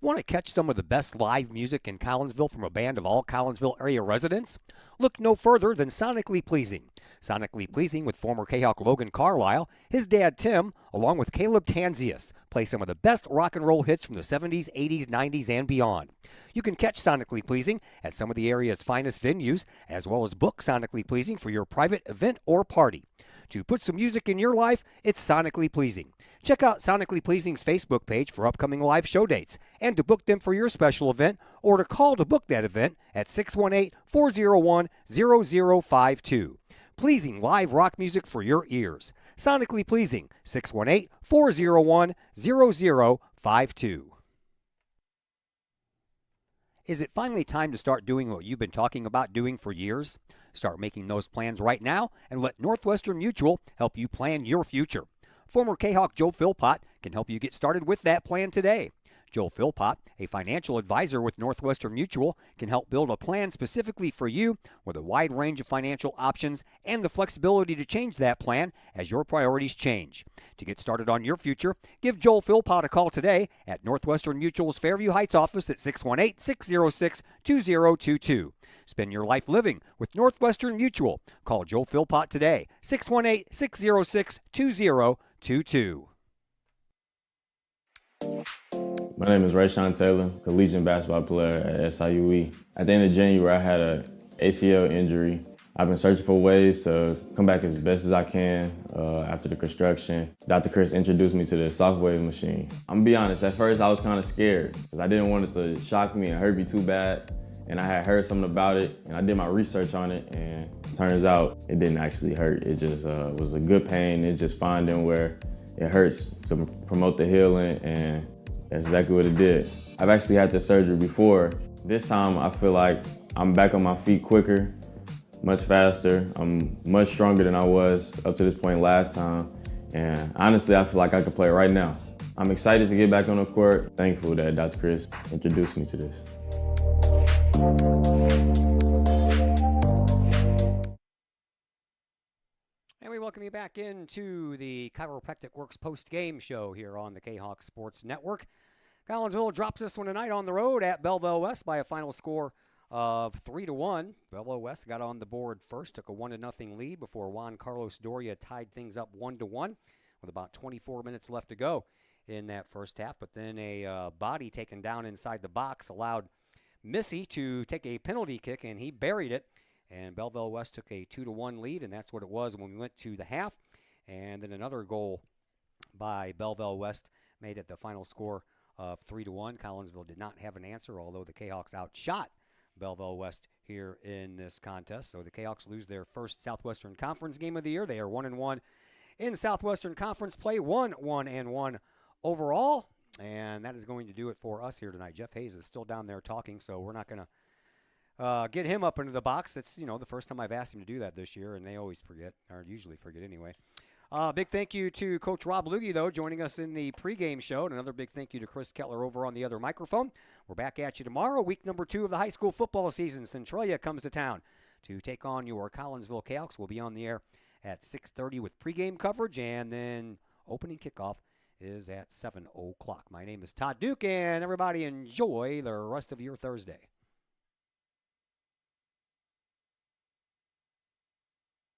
Want to catch some of the best live music in Collinsville from a band of all Collinsville area residents? Look no further than Sonically Pleasing. Sonically Pleasing with former Kahawk Logan Carlisle, his dad Tim, along with Caleb Tanzius, play some of the best rock and roll hits from the 70s, 80s, 90s, and beyond. You can catch Sonically Pleasing at some of the area's finest venues, as well as book Sonically Pleasing for your private event or party. To put some music in your life, it's Sonically Pleasing. Check out Sonically Pleasing's Facebook page for upcoming live show dates and to book them for your special event or to call to book that event at 618-401-0052. Pleasing live rock music for your ears. Sonically Pleasing, 618-401-0052. Is it finally time to start doing what you've been talking about doing for years? Start making those plans right now and let Northwestern Mutual help you plan your future. Former Kahawk Joe Philpott can help you get started with that plan today. Joe Philpott, a financial advisor with Northwestern Mutual, can help build a plan specifically for you with a wide range of financial options and the flexibility to change that plan as your priorities change. To get started on your future, give Joel Philpott a call today at Northwestern Mutual's Fairview Heights office at 618-606-2022. Spend your life living with Northwestern Mutual. Call Joel Philpott today, 618-606-2022. My name is Rayshawn Taylor, collegiate basketball player at SIUE. At the end of January, I had an ACL injury. I've been searching for ways to come back as best as I can after the construction. Dr. Chris introduced me to the Shockwave machine. I'm gonna be honest, at first I was kind of scared because I didn't want it to shock me and hurt me too bad. And I had heard something about it and I did my research on it, and it turns out it didn't actually hurt. It just was a good pain. It's just finding where it hurts to promote the healing, and that's exactly what it did. I've actually had this surgery before. This time I feel like I'm back on my feet quicker, much faster. I'm much stronger than I was up to this point last time. And honestly, I feel like I could play right now. I'm excited to get back on the court. Thankful that Dr. Chris introduced me to this. And we welcome you back into the Chiropractic Works post-game show here on the Kahawk Sports Network. Collinsville drops this one tonight on the road at Belleville West by a final score of 3-1. Belleville West got on the board first, took a 1-0 lead before Juan Carlos Doria tied things up 1-1 with about 24 minutes left to go in that first half. But then a body taken down inside the box allowed Missy to take a penalty kick, and he buried it. And Belleville West took a 2-1 lead, and that's what it was when we went to the half. And then another goal by Belleville West made it the final score of 3-1. Collinsville did not have an answer, although the Kahawks outshot Belleville West here in this contest. So the Kahawks lose their first Southwestern Conference game of the year. They are 1-1 in Southwestern Conference play, 1-1 overall. And that is going to do it for us here tonight. Jeff Hayes is still down there talking, so we're not going to get him up into the box. That's, the first time I've asked him to do that this year, and they always forget, or usually forget anyway. Big thank you to Coach Rob Lugie, though, joining us in the pregame show. And another big thank you to Chris Kettler over on the other microphone. We're back at you tomorrow, week number 2 of the high school football season. Centralia comes to town to take on your Collinsville Kahawks. We'll be on the air at 6:30 with pregame coverage, and then opening kickoff is at 7 o'clock. My name is Todd Duke, and everybody enjoy the rest of your Thursday.